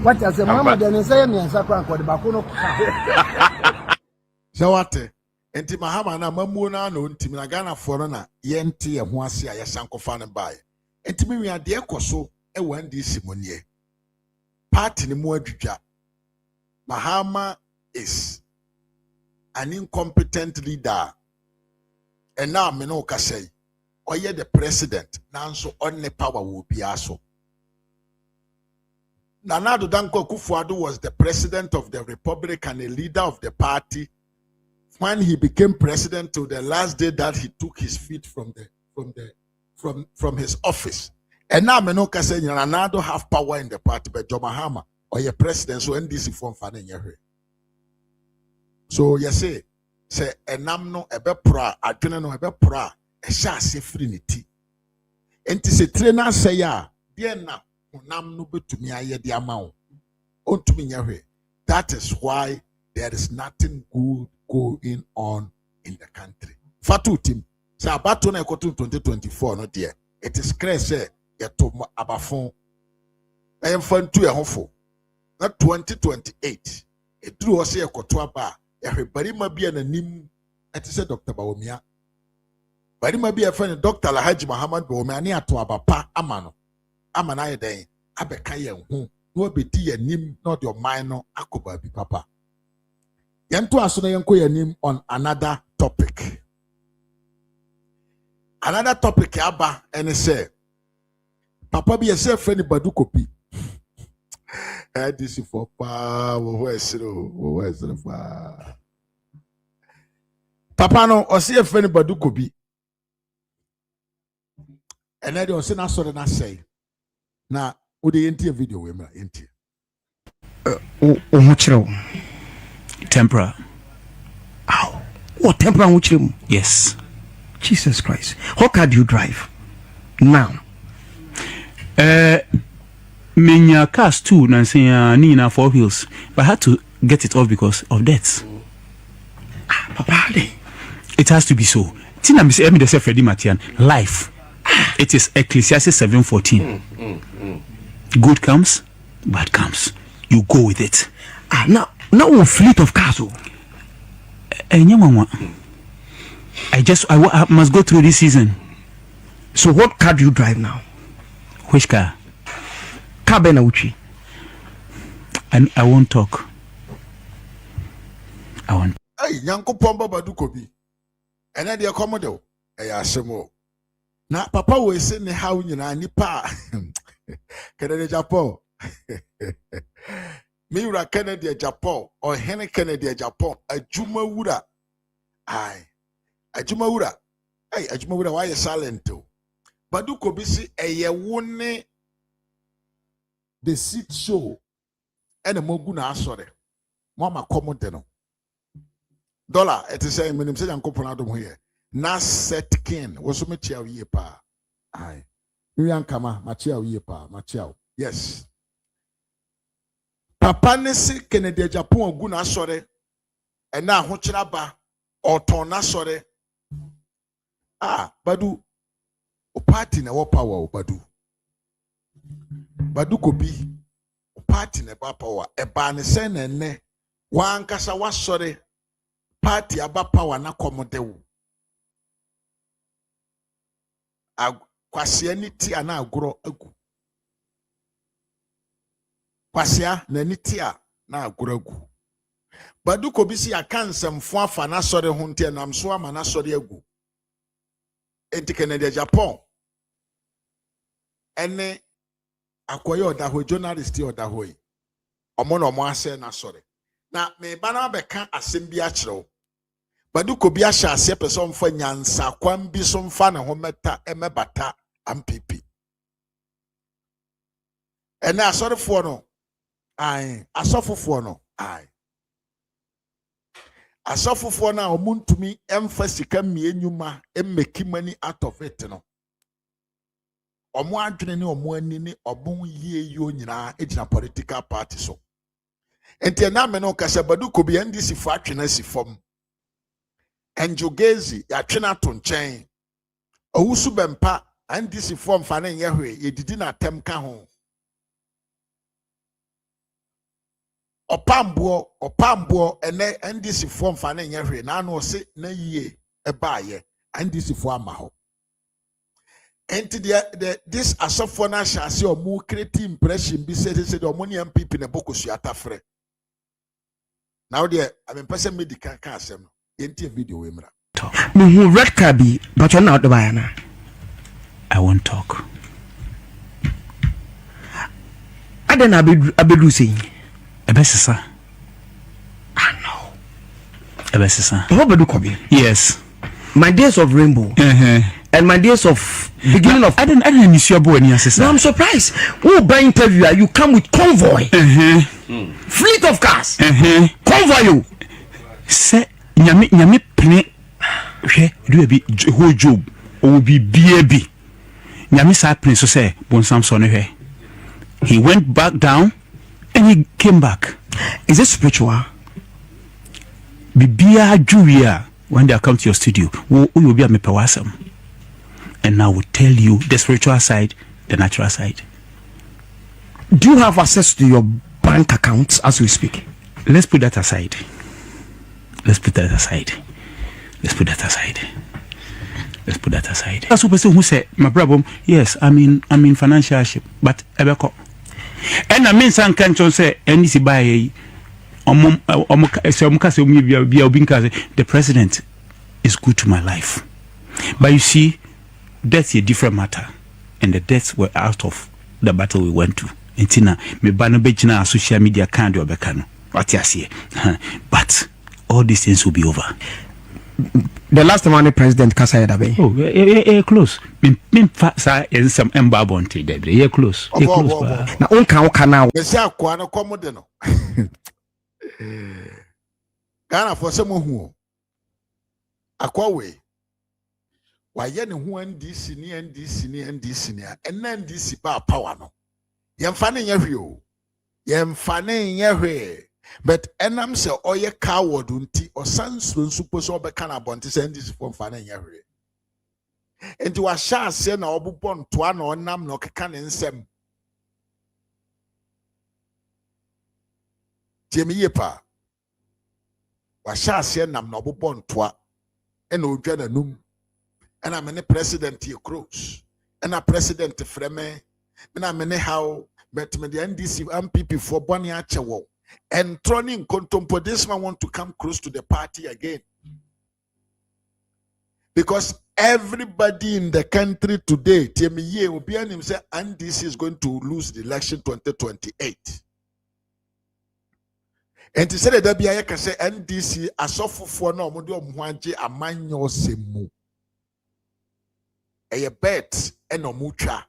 S16: What I say Mahama de ne say me ansa kwa nkode bako no kuta.
S4: Zawate, enti Mahama na mamuo na no ntimi na Ghana foro na ye nte ye ho ase a ye sankofa ne bae. Enti mi ade ekoso e wan di simonie. Party ni mu adwudwa. Mahama is an incompetent leader. And now me no ka say, or ye the president, now so only power will be also. Nana Addo Dankwa Akufo-Addo was the president of the Republic and a leader of the party when he became president till the last day that he took his feet from his office. And now me no ka say Nana Addo have power in the party, but John Mahama or your president so NDC form fan in your. So you say enam no ebe pra adwene no ebe pra e sha ase free ne ti. Enti se trainer say ya de na onam no betumi aye de ama wo. Ontumi nya hwe. That is why there is nothing good going on in the country. Fatu team say abato na ekoto 2024 no there. It is clear say yeto abafon emfantu ehofo. Na 2028 eduru o say ekoto aba everybody ma be an nim at say Dr. Bawumia. Bari ma be a friend Dr. Alhaji Muhammad Bawumia ni ato abapa amano. Amana ye den abeka ye hu no beti ye nim not your minor akoba bi papa. Yanto aso na yanko ye nim on another topic. Another topic aba and say papa be a say friend Badu Kobi. This is for pa Papa no o see a friend Badu Kobi. And then on say na so na say na o dey enti video we mra enti
S10: o ho kire tempera. Ow, what tempera ho kire? Yes. Jesus Christ. How car do you drive now? Menya cars too, Nancy, Nina 4 wheels, but I had to get it off because of debts. Papa, it has to be so. Tina Miss Emmy de Freddie Matian, life. It is Ecclesiastes 7:14. Good comes, bad comes. You go with it. Now a fleet of cars. I must go through this season. So what car do you drive now? Which car? I won't talk. I won't.
S4: Hey, Yanko Pomba Badu Kobi. And then they accommodate. Hey, Asemo. Now, Papa will say, how you know, Nipa. Kennedy Japan. Mira Kennedy Japan or Henry Kennedy Japan. A Juma Wura. Aye. A Juma Wura. Hey, a Juma Wura, why you silent too? Badu Kobi si a ye the seat show and a moguna sorry. Mama commodeno. Dollar it is saying when say Uncle Ponado here. Na set kin was me chia ye pa. Aye. Miriam Kama, Machia ye pa, Machia. Yes. Papa Nesi Kennedy Japan guna sorry. And now Hochiraba or Tona sorry. Badu o party na wo power Badu. Badu Kobi party na ba power e ba ne sen na ne wan kasa wa sore party aba power na komode wo kwasia ni ti ana agoro agu kwasia na ni ti a na agoro agu Badu Kobi si akansem afa na sore ho ntia nam so ama na sore agu enti Kennedy Japan ene akoye odaho journalist odaho yi omo na omo ase na sore na me ba na beka asem bi a kire Badu Kobi ahya ase person mfa nyansa kwan bi so mfa na ho meta emebata ampp ene asorefo no asofofo no asofofo na omuntumi emfa sika mienyuma emmeki mani out of it no omo adwene ne omo ani ne obon yie nyina ejina political party so enti na me no kasa Badu Kobi NDC fo atwena si fom enjogezi ya twena to nchen owusu bempah NDC fo mfa ne yehwe yedidi na tem ka ho opambo ene NDC fo mfa ne yehwe na no se na yie ebaaye NDC fo ama ho. Enti this asofo na shase o mu create impression bi say the money MPP na bokosu atafre Now there, I mean, person made the car asem. Yenti video we mra.
S17: Me red card be, but you're not the buyer.
S10: I won't talk.
S17: I don't be losing.
S10: Ebesisa.
S17: I know.
S10: Ebesisa.
S17: Badu Kobi.
S10: Yes.
S17: My days of rainbow. And my days of beginning of
S10: I didn't miss your boy any sister.
S17: No, I'm surprised. Who by interviewer you come with convoy. Fleet of cars. Convoy you.
S10: Say nyame pene hwe do be whole job or be baby. Nyame sa pene so say bon Samson hwe. He went back down and he came back.
S17: Is it spiritual?
S10: Bibia Julia when they come to your studio, you will be a mepawasam. And I will tell you the spiritual side, the natural side.
S17: Do you have access to your bank accounts as we speak?
S10: Let's put that aside. Let's put that aside. Let's put that aside. Let's put that aside. That's a person who said, my problem, yes, I'm in financial hardship, but Ebeko. And I mean, some can't say, and this by the president is good to my life. But you see, that's a different matter. And the deaths were out of the battle we went to. And Tina, me bano bejina social media can't do a becano. What you see? But all these things will be over.
S17: The last time president Kasaya Dabe.
S10: Oh, close. Min fasa in some embabonte dead. Yeah, close. Yeah, close.
S17: Na unka now.
S4: Mesa kwa no komode no. Ghana for some who akwa we waye ne ho NDC ni NDC ba power no yemfa ne nyahwe o yemfa ne nyahwe but enam se oye coward unti osansro nsupo so obeka na bonte se NDC for mfa ne nyahwe enti wa sha ase na obubọ ntoa na onam na okeka ne nsem Jemi yepa wa sha ase nam na obubọ ntoa ena odwa na num and I'm a president here cross and a president freme and I'm how but me the NDC MPP for Bonnie Achewo and turning contempo this man want to come close to the party again because everybody in the country today tell me yeah will be him say NDC is going to lose the election 2028 and to say that be I can say NDC asofo for no mo de omhuage amanyo semu a bet and a mucha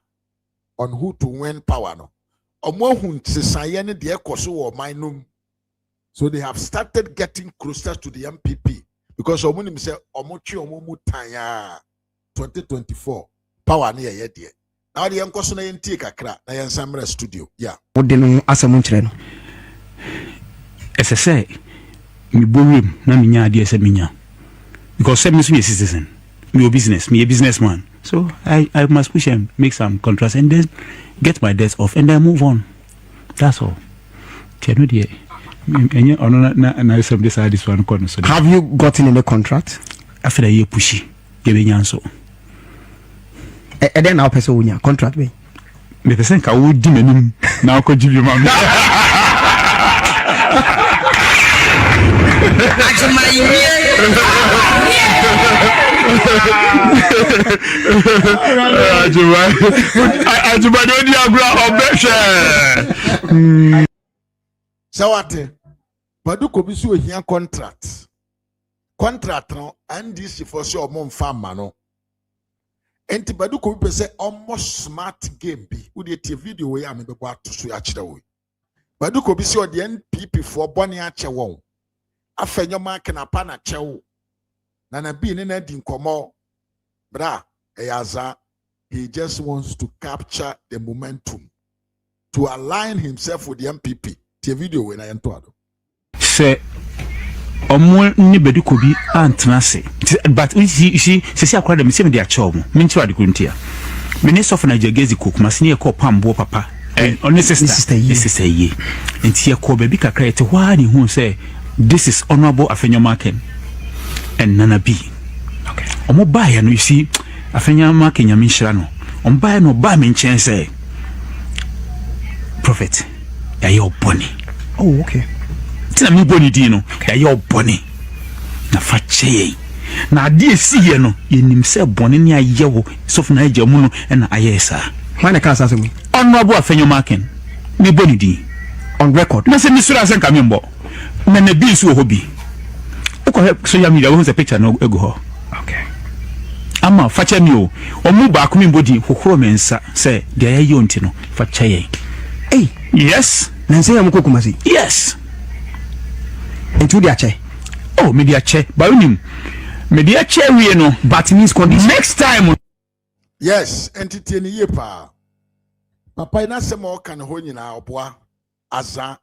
S4: on who to win power no. So they have started getting closer to the MPP because Omunim say Omochi Omumu Tanya 2024 power near yet. Now the uncle na yenti kakra na yansamra studio. Yeah.
S17: What they know as a munchre.
S10: As I say, me borim na minya ade ese minya. Because say me so a citizen, me a businessman. So I must push and make some contrast and then get my debts off and then move on. That's all. Have you
S17: gotten any contract?
S10: After a year pushy, giving answer.
S17: And then I'll pass on your contract. Me
S10: think I would diminish now. Could you remember?
S4: So what? Badu Kobi so here contract no NDC for sure mom farm no. Enti Badu Kobi say almost smart game bi. Wo dey tie video we am be go atoso ya kire we. Badu Kobi say the NPP for boni ache won. Afenyo mark na pa na chewo. Na bi ne na di nkomo. Bra, azza, he just wants to capture the momentum to align himself with the MPP. The video when I enter.
S10: Say, ni Badu Kobi antrase. But you see, say akwa dem say me dey achomo. Me nti wa de kuntia. Minister of Nigeria gezi kokuma sine ko pambo papa. And on sister ye. Nti ye ko baby kakra ete hwa ni hu say this is honorable Afenyo Marken and Nana B. Okay. Omo buy no you see Afenyo Marken nyame nhira no. On buy no buy me nchen say prophet ya ye oboni.
S17: Oh okay.
S10: tina me boni di no ya ye boni na fa che na ade esi ye no ye nim se boni ne aye wo sofu na agya mu no na aye sa
S17: man ka asase mu
S10: honorable afenyo maken me boni di
S17: on record
S10: na se mi sura se nka me mbo na na bi nsu wo bi uko social media wo se picture no ego ho
S17: okay
S10: ama facha mi o omu ba ko mi bodi hohoro mensa se de aye yonti no facha ye yes
S17: na nse am ko kumasi
S10: yes
S17: entu dia che
S10: oh media che ba unim media che wie no
S17: but means condition
S10: next time
S4: yes entity ni ye pa papa ina se mo kan ho nyina oboa azza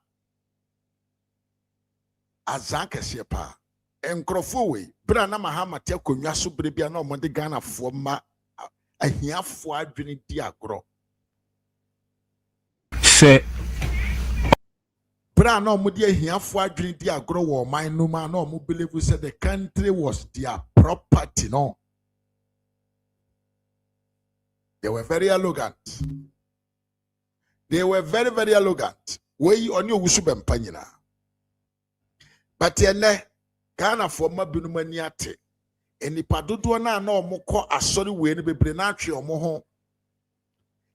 S4: kese pa enkrofo we bra na mahama te akonwa so bre bia na omode Ghana fo ma ahiafo adwene di agro
S10: se
S4: bra na omode ahiafo adwene di agro wo man no ma na omo believe say the country was their property. No, they were very arrogant. They were very, very arrogant. We only owusu bempah nyina. But ene Ghana for ma binumani ate. Enipa dodo na omo kɔ asɔre we ne bebre na atwe omo ho.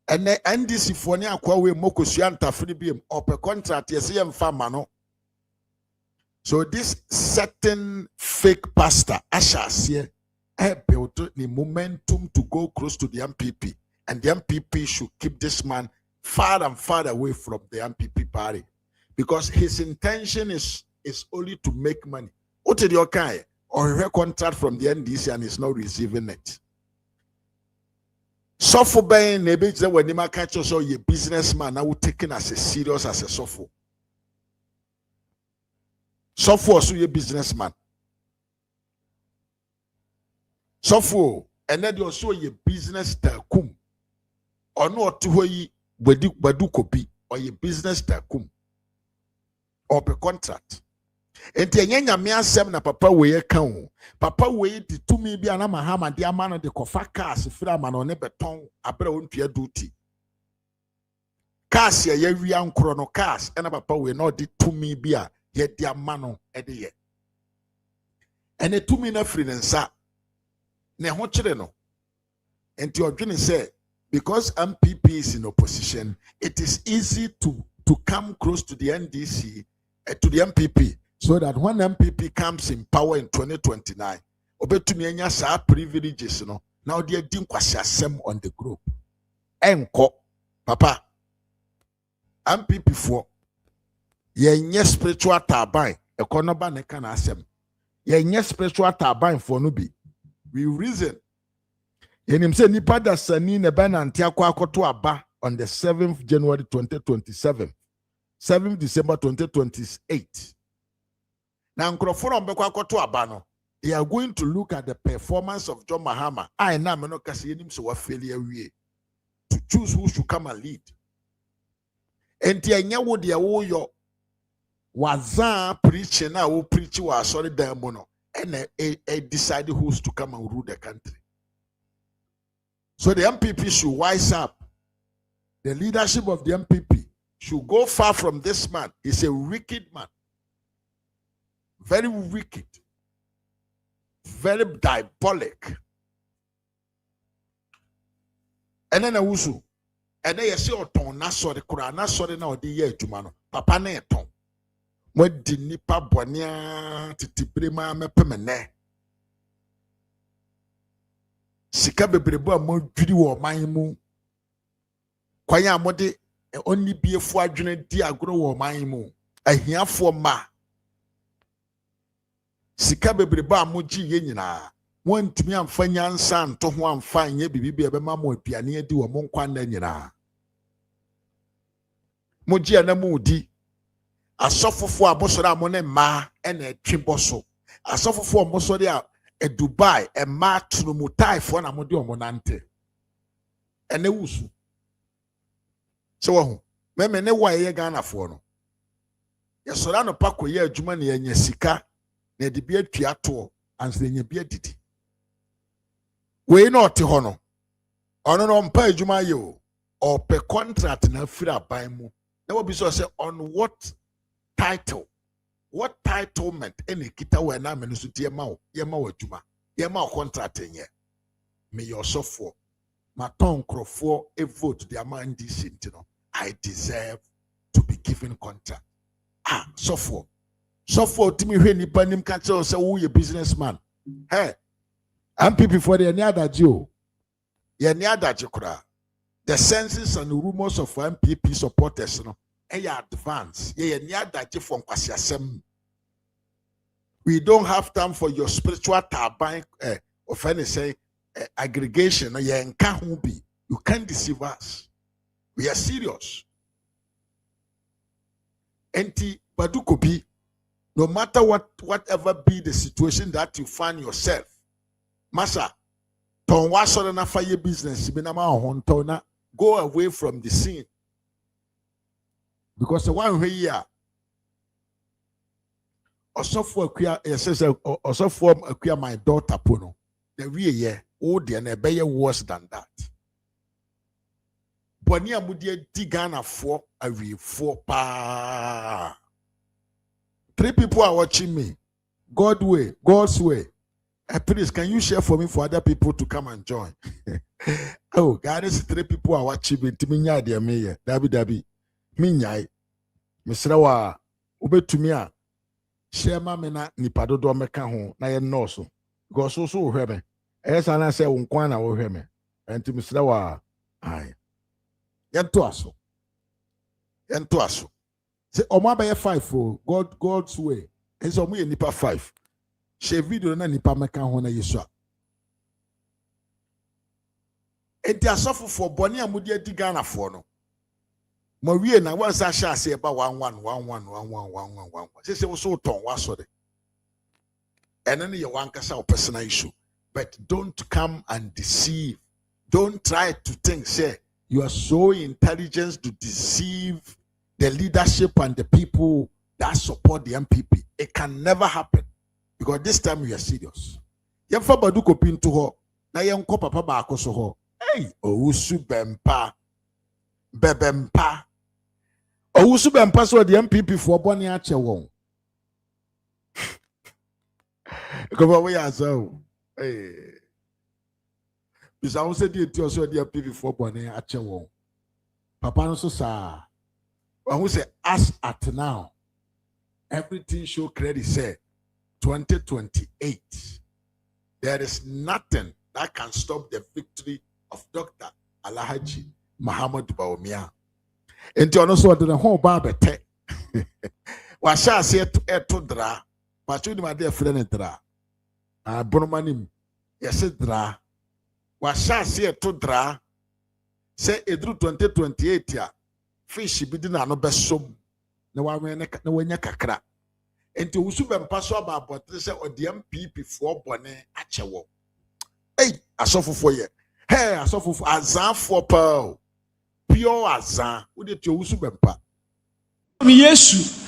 S4: Ene NDC for ne akwa we mokosua ntafiri biem ope contract yesi yemfa ma no. So this certain fake pastor Ashasie built the momentum to go close to the MPP, and the MPP should keep this man far and far away from the MPP party, because his intention is only to make money. What did your guy or a contract from the NDC and is not receiving it? So for buying maybe when you catch us or your businessman now taken as a serious as a sofo. So for so your businessman. So for and then you also your business takum or not to where Badu Kobi or your business takum or per contract. And the young man said, Papa, we account. Papa, wait to me be an mahama, the man of the cofa cars, if I'm on a beton, a brown peer duty. Cars, ye young chrono cars, and a papa will not did to me be a yet their mano at the year. And a 2 minute free and sa. Ne hochireno. And to your journey say, because MPP is in opposition, it is easy to come close to the NDC, to the MPP, so that when MPP comes in power in 2029, obetumienya sa privileges no. Now they din kwasi asem on the group. Enko, papa. MPP for ye spiritual taban, ekonoba ne kana asem. Ye spiritual taban for no be. We reason. Yenim say nipa da sani ne ba na ntia akoto aba on the 7th January 2027. 7th December 2028. Now nkrofo mbekwa akoto aba no. They are going to look at the performance of John Mahama. I na me no kase yenim so wa failure wie to choose who should come and lead. Enti anya wo de wo yo waza preaching na wo preach wa sorry dan mo no. And decide who's to come and rule the country. So the MPP should wise up. The leadership of the MPP should go far from this man. He's a wicked man. Very wicked. Very diabolic. And then owusu. And then you see oton na sorry kura na sorry na odi ye adwuma no. Papa na eton. Mwedi nipa bonia titibrema mepemene. Sika bebrebo a modwiri wo man mu. Kwanya amode oni biefo adwene di agoro wo man mu. Ahiafo ma. Sika bebrebo a moji ye nyina. Wontumi amfa nyansa nto ho amfa nye bibibi ebema mo aduane adi wo mo nkwa na nyina. Moji anamu di. Asofofo abosoro amone ma ena etweboso asofofo omosori a Dubai e ma tunumutai fo na mode omonante ene wusu so wo meme ne wa ye Ghana fo no ye sora no pako ye adwuma ne enya sika na de bi atua to anse nya bi adidi we no te ho no ono no mpa adwuma ye o pe contract na afira aban mu na wo bi so say on what title what entitlement any kita we na me no so tie ma wo adwuma ye ma wo contract nye me your sofo ma ton krofo e vote the man DC ntino I deserve to be given contract. Sofo timi hwe nipa nim ka che say wo ye businessman. Hey, MPP for the Niadajo. Ye Niadajo kura. The census and the rumors of MPP supporters no advance. Ye Niadajo from kwasiasem. We don't have time for your spiritual turbine of any say aggregation. You can't deceive us. We are serious. Enti Badu Kobi, no matter whatever be the situation that you find yourself, Masa, ton waso na fire business, go away from the scene. Because the one here, also for my daughter Pono, the real year, and be worse than that. Bonia Mudia Tigana for a four pa. 3 people are watching me. God's way. Please, can you share for me for other people to come and join? Oh, God, is 3 people are watching me. Timinya dear me, Dabi. Minyai. Misrawa, ube tumia. Share mamena ni padodo meka ho na ye noso. Go so hweme. Esa na se unkwana wo hweme. Enti misrawa ai. Yento aso. Say omo abaye 5 for God's way. Enso omo ye nipa 5. Share video na nipa meka ho na Yesu a. Enti asofo for boni amudi adi Ghana for no. Mo wie na wan sa sha se ba 11. Say we so ton waso de. And you wan kasa personal issue. But don't come and deceive. Don't try to think say you are so intelligent to deceive the leadership and the people that support the MPP. It can never happen. Because this time we are serious. Yemfa Badu Kobi into ho. Na yenko papa ba akoso ho. Hey, owusu bempah. Bempah. Owusu bempah so the MPP for boni ache won. Come we azza. Hey. Bisa won say the eti so the MPP for boni ache won. Papa no so sa. When we say as at now, everything show credit say 2028. There is nothing that can stop the victory of Dr. Alhaji Muhammad Bawumia. Enti ono so de ho ba bete. Wa sha se to dra. Ma chu ni ma de frɛ ne dra. Bonomanim. Yes dra. Wa sha se to dra. Say edru 2028 ya. Fish bi di na no besom. Na wa wanya kakra. Enti owusu bempah so aba abotre se odi MPP for bone achewo. Hey, asofofo ye. Hey, asofofo azan for pearl. Pure azan. Wo de ti owusu bempah.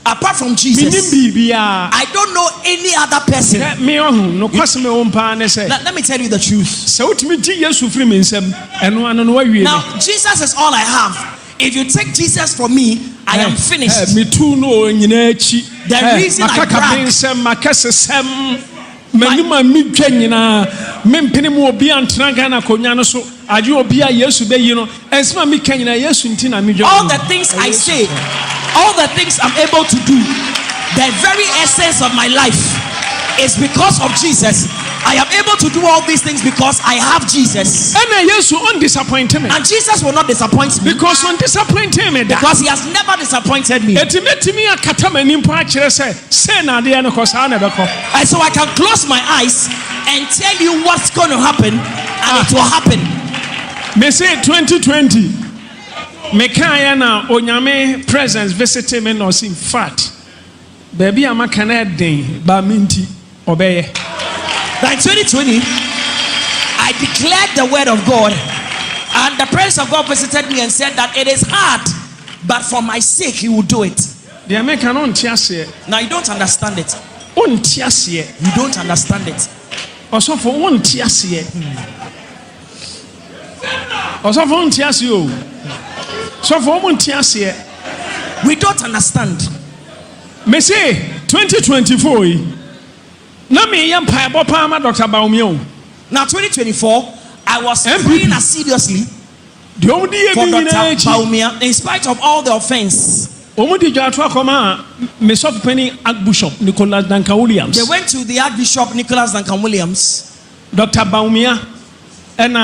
S18: Apart from Jesus, I don't know any other person. Let me tell you the truth. Now, Jesus is all I have. If you take Jesus from me, I am finished. The reason I brag, all the things I say, all the things I'm able to do, the very essence of my life is because of Jesus. I am able to do all these things because I have Jesus. And Jesus will not disappoint me. Because he has never disappointed me. And so I can close my eyes and tell you what's going to happen, and it will happen.
S19: Me say 2020. Mekaya na onyame presence visiting me no in fact. Baby I'm a Canadian ba minti obeye.
S18: By 2020, I declared the word of God, and the presence of God visited me and said that it is hard, but for my sake he will do it.
S19: Now you don't
S18: understand it. You don't understand it.
S19: Also for one tiasie. Also for one tiasie. So for one tiasie.
S18: We don't understand.
S19: Me say 2024 na me yam pa ma Dr. Baumia.
S18: Now 2024 I was praying assiduously for Dr. Baumia in spite of all the offense.
S19: Omudi Jatwa Koma, Mesop Penny Archbishop Nicholas Duncan Williams.
S18: They went to the Archbishop Nicholas Duncan Williams,
S19: Dr. Baumia, and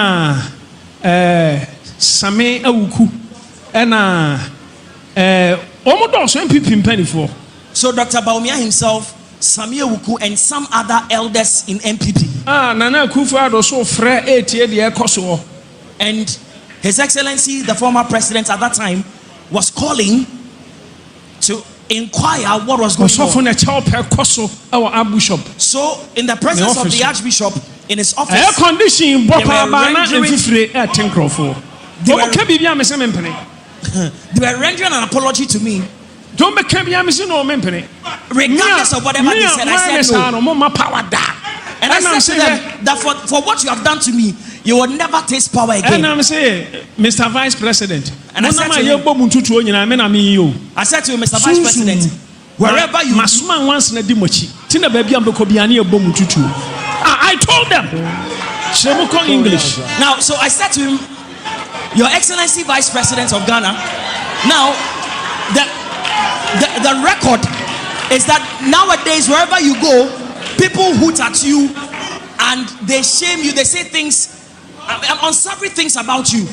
S19: Same Awuku, and Omodos MPP Penny for.
S18: So Dr. Baumia himself, Samia Wuku, and some other elders in MPP.
S19: Nana Kufa also Fre 80 the Kosovo.
S18: And His Excellency, the former president at that time, was calling to inquire what was going on. So, in the presence of the Archbishop in his office,
S19: air condition
S18: they were rendering an apology to me. Regardless of whatever they said, I said no. And I said to them that for what you have done to me, you will never taste power again.
S19: And I'm saying, Mr. Vice President,
S18: and I said to him, Mr. Vice President, wherever you
S19: I told them English.
S18: Now, so I said to him, Your Excellency Vice President of Ghana, now the record is that nowadays wherever you go, people hoot at you and they shame you. They say things, unsavory things about you.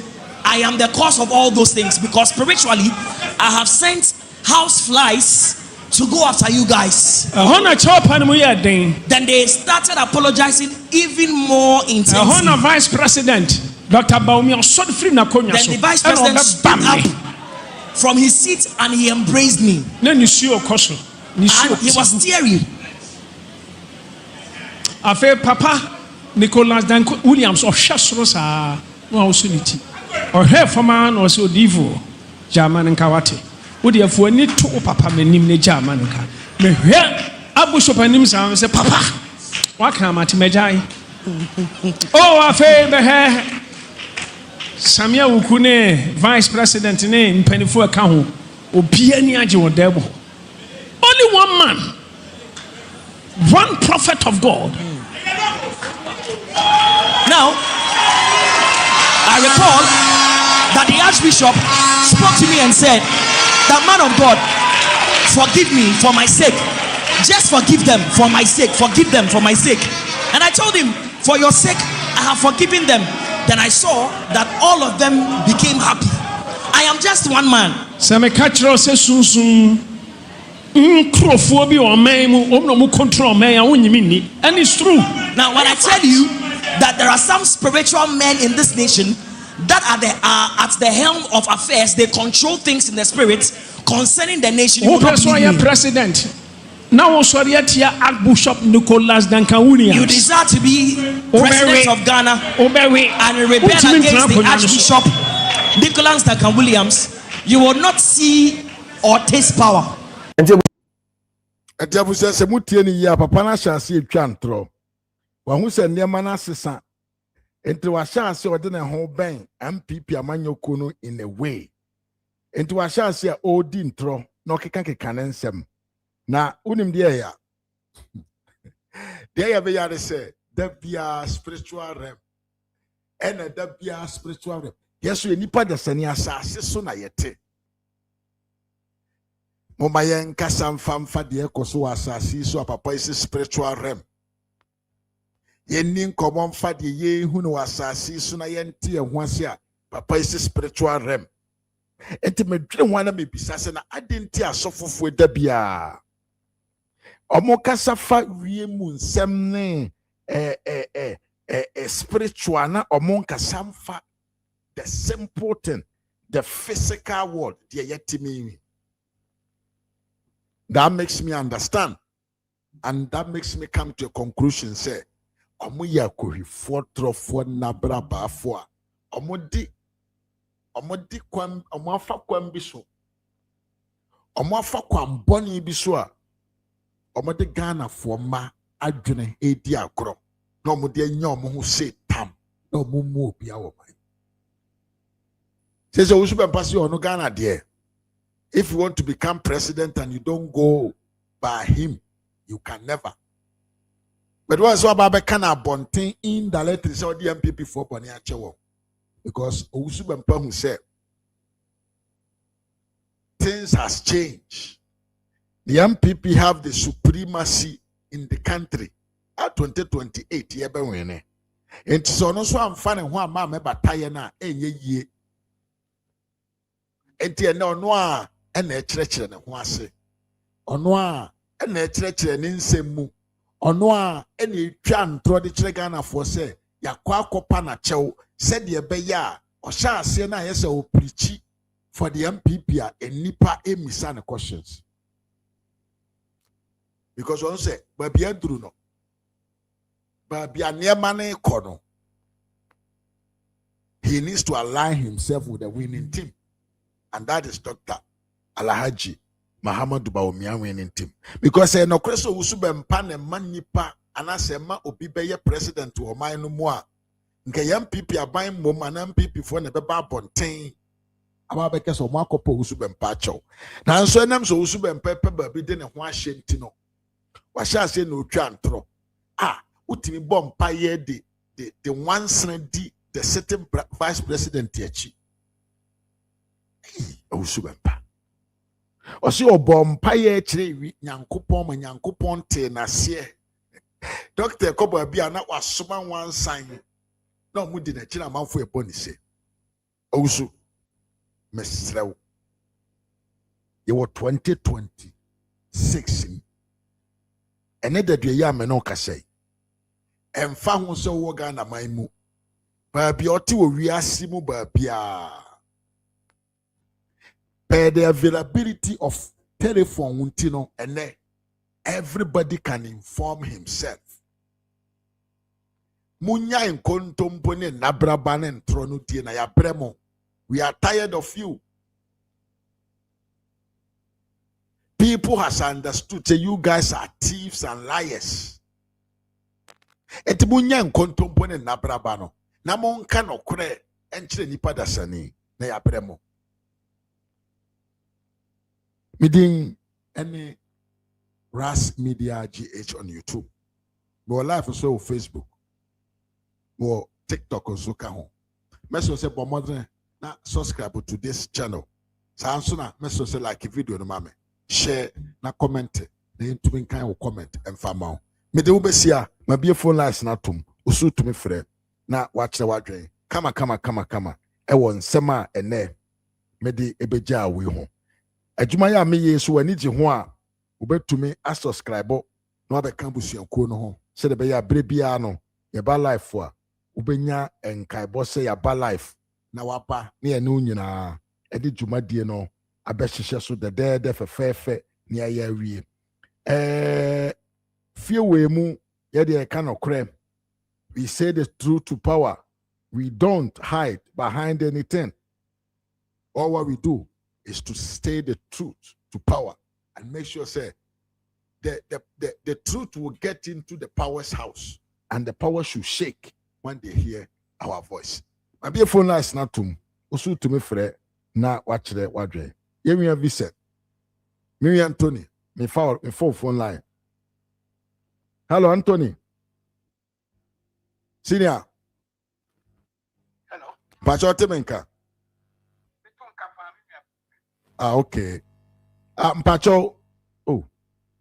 S18: I am the cause of all those things because spiritually I have sent house flies to go after you guys. Then they started apologizing even more intensely.
S19: The Vice President Dr. Baumia
S18: then the Vice President stood up from his seat and he embraced me. And he was teary.
S19: Afe Papa Nicholas Duncan Williams of Shasrosa no opportunity or her forman was so divo German and Kawate. Would you have need to Papa menim ne German ka me here Archbishop anim say Papa what can I imagine? Oh afe be here Samia Wukune Vice President ne mpanifo aka ho obi ani age wo debo only one man, one prophet of God.
S18: Now, I recall that the Archbishop spoke to me and said, "That man of God, forgive me for my sake. Just forgive them for my sake. Forgive them for my sake." And I told him, "For your sake, I have forgiven them." Then I saw that all of them became happy. I am just one man.
S19: And it's true.
S18: Now, when I tell you that there are some spiritual men in this nation that are at the helm of affairs, they control things in the spirit concerning the nation. You
S19: President. Now, Archbishop Nicholas Duncan Williams.
S18: You desire to be president of Ghana and rebel against the Archbishop Nicholas Duncan Williams. You will not see or taste power.
S4: Atiabu se mutie ni ya papa na hyase etwa ntro wa hu se nneema na sesa enti wa hyase ode ne ho ben MPP amanyoko no in a way enti wa hyase a odi ntro na okeka ne nsem na unim de ya de ya be ya de se da bia spiritual realm ena da bia spiritual realm yeso enipa da sani asase so na yete Momayen kasam famfa de ekoso asasi so papa is spiritual realm. Yenin komon fa de ye hu no asasi so na yente ehu ase a papa is spiritual realm. Enti medwene ho na mebisa se na adenti asofofo da bia. Omo kasa fa wie mu nsem ne spiritual na omo kasa mfa the simple thing, the physical world de yetimi. That makes me understand, and that makes me come to a conclusion. Say, omo ya kohifo trofo na braba afo a omo di kwam omo afa kwam bi so omo afa kwam boni bi so a omo de Ghana fo ma adwene edi agro na omo de anya omo ho say tam na omo mu obi a wo man say owusu bempah say ono Ghana there. If you want to become president and you don't go by him, you can never. But what's about Bekana Bontin in the letter so the MPP for Boniachewo? Because owusu bempah who said things has changed. The MPP have the supremacy in the country at 2028 year when and so no so I'm finding one mamma batayana ye and dear no and a church and one say on one and a church and in semu on one any tran throw the chregana for say ya kwako pana chew said ye beya or shall say na yes o preach for the MPP and nipa emisa questions. Because one say, but be andrew no, but be a near money corner. He needs to align himself with the winning team, and that is Dr. Alhaji Muhammad Bawumia winning team. Because no Christo Usubem Pan and Manipa, and I say, Ma Obibe president to Omai no more. Nke young people are buying mom and MPP for never bontain. About because of Marco Usubem Pacho. Now, so I'm so Usubem Pepper, but we didn't want Shentino. What shall I say no trantro? Utimi bomb paye the one sendi the certain vice president Tiachi. Usubempa. Or see your bomb paye tree, Yankupon and Yankupon te na sie. Dr. Kobo Biana was suman one sign. No, we didn't chill a man for a pony say. Owusu, Miss Slow. You were 2026. And that the yam no say. And found so wagana my mu. Baby or two reasimu babia. By the availability of telephone untino and everybody can inform himself. Munya in kontompone nabraban and tronuti na ya bremo. We are tired of you. People has understood say you guys are thieves and liars. Eti munya in kontompone nabrabano. Na monka no kure enchire nipa dasani na ya bremo. Meeting any RAS Media GH on YouTube. More live also on Facebook. More TikTok or Zuka home. Meso say bomodre na subscribe to this channel. Sansuna meso say like a video no mame. Share na comment. Na intumi kan wo comment and famao. Me de ubesia ma bie phone lines na tum. Usu tumi frɛ na watchre wadwen. Kama. Ewo nsema ene. Me de ebeja awe ho. Adwuma ya me yeso ani gye ho a ubetumi a subscribe na wabeka busuanko no ho se de be ya bre bia no ye ba life a ubenya enkaebo se ya ba life na wapa na ye no nyina edi dwumadie no abehyehyɛ so de fefefe na ya wie fie we mu ye de ka no krem. We say the truth to power. We don't hide behind anything. All what we do is to say the truth to power and make sure say the truth will get into the power's house and the power should shake when they hear our voice. My be phone line is not to usu to me frɛ na watchre wadwe. Yemi Vincent. Me Anthony. Me phone line. Hello Anthony. Senior. Hello. Pacho Temenka. Okay. Mpacho. Oh,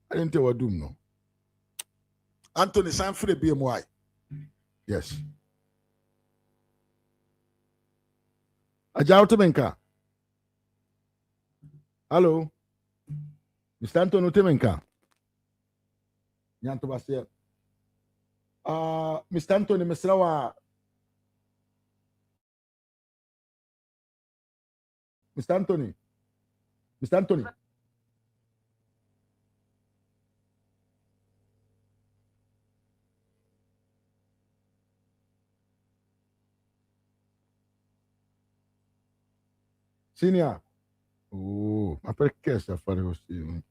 S4: I didn't tell what doom no. Anthony Sanfre BMY. Yes. Ajao Temenka. Hello. Mr. Anthony Temenka. Nyanto Basia. Mr. Anthony Mesrawa. Mr. Anthony. Mr. Anthony. Senior. Oh, ma perché sta a fare così?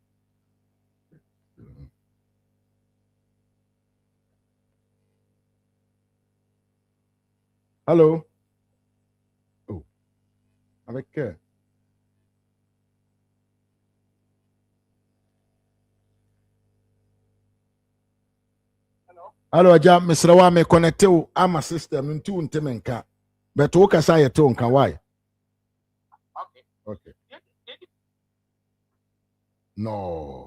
S4: Hello? Oh, ma perché? Hello, Aja, Mr. Wa me connect you. I'm a system into untemenka. But what can say to unka why? Okay. No.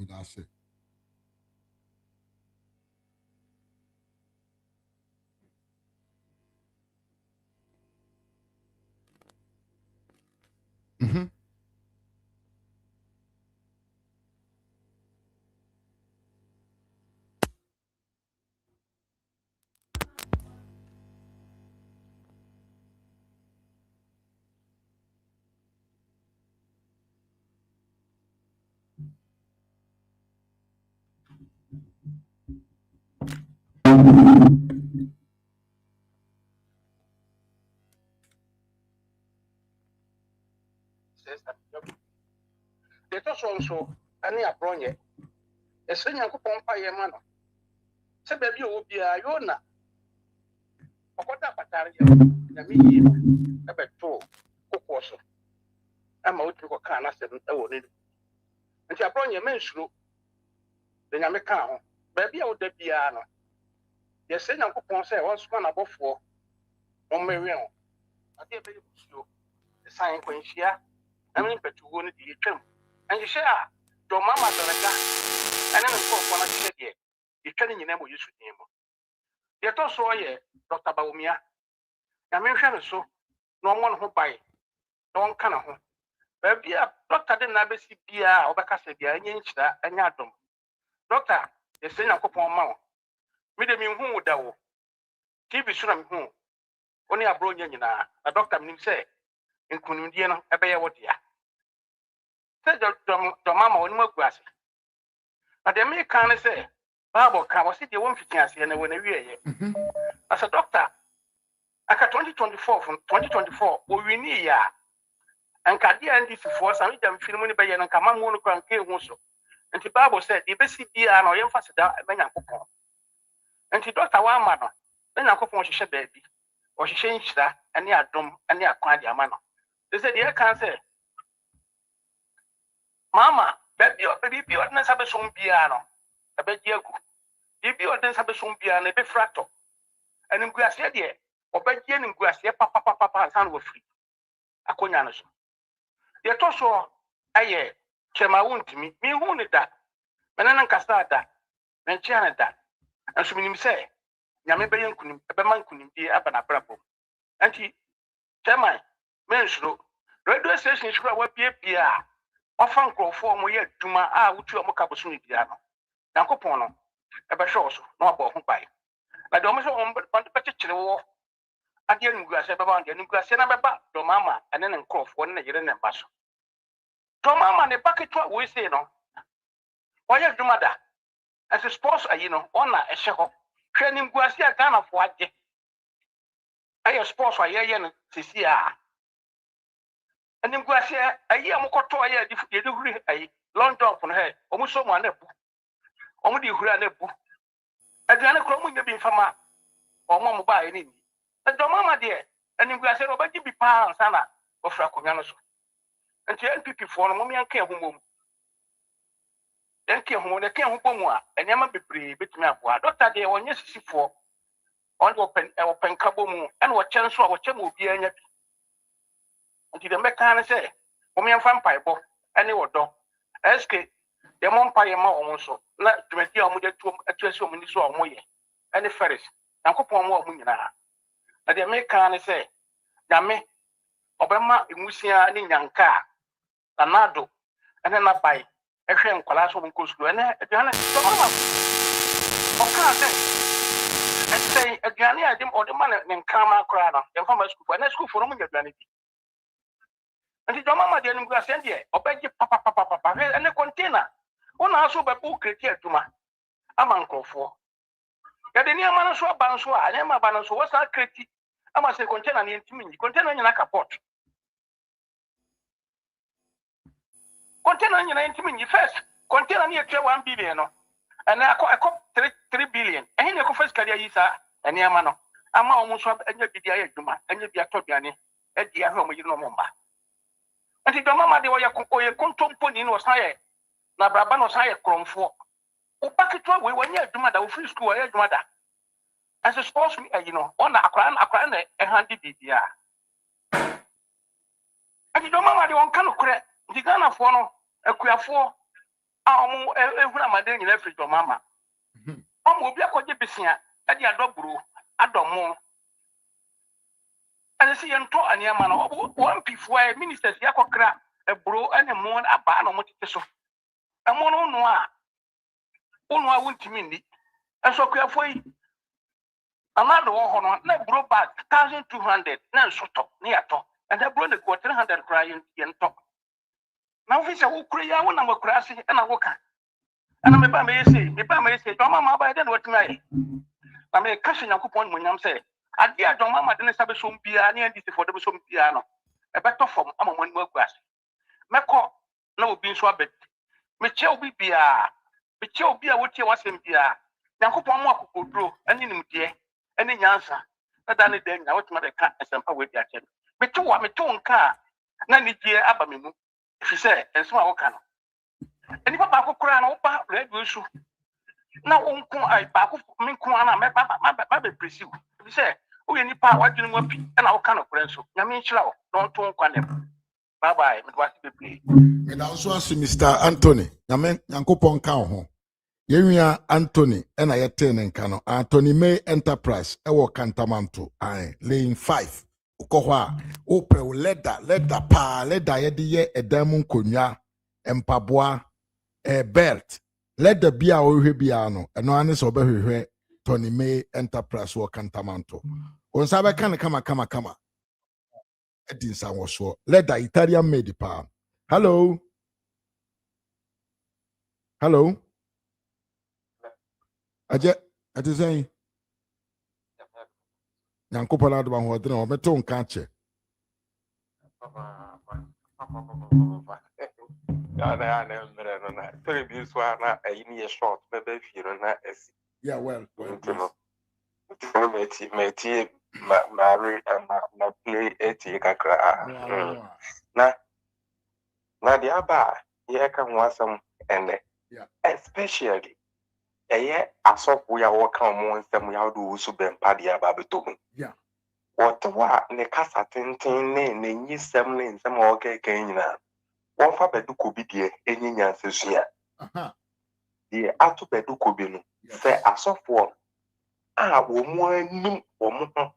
S4: That's it. Mm-hmm.
S20: They also any a bronye. A senior coupon pie man. Say, baby, you will be a yona. A quarter patari, the me, a bed two, cookwaso. I'm out to go can I said, oh, need. And you brought your men's room. Then I make count. Baby, I would be piano. The senior coupon say, once one above 4 on my real. I did very you. The sign when she are. I mean, but you won't be a trim. And you say, your mamma done a gun. And then one of the year. You're telling you never use with him. Yet also, Dr. Baumia. I mentioned so. No one who buy. No one can. Baby, Doctor didn't have a CPR or Bacassia, and Yanchda, and Yadum. Doctor, the same coupon mount. Midem who would thou. TV Sunam who. Only a brilliant, a doctor named say. In Kundian, a bear what ya. Said your mamma on more grass. But the American say, Babo can was it the 150 and when a year. As a doctor, I got 2024 from 2024, we need ya. And Kadia and this for some of them filming by and Kamamono can kill also. And the Bible said, the best CPR or emphasis that Benyacoupon. And the doctor one manner, Benyacoupon she said baby, or she changed that, and near drum, and near quite your manner. They said, the can say, Mama, baby, you are not have a song piano, a bed yaku. If you are not have a song piano, a bit fractal. And in Gracia, dear, or bed yen in Gracia, papa, and were free. A conyanos. The Tosso, aye, Chema won't me wounded that. Menan Castada, and China that. And so him say, Yamabayan couldn't, a man couldn't be up an abrapo. And he, Chema, mention, radio station should have be a PR. Often grow form we yet Juma, which you are more capacity piano. Uncle Pono, a bashoso, no about who buy. I don't know, but the particular war. I didn't grass about the Nugrass and about your mamma, and then call for one year and a basso. To mamma, the bucket we say no. Why you do mother? As a sports, honor a shako. Training Gracia Ghana of what? I have sports for a year to see. And in Gracia, a year more to a year, you do a long drop on her, almost so one. Only you ran a book. A granny chrome will be from or mamma by any. And your mamma dear, and in Gracia, but you be pounds, Anna, or Fracomianos. And the NPP for a mommy and care home. Then came home, they came home, and Yama be free, bit me up. Doctor, they were yes, for on open cabo and what chance or what will be any. Until the mechanic say, Mommy and vampire, any or dog. SK, the Mompire also, not 20 or more to a treasure minutes or more. Any ferris, and coupon more munina. And the mechanic say, Yame, Obama, Musia, and Yanka, Anado, and then I buy. A friend colossal goes to an Adriana. And say, Adriana, I didn't order money and Karma Crana, and from a school, and a school for women. And the mamma didn't go send ye, or beg you, papa, and a container. One also by book here to my uncle for. Yet the near man so banswa, and Emma Banos was not critic. I must say container in container in a capot. container nyina ntimi nyi first container ni etwa 1 billion no and I 3 billion and he first career yi sa ene ama no ama omo so anya bidia ya adwuma anya bia toduane e dia hwe omo yiri no mba enti do mama de wo ye kontompo ni no saye na braba no saye kromfo o paketwa we wanya adwuma da wo free school ya adwuma da as a sports you know on akra na e handi bibia enti do mama de won kan kure ndi Ghana fo no akuafo a omo ehuna amade nyina free do mama omo obi akoje besia e di adoburu adomo and see ento aniama na one P4 ministers yakokra ebro ene mo aba na mo tete so emo no no a unu a wuntimi ndi eso kuafo yi amado wo ho no na bro bag 1200 na nsoto na yato and that bro ne go 300 kra yento na ofisa wo kura ya wo na makura ase na wo ka ana me ba me yesi do mama ba de no watimi ayi na me ka Nyankopɔn mo nyam sɛ ade a do mama de ne sabe so mbia na andi se for de so mbia no e beto fom ama mo anu agu ase mekɔ na obi nso abet me che obi bia me che obi a wotie wasem bia Nyankopɔn mo akokoduro ani nimdeɛ ani nyansa na da ne da nya wotuma de ka esempa we bia kyɛ me to nka na ni die aba me mu fi sɛ enso a wo ka no eni papa akokora na wo pa radio su na unku ai ba ko min ku ana me ba be presiu bi se o ye nipa wadwene mu api na wo ka no kore nso nyame nchira wo no to nkwa ne bye bye me wasi be play
S4: me da so as Mr. Anthony nyame Nyankopɔn ka ho yenwia Anthony na yete ne nka no Anthony May Enterprise e wo Kantamanto ai lane 5 ukoho a o pre leda ye de ye edam nkonwa empaboa belt leda bia o hwe bia no eno ane so obehwehwe Tony May Enterprise wo Kantamanto on sabe kan kama edin san wo so leda Italian made pa hello aje ati saying Nyankopɔn ado ba ho odre o meto nka che yeah well
S21: Mary and play eti kakra na the aba ye kan wasam ende especially asọpụ ya wọka ọmụ nsem ya do usu bempah dia ba betom wọtwa ne kasa tenten ne nenyi sem ne nsem ọka kan nyina wọfa Badu Kobi die enyinya nsesua die atu Badu Kobi no se asọpụ a wọmụ anim wọmụ ho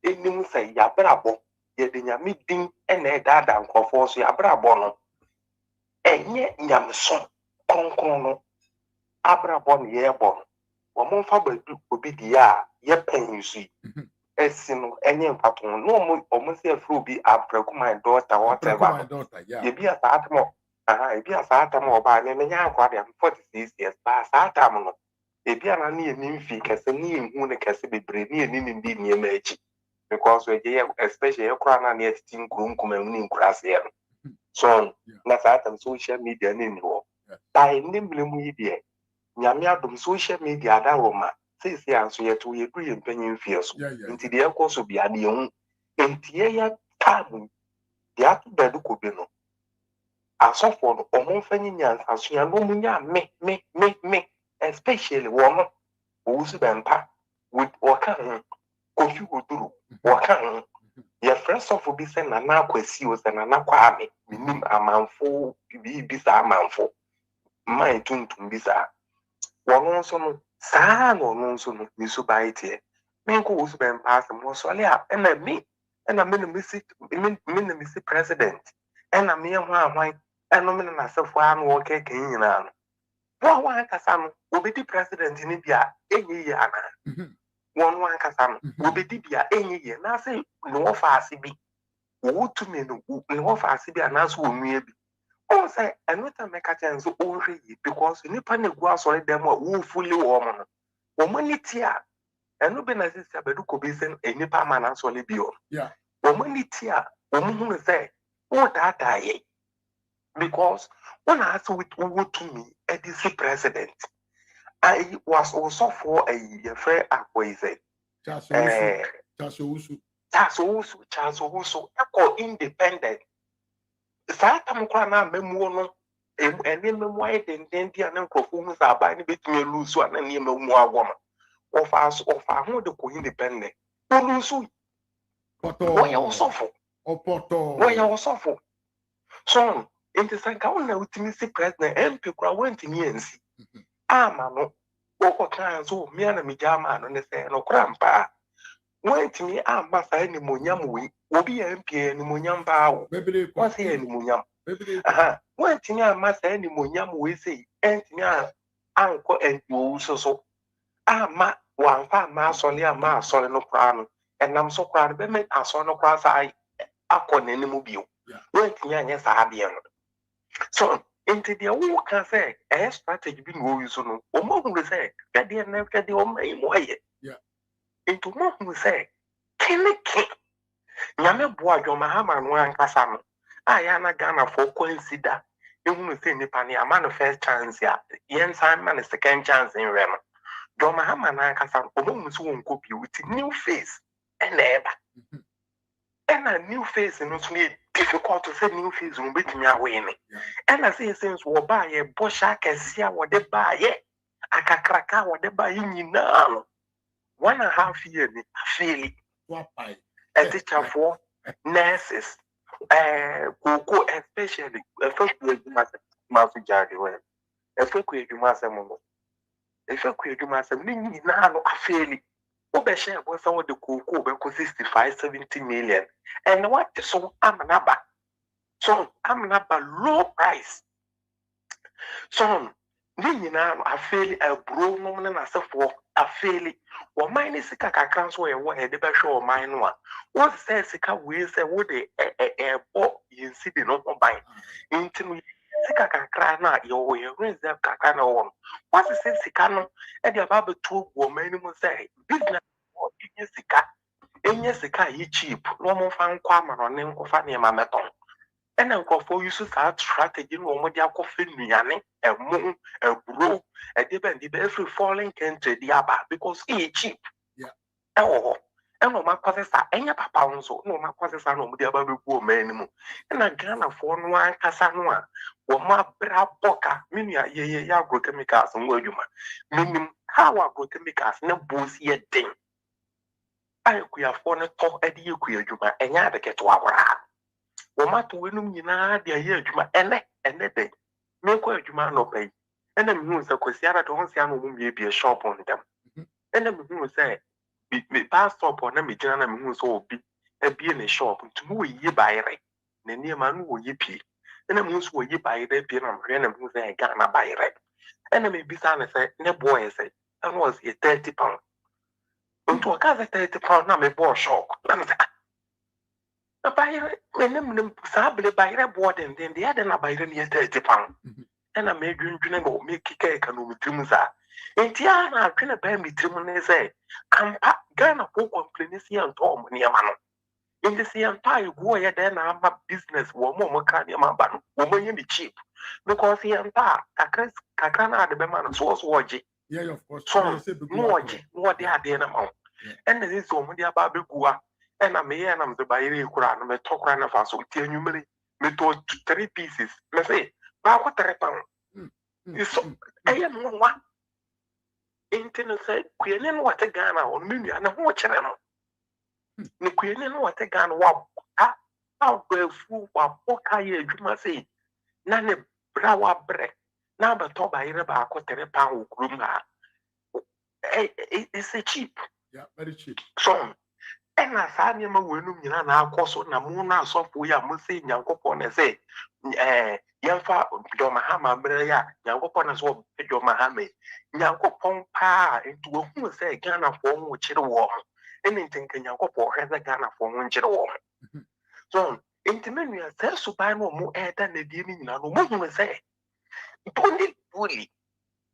S21: enim se yabrabọ ye de nyame din ene dada nkofo so yabrabọ no enye nyamso kronkron no abrabọ ne yebo wo fa Badu Kobi dia ye pensu esi no enye mpaton no mo se afro bi abraku my daughter whatever ye bi asatamo ebi asatamo oba ne nya akwa de 46 years ba asatamo no ebi ana ne ye nimfi kese ne hu ne kese bebre ne ni ndi ne ma echi because we ye especially ye kra na ne etitin kurunkum am ni nkurase ye so na satam social media ne ni wo dai ne mlemu yi de nyame adom social media da roma sisi anso ye to ye du ye mpanyin fie so nti de ekoso bia de hu nti ye ya tamu de atu Badu Kobi no asofo no omo fanyi nyansa so ya no munya me especially wono owusu bempah with okan kofi oduru okan ye friends of obi se na na akwasi o se na na kwa ame minim amanfo bi sa amanfo mai tuntum bi sa wono so no saa no no so no ni so bai tie men ko owusu bempah se mo so ale a na me na me no misi president na me ho ahwan eno me na sefo an wo keke nyina no wo wan kasa no obedi president ni bia enyi ya na won wan kasa no obedi bia enyi ye na say no fa ase bi wo tumi no no fa ase bi ana so onua bi o say eno ta meka chenso o hwe yi because nipa na gu asore dem a wo fuli wo mo no wo maniti a eno be na sisi Badu Kobi sen enipa ma na so le bi o wo maniti a wo mu hu say wo data ye because when I asked with who to me, ADC president, I was also for a fair acquaintance. Charles Owusu, echo independent. Satan Crana Memono, and then Memoy, and then the uncrofumes are buying between you lose one and near more woman. Of us, of our own independent. Owusu, why you suffer? Why you suffer? So, in the second ultimacy president, MP went in Yancy. Mano, Oko can so me and me jama on the say no crampa. Went to me, massa any munyam we, will be MP any munyam bow. What's here any munyam? Went to me, massa any munyam we say, and me uncle and you so. Ma, one fat mass only a mass on no crown, and I'm so proud of me, I saw no cross I upon any mobile. Went to me, yes, I have so, into the who can say a strategy being always on or more will say that they never get the old main way. Into more will say, can it keep Yame boy, your mahama and one casam? I am a gunner for coincida. You will say Nipani a man of first chance, yen Simon is second chance in Rema. Your mahama and casam, almost won't copy with a new face and ever. And a new face and it's difficult to say new face will beat me away. And I say since we'll buy a bush, I can see what they buy it. I can crack out what they buy in now. 1.5 years, I feel it. A teacher for nurses, Coco, especially a first grade master jardy. A first grade master mono. A first grade master, meaning now I feel it. Obesha was some of the cocoa because 65-70 million. And what so I'm an abba. So I'm an abba low price. So now I feel a bro no and I for a fairly or mine is a caca where what a debate show mine one. What says a way say what a boat you see the not buy into me. Sikakakra your way, raise them kakana on. What's the sense? Sikano and the about 2 women say business or in Sika, ye cheap, no more fan quammer on name of Fanny Mameton. And Uncle for you to start strategy no more their coffee, Miani, a moon, a brew, a depend the every falling country the abba because he cheap. Oh. And no, my causes are any papa, so no, my causes are no, the baby woman. And I can't afford one Casanua, or my bra boca, minia, ye, agrochemicals and word meaning how agrochemicals no boost yet thing. I could afford a talk at you, Kuyajuma, and ya get to our Oma to win you now, dear Yajuma, and that day. Make Juma no pay. And then moons of Cosiana don't say I won't be a shop on them. And then moon say, me pass up on them, me general moons will be in a shop to move ye by right. The near man will ye pee. And the moons will ye buy the pin and random moons and Ghana by right. And then maybe son say, no boy say, and was a 30 pound. Unto a gather 30 pound, now me bore shock. A buyer, when them sable by a board and then the other buy near 30 pound. And I made you make cake and with Trimza. And Tiana, I can buy me Trimone say, I'm Ghana for complainancy and Tom near man. In the same time, go ahead then I'm a business woman can your man, woman in the cheap. Because he and pa, Kakana the Beman was watching.
S4: Yeah, of course.
S21: So, no watching, what they are there amount. And there is so many about Bigua. And I'm here and I'm the Bairi Kuran, me talk run of us, so tell you me to 3 pieces. Me say, but what the pound? So, I am one. Internet said, Queen what a Ghana on Mini and a watcher. The Queen what a Ghana wap. How go fool what poka ye, you must say. None brawa break. Now, but top by a quarter pound groomer. It's a cheap.
S4: Yeah, very cheap.
S21: So, and I saw him when you know now, course on a moon software, I must say, Yankopon, and say, Yanfa, your mahama, Brea, Yankopon as well, your mahame, Yankopon pa into a who say Ghana form which it warm. Anything can Yankopon has a Ghana form which it warm. So, intimate, we are self to buy no more air than the dealing, no more say. Don't it bully?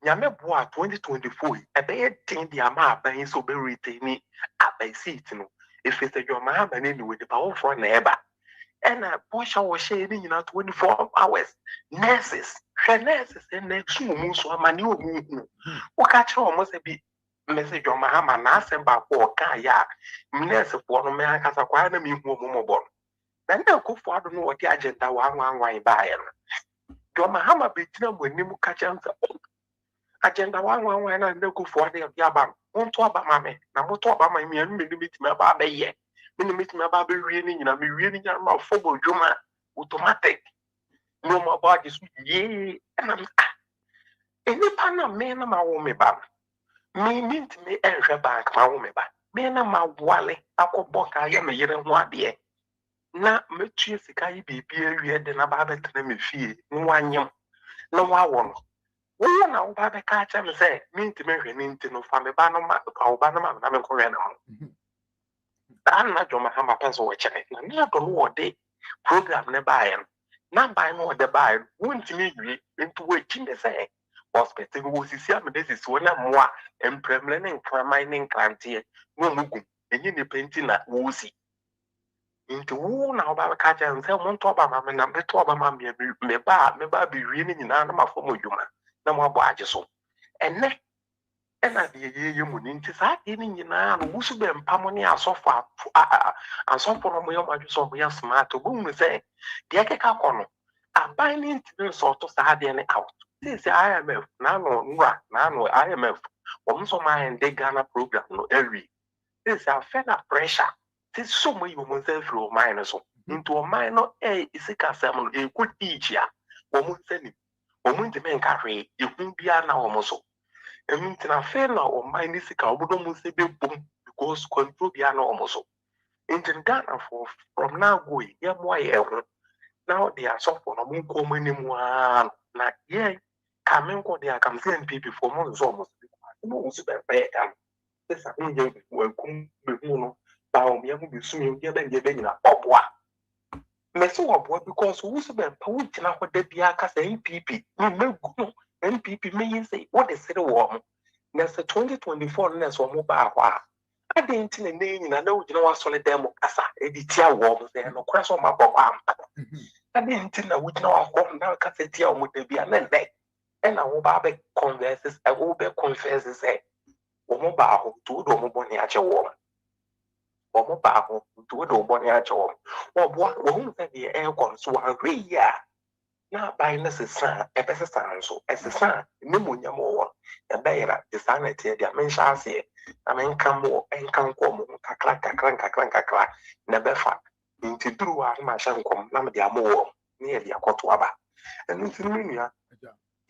S21: Yame boa 2024, a bad thing the ama by so be retaining at by seat. If it's a your man and anyway the power for neighbor. and a push our shading in 24 hours. Nurses, nurses, and next room, so I'm a new what catch almost a bit message on mahama na asem ba ko ya nurse for no me aka sa kwa na me hu mo bo na na ko fo ado no wo di agenda wan ba ya no do mahama be tina mo nim ka chanza agenda wan na na ko fo ado ya ba won to aba ma me na mo to aba ma me anu me nim tima ba ba ye me nim tima ba be wie ni nyina me wie ni nyina ma fo bo dwuma automatic no ma ba ji su ye na eni pa na me na ma wo me ba me mint me enhwe bank ma wo me ba me na ma wale akobọ ka ya me yere ho ade na metue sika yi bibi awie de na ba betena me fie nwanyem na wawo no wo na wo ba be ka cha me say mint me hwe ni nti no fa me ba no ma ka wo ba no ma na me ko hwe na mo dan na jo ma ha ma penso wo chene na na do no wo de program ne ba ya na ba no de ba wo ntimi hwe nti wo chi me say hospital wo sisi amedesi so na moa empremle ne nkramai ne nkrantie no mugu enyi ne penti na wo si nti wo na oba ka ja nse mo nto ba ma me na me to ba ma me ba bi wi ni nyina na mafo mo dwuma na mo abo age so enne ena de ye mu ni nti sa de ni nyina no wo su bempah mo ne asofo asofo no mo yo ma so mo ya smart obo mu se de akeka kono aban ni nti so to sa de ne out. This IMF, nano IMF, so my Ghana program no every. This is a further pressure. This so many women say through minus into a minor is a casam a good teacher. Woman sending woman to make carry, you won't be an almost. And mean to fair now or mine is a cowboy say boom because control be an almost. Into Ghana from now going, yeah, why now they are soft for a moon coming in one. Like, yeah. Coming for the campaign people for months almost. No, super bad. This I don't get welcome. Now, me, I'm be soon get in a boy. Meso of what because who's been put in our debiakas NPP. No, NPP may say what is the warm. There's a 2024 ness or mobile. I didn't name and I know you know what solid demo as a detail warms there no crash on my bob. I didn't know which now I'm now cassetia would be an end. And I will be converses, I will be confesses, Omo Baho to Domo Boniacha warm. Omo Baho to Domo Boniacha warm. Or what won't the air cons who are real. Now by necessary, a better son, so as the son, Nimunya more, and Bayra, the sanity, the mention say, I mean, come more and come come, clank, never fat. Into Drew, my shankum, Namadia more, nearly a cotwaba. And into Minia.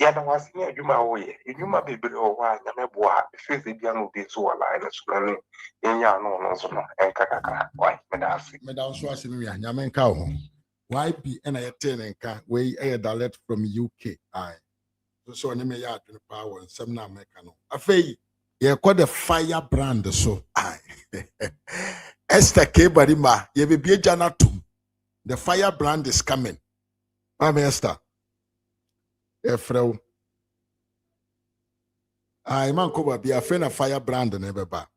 S21: Yeah, that was near you my way. You might be below one, and a boy, if you be be so alive, in your no, and Kaka, why,
S4: Madam Swasimi, Yaman cow. YP and I attend way a dialect from UK. I so any may yard in power and some now mechano. A fay, ye called the fire brand so I Esther K. Barima, ye be a janatum. The fire brand is coming. I'm Esther. Efrau. I man cover be a friend of fire brand and ever back.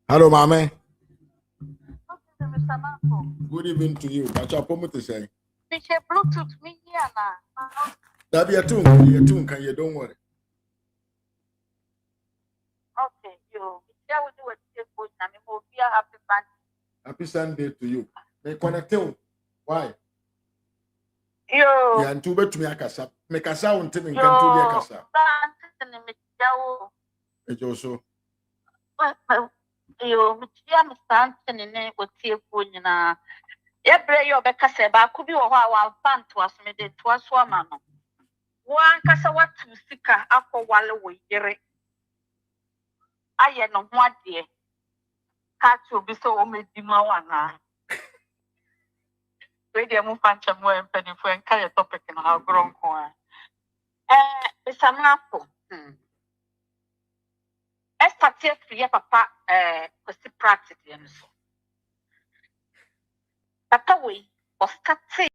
S4: Hello, Mama. Good evening to you. But you're to say.
S2: Bluetooth me here now.
S4: That be a tune, can you don't worry.
S2: Okay, you. Yeah, we do it. We'll be a happy band.
S4: Happy Sunday to you. They connect you. Why?
S2: Yo.
S4: Yeah, and two bet me a casa. Make a sound to me can to be a casa. It's also.
S2: Yo, I'm standing in it with Tia. Every year, Becca but could be a while fun to us, made it to us, woman. One cassa what to seek up for while we hear it. I am no more dear. Catch will be so made the Mawana. Radio move punch and more penny for and carry a topic in our grown corn. It's an apple. I started to hear papa, practice and so. Papa, we was starting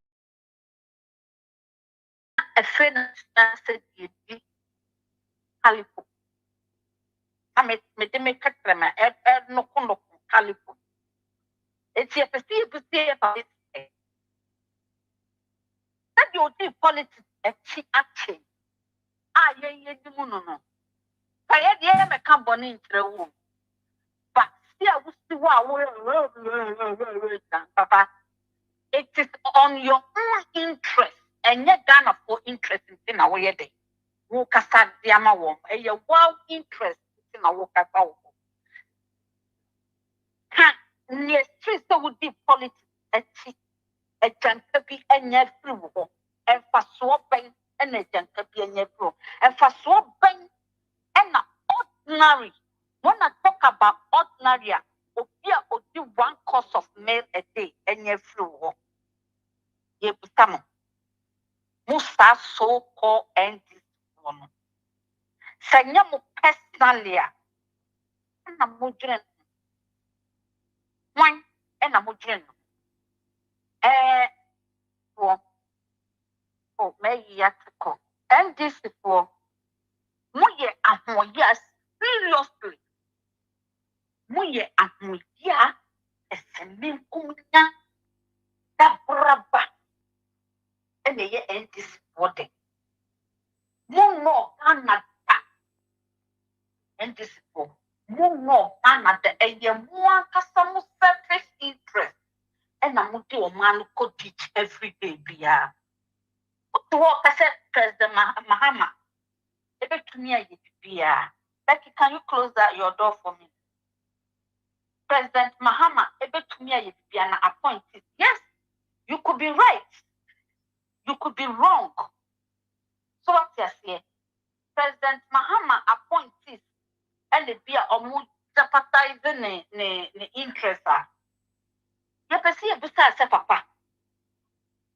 S2: a friend said, you did Calico. I made me cut them, no conduct, caliber. It's a perceived to say about it. That you do politics a cheap action. Ah, yeah, no. I had a company in the room. But see, I was the Papa. It is on your own interest, and yet Ghana for interest in our day. Wokasa diama wom, a wow interest in our wokasa. Near streets would be politics, a jankabi and yet through, and for swapping and a jankabi and yet through, and for swapping and ordinary. When I talk about ordinary, or do 1 course of meal a day and yet through. Ye busamo. Musa so called and this one. Sanyamu personally, and a mudrin. One and a mudrin. Oh, may yatiko. And this is for Muye Amoya seriously. Muye Amoya is a name kumina that braba. And the year end this body. No, Canada. And this is for no, Canada. And your more customer selfish interest. And I'm going to man could teach every day. Bia. To walk as President Mahama. Ebe to me, Bia. Becky, can you close that your door for me? President Mahama, ebe to me, Bia, na appointed. Yes, you could be right. You could be wrong. So what you say? President Mahama appointees and the beer or more jeopardizing the interest. You can see a besides papa.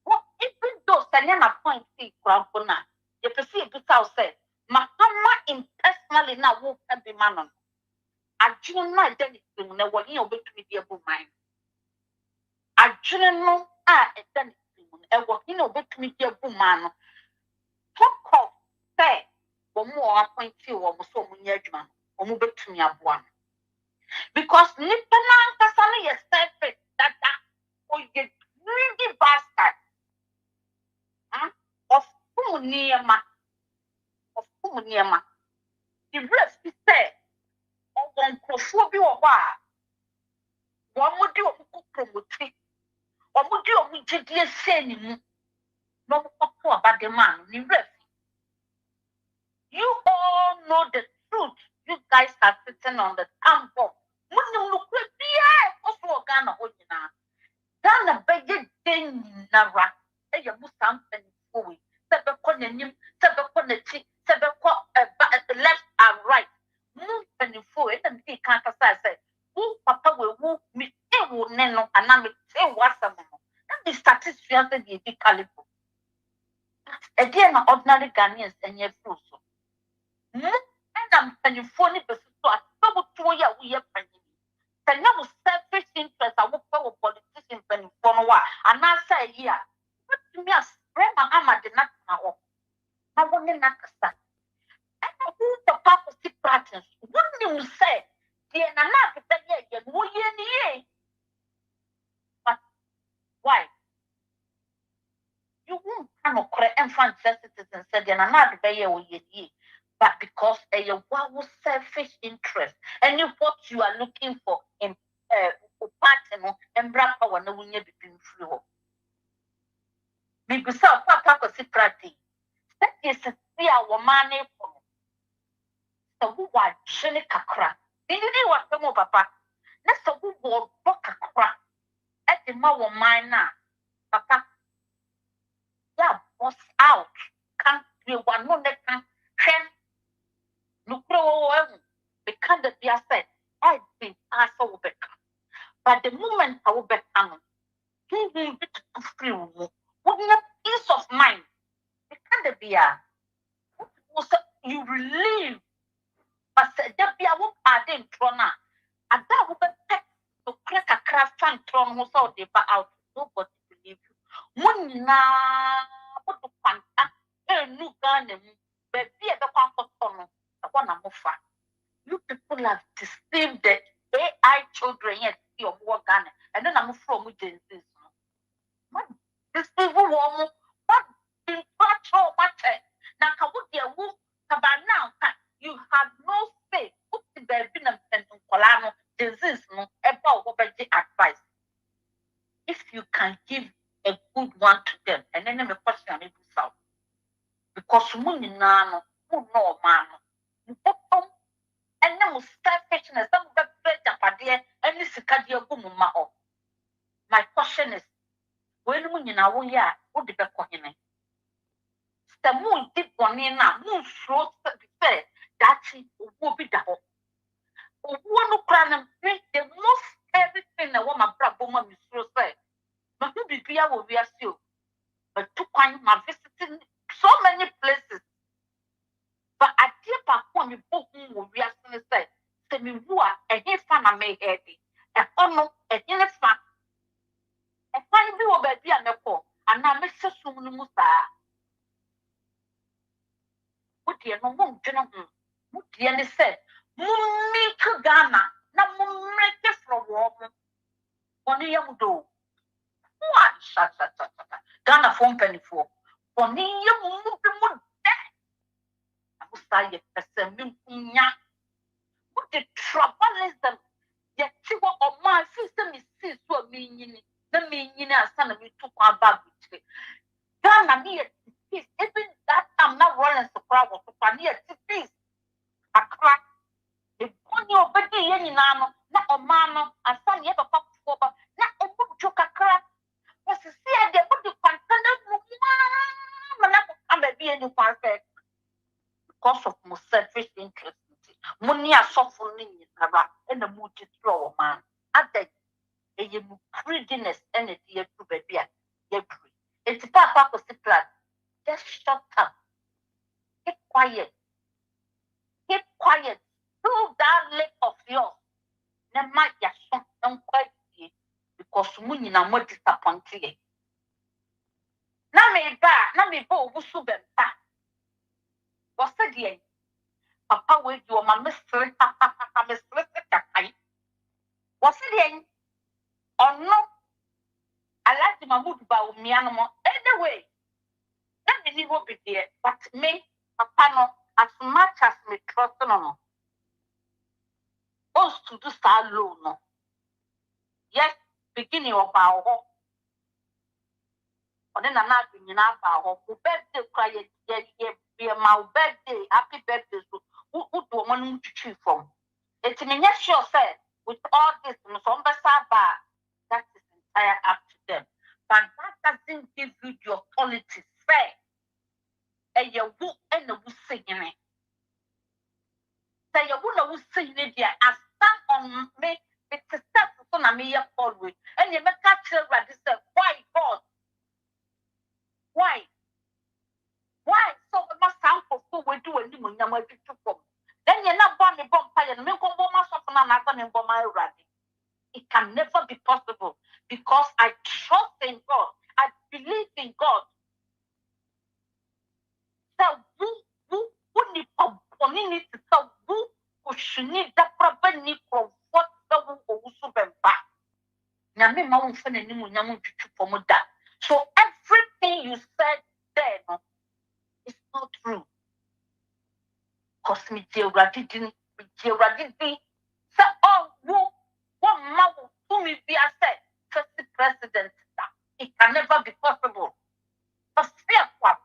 S2: What even though Sanya appointee Grandpona, you can see a besides say, Mahama in personally now won't be man. I do not identify when you obey to be a woman. I do not know identify. And what you know, bet me, dear woman. Talk of say, or more appointee or so many man, or move to me at one. Because Nippana Cassani is selfish that or you greedy bastard. Of whom near ma, the rest is said, or one crophobia or one would do a promote. Or would you immediately say no about the man? You all know the truth. You guys are sitting on the temple. When you look at the also Ghana, Ghana beggar thing, Nara, and you must something for it. Sebeconim, Sebeconity, left and right. Move and forward, and he can't say, who papa will move me. Neno and I'm what's a moment. That is satisfied the big caliber. Again, ordinary Ghanaians and yet also. And I'm penny 40% to a double 2 year we are penny. The number selfish interest I will follow politicians penny for a while. And I say, yeah, but to me, I spread my hammer the not now. I want to knock a son. And I who the purpose of practice. Wouldn't you say, dear, and I'm not the year, no year. Why? You won't come up and find citizens said, and I'm not ye, but because a wow selfish interest, and if what you are looking for in partner and black power, no one yet between free. Because Papa was a party. That is a 3 hour money for so who are Jenica crack. Did you know what the more papa? That's a who will book a crack. At the more mine now, Papa. Yeah, was out. Can't be one more that can share. Look, because the dear said, I've been asked over. But the moment I will be hanging, he will be free. Wouldn't have peace of mind. Because the beer you relieve. But the beer won't add in Trona. And that will be to crack a craft and Tron was out there out. Nobody believe you. One now, what to contact a new gun, but be at the comfort corner. The one I'm offer. You people have deceived the AI children yet see or more Ghana, and then I'm from Gen Z. What this people want what in part or matter. Now, can we get woo about now? You have no say. Put the baby and Colano disease no about what the advice. If you can give a good one to them, and then the question is out. Because money nano, who no man, and then selfishness, some of the bread and this Kadia Gumuma. My question is, when we know we are, what did the question? The moon did one in a moon throat say that it will be the whole. One plan make the most everything a woman braboma is so say. But who be clear will be still. But to find my visiting so many places. But I dear Papa, me book will be asking say, send me who are a his fan I may head it. A honor a inner fan. A fine view of baby and a poor, and now Mr. Sumusa. What dear no one, gentlemen. What dear they said, Mummy Ghana, now make from woman. One young do. What? Ghana phone penny for. One young woman. I was tired of sending what the trouble is them. Yet, you were on my system is so meaning. The meaning as son of me took our baby. Ghana near peace. Even that I'm not rolling so proud of near peace. I crack the one your baby any nano, not a man, and son you ever pop for, not a book joke a crack. Was to see I get what you can I'm a be any perfect because of my selfish interest. Money are suffering in the mood to throw man. At that, a greediness and a dear to baby. It's Papa was the plan. Just shut up. Keep quiet. Keep quiet. Do that lip of yours. Never mind your son. Don't quite see because money are more disappointed. Now me go owusu bempah. What's the deal? Papa, wait, you are my mystery. What's the deal? Or no? I like the Mahmoud about me animal. Anyway, let me be there. But me, Papa, no, as much as me trust no. Us to do start low no. Yes, beginning of our home. Or then I'm not being enough our home. Birthday cry, yeah, my birthday, happy birthday. Who do one to choose from? It's me, yes, sure, said, with all this, that is entire up to them. But that doesn't give you the authority, fair. And you will end up singing it. Say you will sing it there. I stand on me, it's a step on me always. And you make that children say, why God? Why? So we must sound for who we do and do when you're to come. Then you're not born a bempah and make a it can never be possible because I trust in God. I believe in God. So who need to tell who should need that proper need for what the owusu bempah. Nyame ma won fa nanim nyam twetwe fom da. So everything you said there no, it's not true. Cause me geography didn't so oh what man who me be said first president that it can never be possible. But fear what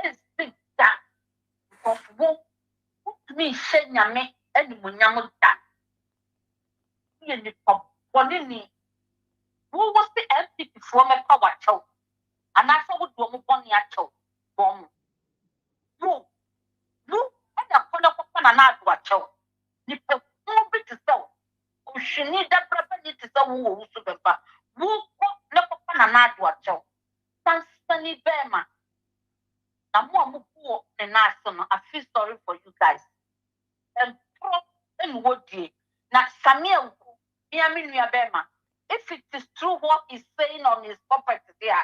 S2: is big that because who me say nyame and munyam da. You need to bonini. Who was the empty before my power chow? And I saw what you want to chow. Bomb. Who? And a corner of an chow. If the movie to sell, who should need that property to sell who super. Who look upon an adwa chow? Sunny Bema. Now, more poor than I feel sorry for you guys. And prop and what ye. Now, Samuel, Yaminia Bema. If it is true what he's saying on his property there,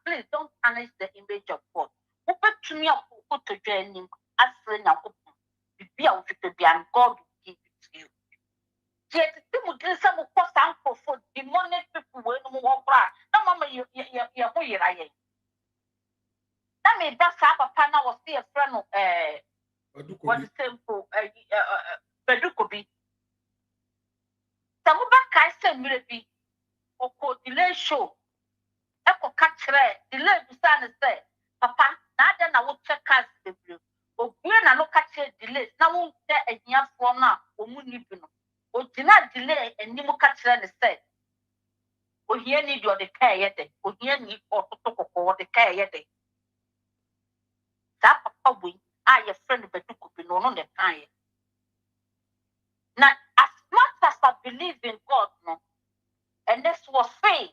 S2: please don't tarnish the image of God. Open to me up to join him as friend and open. Be out to be and God will give it to you. Yet, some of course, for demonic people when you walk right. No, Mamma, you're I. That made that Sapa Pana was still a friend of what the same for Badu Kobi. Some of that kind said, maybe, or delay show. Echo catch delay to stand say, Papa, now then I will check us the blue. O when I look at delays, now won't there a year from now, or Munipino. O did not delay and Nimo catch the say. O here need your the care yet, o here need or to talk or the care yet. That Papa we are your friend of Badu Kobi no the kind. Now, as much as I believe in God, no, and this was faith,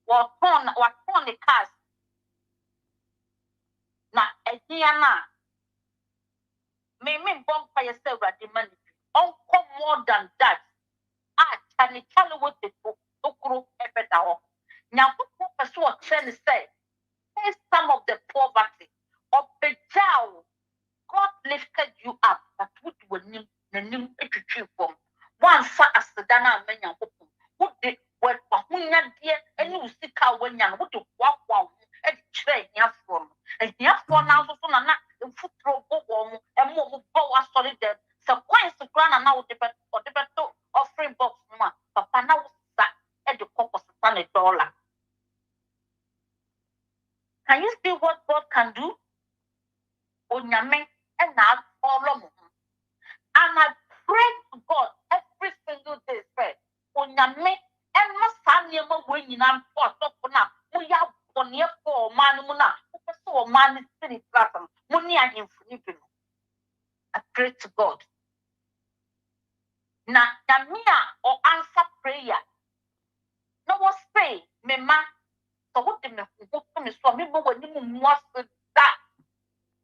S2: was torn the cast. Now, a Diana. May bomb for yourself at the money. Uncle more than that. And it tell you what the book group ever now. Now, what pursue a trend say, face some of the poverty of the jail. God lifted you up, but what will name the new ethical form? One far as the Dana Menya would the word for Hunya dear and you see how when young would walk one and train your form. And your form now so not the foot throw go and more power solid them. So quite the grand and now the better offering box, Papa now sat at the corpus of $100. Can you see what God can do? On your men and now all of them. And I pray to God every single day, say, on your men and my son, you know, when you're not for now, we have one year for man, so man is spirit platform, money and infinite. I pray to God. Now, Yamia or answer prayer. No one say, Mema, so what the me so me when you was that.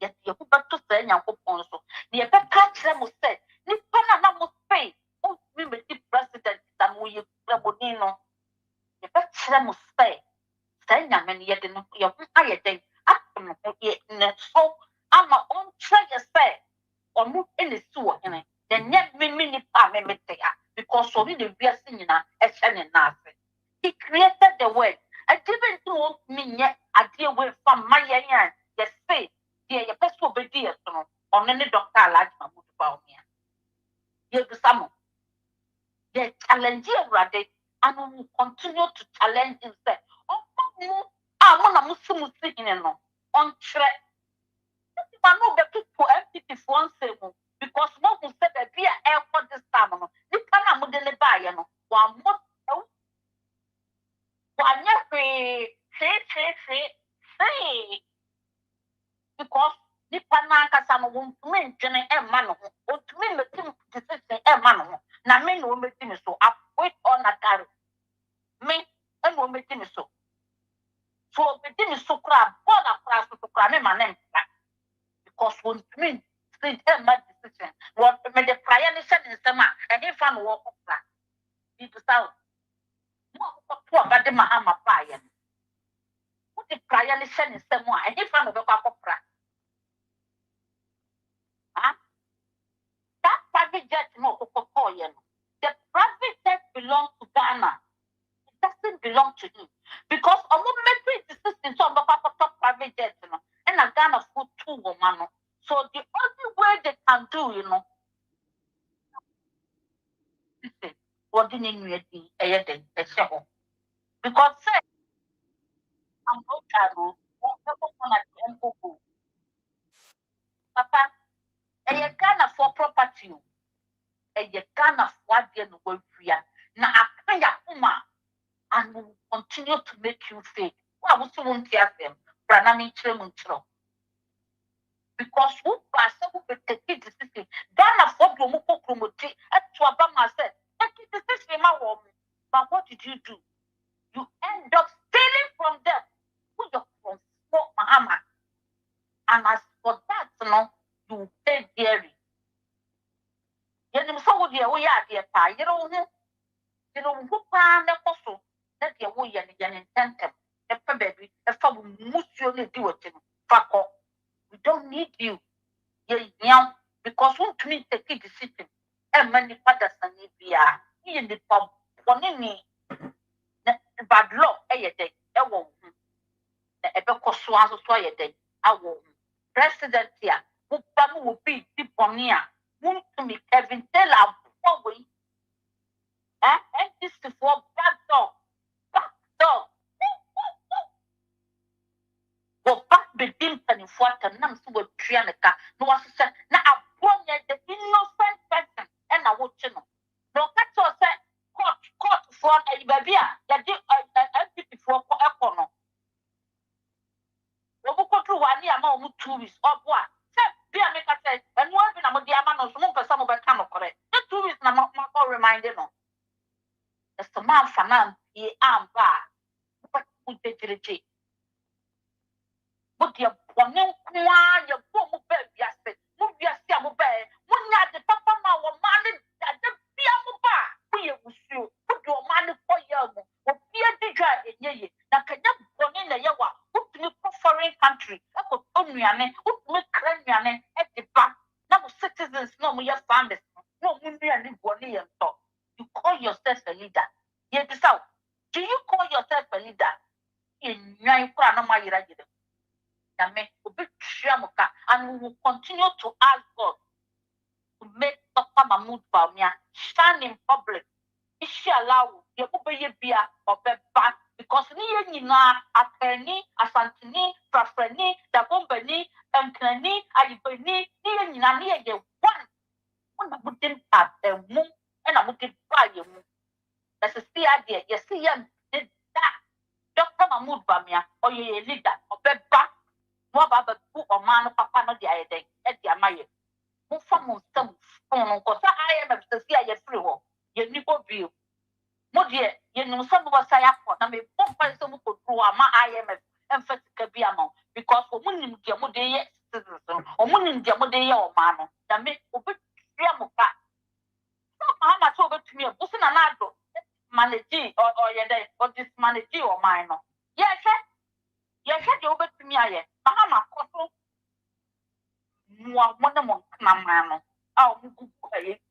S2: Yet you put to say, Yankopon so. The effect catch them will say, Nipana must pay. Oh, we may be president than we Rabonino. The effect them will say, say, Yaman, yet in your higher day, after so I'm my own treasure say, or move in the sewer in it. Then yet me because so we the beer singing a shining nothing. He created the word. I didn't know me yet. I deal with from my yan. Yes, say, dear, your best will be dear on any doctor like my mood about me. Here's the summer. They challenge you, Raddy, and we will continue to challenge himself. Oh, I'm on a Muslim singing on track. I know the people empty for one second because most who said that be air for this time. You cannot move the buy, one more. One free. Because the Panaka Sama won't mention a man or to me the thing decision a man. Now, men will make him so. I wait on a carry. Me and will make him so. So, the thing is so crab, all the class to cram my name. Because when me say a mad decision, what made the prior nation in summer and if I walk up that. It is out. What about the mahama fire? What the prior nation in summer and if I walk up that. That private jet no Kokoyan. The private jet belongs to Ghana. It doesn't belong to him. Because a woman made decisions on the top private jet, and a Ghana food too, woman. So the only way they can do, what didn't you do? Because say, I'm no child, Papa, a Ghana for property. A Ghana for the world free. Now, I can't and will continue to make you faith. Why would you want to hear them? Branami Tremuntro. Because who pass who will take it decision? Ghana for Blomuko Promoti at Twabama said, take it decision, my woman. But what did you do? You end up stealing from them. Who you're from Fort Mahama. And as for that, you pay dearly. You saw the way out there, you know, who found the apostle that your way and intent a baby, a father must surely do it. We don't need you. Yeah, because won't me take a decision many fathers and Nibia, in the pump, one in me. Bad law, a day, a woman. The epoch swans of soy a day, a woman. President here, who will be deep on here, whom to me, Kevin Taylor, forward. And this is for back door. Go back begin and forth and numbs with Trianica. No one said, now I brought the innocent person and I watch you. No, that's all said, court for a baby that did a for a corner. Look through 1 year more 2 weeks or what? Be a maker said, and one thing I'm a diamond or some of the camera correct. The 2 weeks, I'm not reminding them. As the man for none, ye am bar. What would they do? But your one, your poor baby, I said, move your stammer bed. When you had the papa now, or money that the piano bar, we will sue, put your money for your or fear the dry in ye. Now, can you go in the yawa, put me for foreign country, I could own your name, put me cranium at the back. Now, citizens know me your families, no money and live and talk. You call yourself a leader. Yet, so, do you call yourself a leader? In your Pranama, and we will continue to ask God to make Dr. Mahmoud Bawumia stand in public. If she allow you to be or bempah, because ni attorney, asantini, prafreni, dagombeni, enkeni, ayibeni, ni one of them at a moon and I would buy you. That's a see idea. You see, did that. Dr. Mahmoud Bawumia or your leader or bempah. More about the or man of papa no the idea at the amaye. Move from some because I am a CIA free war. You nipple view. More dear, you know some of us I have for me. One person who could grow my IMF emphatic be among because for winning the Modea citizen or winning the Modea or man that make a bit Yamuka. How much over to me a bosom and adult manage or your day or this manage or minor. Yes, sir. Yes, sir, over to me. Mahama koso mwana mwana au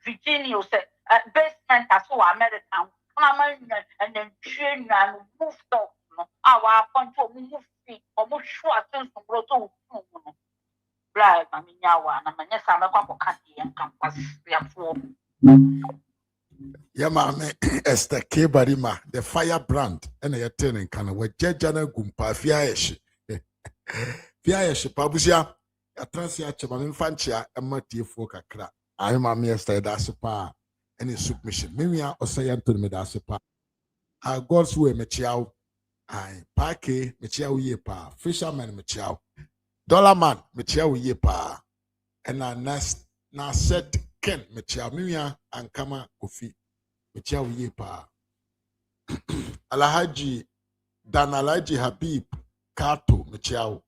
S2: Virginia say basement as so American and then train and move stuff no our point to move feet or move short things from roto no blah maminyawa na manyesa amekwa kati and campus ya for
S4: ya mame Esther K Barima the firebrand and ya turning kana we jejana gumpa fiayeshi fiayeshi pabusia ya transi achema mfanchia ematifo kakra ayi mame Esther da sepa any submission mimia osaya Anthony me da sepa God's way mechiao ai pake mechiao ye pa fisherman mechiao dollar man mechiao ye pa and na set ken mechiao mimia ankama kofi mechiao ye pa Alhaji Danalaji Habib Kato mechiao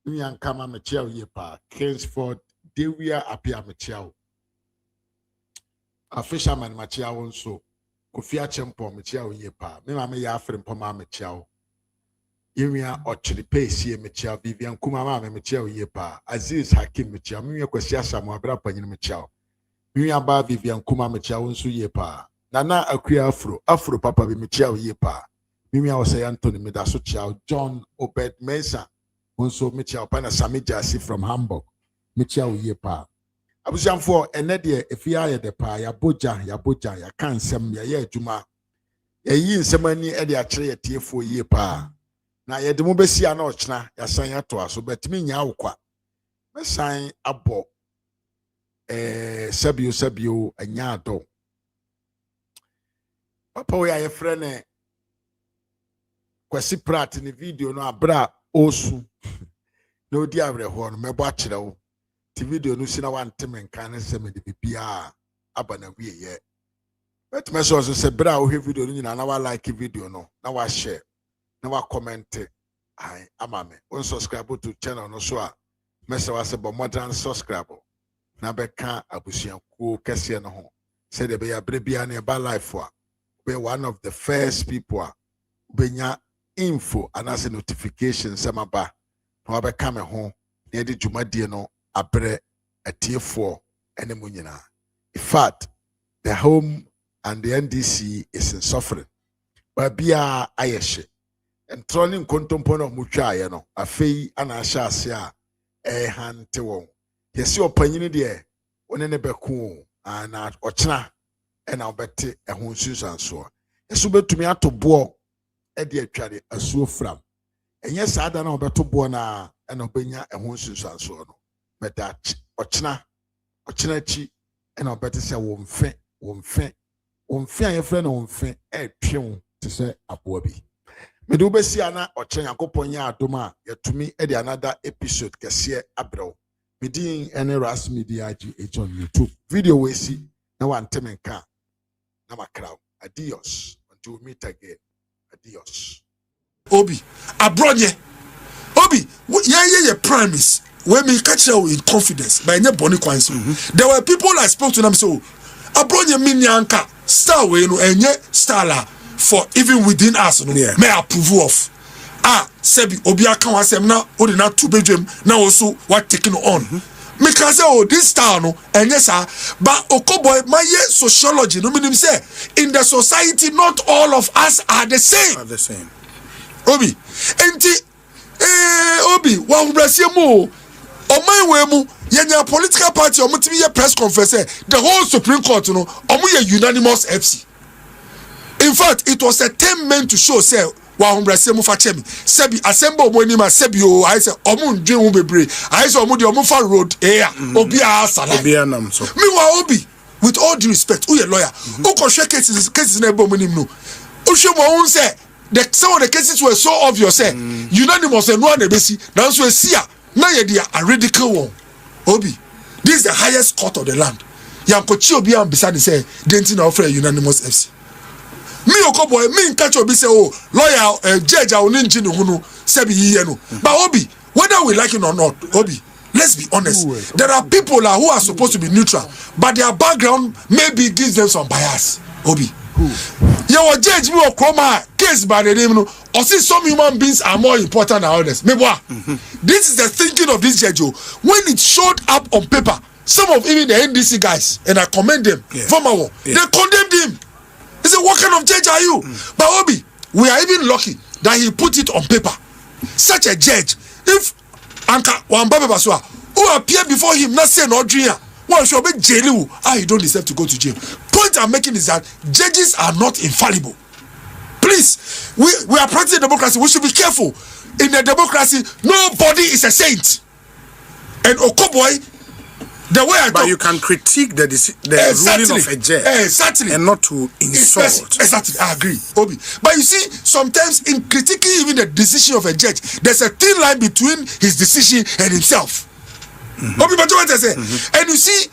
S4: mimia ankama mechiao ye pa Kingsford Dewia apia mechiao a fisherman mechiao nso Kofi Achempo mechiao ye pa me mama ya afre mpoma mechiao yemia ochiri pesi mechiao Vivian Kuma mama mechiao ye pa Aziz Hakim mechiao mimia kwesi asamo abra panyin mechiao mimia ba Vivian Kuma mechiao nso ye pa Nana Akua Afro papa bi mechiao ye pa mimia osaya Anthony medaso chiao John Obed Mesa nso mechiao pa na Sami Jasi from Hamburg mechiao ye pa abusiamfo enede efia ye de pa ya boja ya kansem ya adwuma yi nsem ani e de akire ye tiefo ye pa na ye de mo besia na ochena ya san ya to aso betimi nya awokwa mesan abo sabio anya ado papa we aye frene Kwasi Prat ni video no abra osu no di abrehor no mebo akire wo ti video no sina wanteme nkan ne se me de bibia abana wie ye bet me so se bra wo video no nyina na wa like video no na wa share na wa comment ai amame on subscribe to channel no so a mese wa se bo modern subscribe na be ka abusiankuo kese no ho se de be ya brebia na ba life a be one of the first people a benya info and as a notification samaba na wa be ka me ho na de dwumadie no abre atiefo ene mu nyina In fact, the home and the NDC is in suffering. But Bia Ayeshe and trolling contemporary of Mucha, a fee and a shasia, a hand to one. Yes, your opinion there, when in a becoon and at Ochna and I'll bet a home Susan so. Yes, you bet to me out to bow a dear charity a so from. And yes, I don't know about to bona and Obenya a home Susan so. But that Ochna chi and I'll bet to say won't faint. Your friend on faint to say a bobby. Medubesiana or Chanyakoponya Doma, yet to me, Eddie another episode, Cassia Abro. Meeting any Ras Media GH on YouTube. Video we see no one temenka. Nama crowd. Adios. Until we meet again. Adios.
S1: Obi, Abronye. Obi, yeah, premise. When me catch you in confidence by any bonny coins. There were people I spoke to them so. Abronye minyanka star we no enye star for even within us no may approve of sebi obi aka wasem na odi na two bedroom na also what taking on me can say oh this star no enye sa but okoboy my sociology no meaning say in the society not all of us are the same obi enti obi wa hubrase mu o we mu yenya political party omutimi ye press conference the whole Supreme Court no omu ye unanimous FC. In fact, it was a 10 men to show say wa humbrase mu fa chemi sebi assemble omo ni ma sebi o I say omu ndwen wo bebre I say omu de omu fa road obi a sala obi anam so me wa obi with all due respect who ye lawyer who ko share cases na ebo mu nim no o hwe mo won say some of the cases were so obvious say unanimous and one ebesi na so esia na ye dia a radical one obi this is the highest court of the land yankochi obi am beside say denti na offer unanimous FC. Me okoboy me catch obi say oh lawyer judge a oni nji ne hu no say be yiye no but obi whether we like it or not obi let's be honest there are people who are supposed to be neutral but their background maybe gives them some bias obi your judge me okroma case by the name no or see some human beings are more important than others me boy this is the thinking of this judge when it showed up on paper some of even the NDC guys and I commend them they condemned him. He said, what kind of judge are you? But Obi, we are even lucky that he put it on paper. Such a judge, if Anka Wambabe Baswa, who appear before him, not saying no dream, well, she'll be jailu. You don't deserve to go to jail. Point I'm making is that judges are not infallible. Please, we are practicing democracy. We should be careful. In a democracy, nobody is a saint. And Okoboy, the way I
S22: but you can critique the ruling of a judge and not to insult.
S1: Exactly, I agree, Obi. But you see, sometimes in critiquing even the decision of a judge, there's a thin line between his decision and himself. Obi, but what I say, and you see,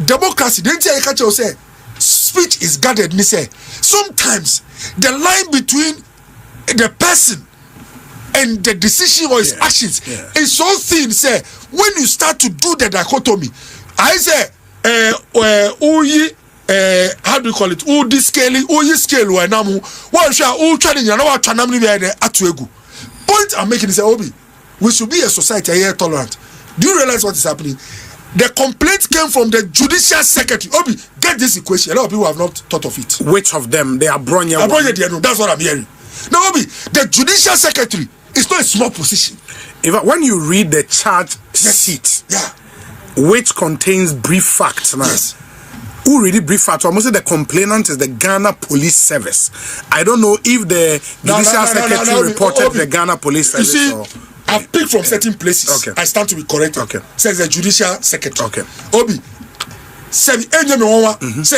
S1: democracy. Didn't you catch you say, speech is guarded. Me say, sometimes the line between the person and the decision or his actions is so thin. Say, when you start to do the dichotomy. I say, how do you call it? Udi scaling, uyi scale wa namu. One share, training, you know what? Chanamli be atuegu. Point I'm making is Obi. We should be a society here tolerant. Do you realize what is happening? The complaint came from the judicial secretary. Obi, get this equation. A lot of people have not thought of it.
S22: Which of them? They are Bronya.
S1: That's what I'm hearing. Now, Obi, the judicial secretary is not a small position.
S22: Even when you read the charge sheet, which contains brief facts, who really brief facts? Almost the complainant is the Ghana Police Service. I don't know if the judicial secretary reported the Ghana Police Service.
S1: You see, I've picked from certain places. I stand to be corrected. Says the judicial secretary. Obi, say say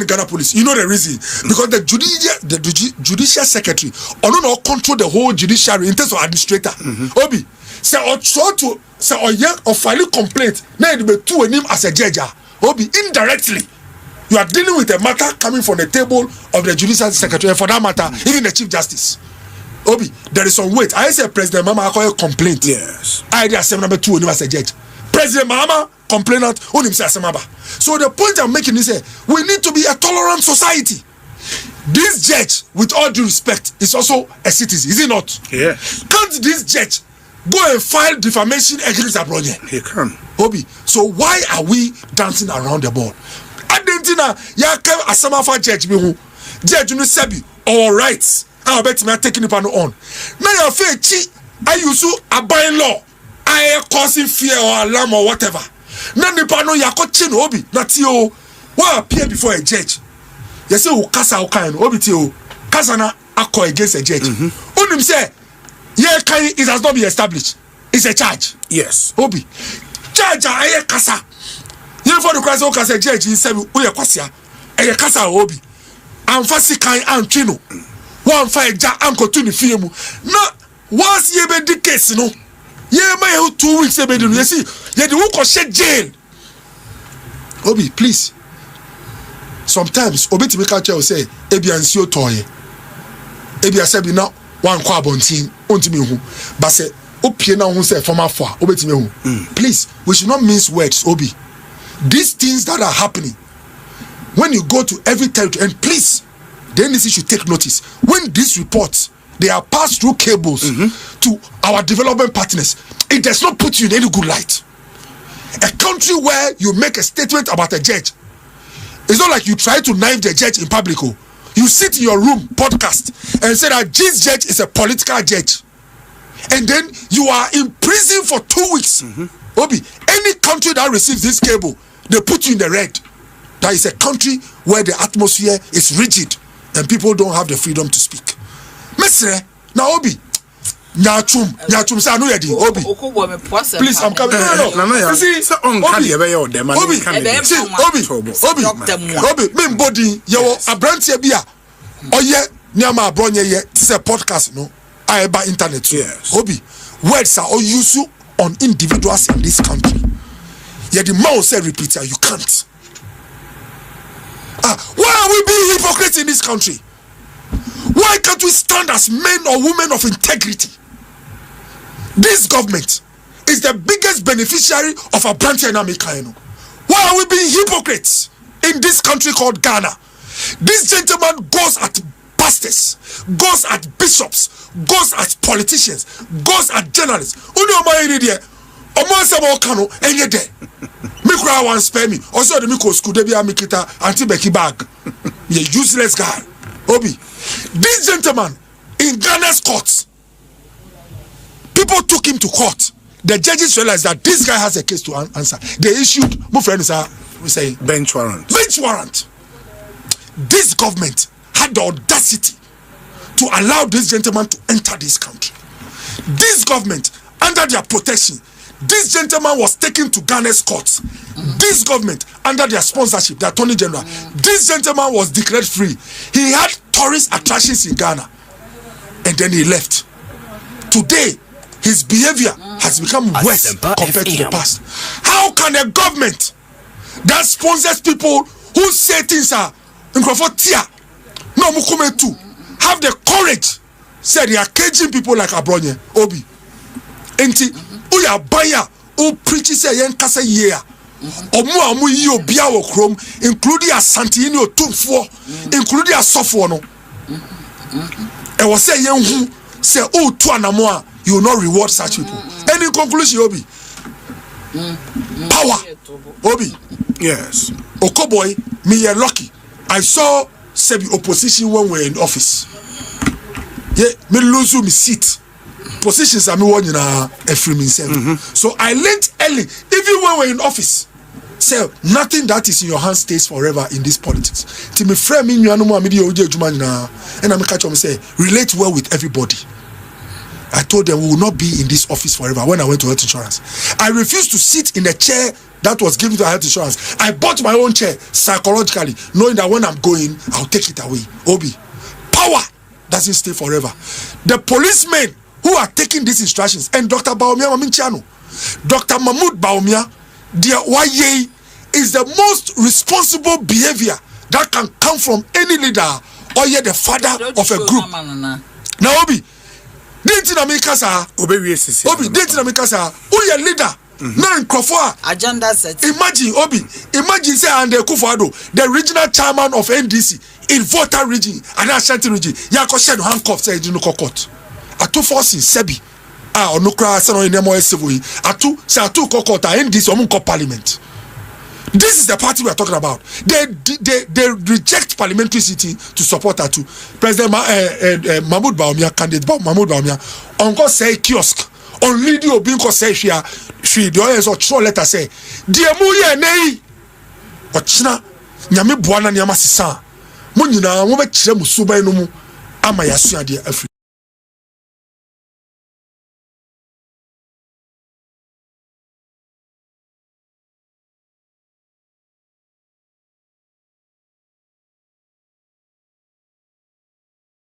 S1: Ghana Police. You know the reason because the judicial secretary not control the whole judiciary in terms of administrator. Obi, say or try to say or young or filing complaint. Now it be two him as a judge. Obi, indirectly, you are dealing with a matter coming from the table of the judicial secretary. And for that matter, even the chief justice. Obi, there is some weight. I say President Mahama call a complaint.
S22: Yes.
S1: I did say number 2 him as a judge. President Mahama complainant on himself. So the point I'm making is we need to be a tolerant society. This judge, with all due respect, is also a citizen, is he not?
S22: Yeah.
S1: Can't this judge go and file defamation against Abronye?
S22: He can.
S1: Obi, so why are we dancing around the ball? Entina yaka asamafa judge bi hu. Judge no sabi all rights. I bet me taking it on. Now your faith chi ayusu abai law. I causing fear or alarm or whatever. Now nipa no yakọ no obi na ti o. Wa appear before a judge. You say o kasa o kan obi ti o. Kasa na akọ against a judge. Onim say yeah kan it has not been established. It's a charge.
S22: Yes.
S1: Obi. Charge aye kasa. You for the Christ o kasa judge in sebi o ye kwasia. Aye kasa obi. Amfa sikan antwino. One fight ja anko to ni fie mu. Na once ye be the case no. Ye ma 2 weeks e be do. You see, ye the who ko share jail. Obi, please. Sometimes obi ti make catch you say ebi ansio toye. Ebi asebi na wan kwa abontin ontimi hu. Ba say opie na hu say former for obetimi hu. Please, we should not mince words, Obi. These things that are happening when you go to every territory, and please, the NDC should take notice. When these reports they are passed through cables to our development partners, it does not put you in any good light. A country where you make a statement about a judge, it's not like you try to knife the judge in public. You sit in your room, podcast, and say that this judge is a political judge, and then you are in prison for 2 weeks. Obi, any country that receives this cable, they put you in the red. That is a country where the atmosphere is rigid and people don't have the freedom to speak. Mesre, now Obi, Nyachum say I know you Obi. Please, I'm coming. No. You see, Obi, me body, you a branch here bia. Oye, nyama abronye ye. This is a podcast, no. I by internet. Yes. Obi, words are owusu on individuals in this country. Yet the man say repeat, you can't. Why are we being hypocrites in this country? Why can't we stand as men or women of integrity? This government is the biggest beneficiary of a branch dynamic. Why are we being hypocrites in this country called Ghana? This gentleman goes at pastors, goes at bishops, goes at politicians, goes at journalists. Me cry one spare me. Also the Miko school debi amikita anti-Becky bag. You useless guy. Obi. This gentleman in Ghana's courts, people took him to court. The judges realized that this guy has a case to answer. They issued, my friends are saying
S22: bench warrant.
S1: Bench warrant. This government had the audacity to allow this gentleman to enter this country. This government, under their protection, this gentleman was taken to Ghana's courts. This government, under their sponsorship, the Attorney General, this gentleman was declared free. He had tourist attractions in Ghana, and then he left. Today, his behavior has become worse compared to the past. How can a government that sponsors people who say things are no mukume too have the courage say they are caging people like Abronye Obi? Enti uya baya who preaches a yen kasa year omu yi obia wo krom, including a santini o tumfo, including a sofo no. E was say yen hu say o to anamo, you will not reward such people. Any conclusion, Obi? Power, Obi.
S22: Yes.
S1: Okoboy, me ye lucky. I saw Sebi opposition when we're in office. Yeah, me lose me seat. Positions are me one in a free himself. So I learned early, even when we're in office, say nothing that is in your hands stays forever in this politics. To me frame in you no more media and I'm catch on say relate well with everybody. I told them we will not be in this office forever. When I went to health insurance, I refused to sit in a chair that was given to health insurance. I bought my own chair psychologically, knowing that when I'm going, I'll take it away. Obi, power doesn't stay forever. The policemen who are taking these instructions, and Dr. Baumia Maminchiano, Dr. Mahmoud Baumia, their YA is the most responsible behavior that can come from any leader or yet the father of a group. Now, Obi, didn't America sa Obi, didn't America sa who your leader? Now in Crawford agenda set. Imagine Obi, imagine say and the regional chairman of NDC in Volta region and Ashanti region, Yako shed handcuffs say no court. Atu forces Sebi no cry say no nemo civil. Atu say atu court NDC omun parliament. This is the party we are talking about. They reject parliamentary seating to support her too. President Mahmoud Bawumia, candidate Mahmoud Bawumia, on go say kiosk, on radio being go say she the others or show letter say, dear Muya nei, or China, Nyami Buana Nyama Sisa, Munina, Wome Chemu Suba no mu, Amayasu, dear Afri.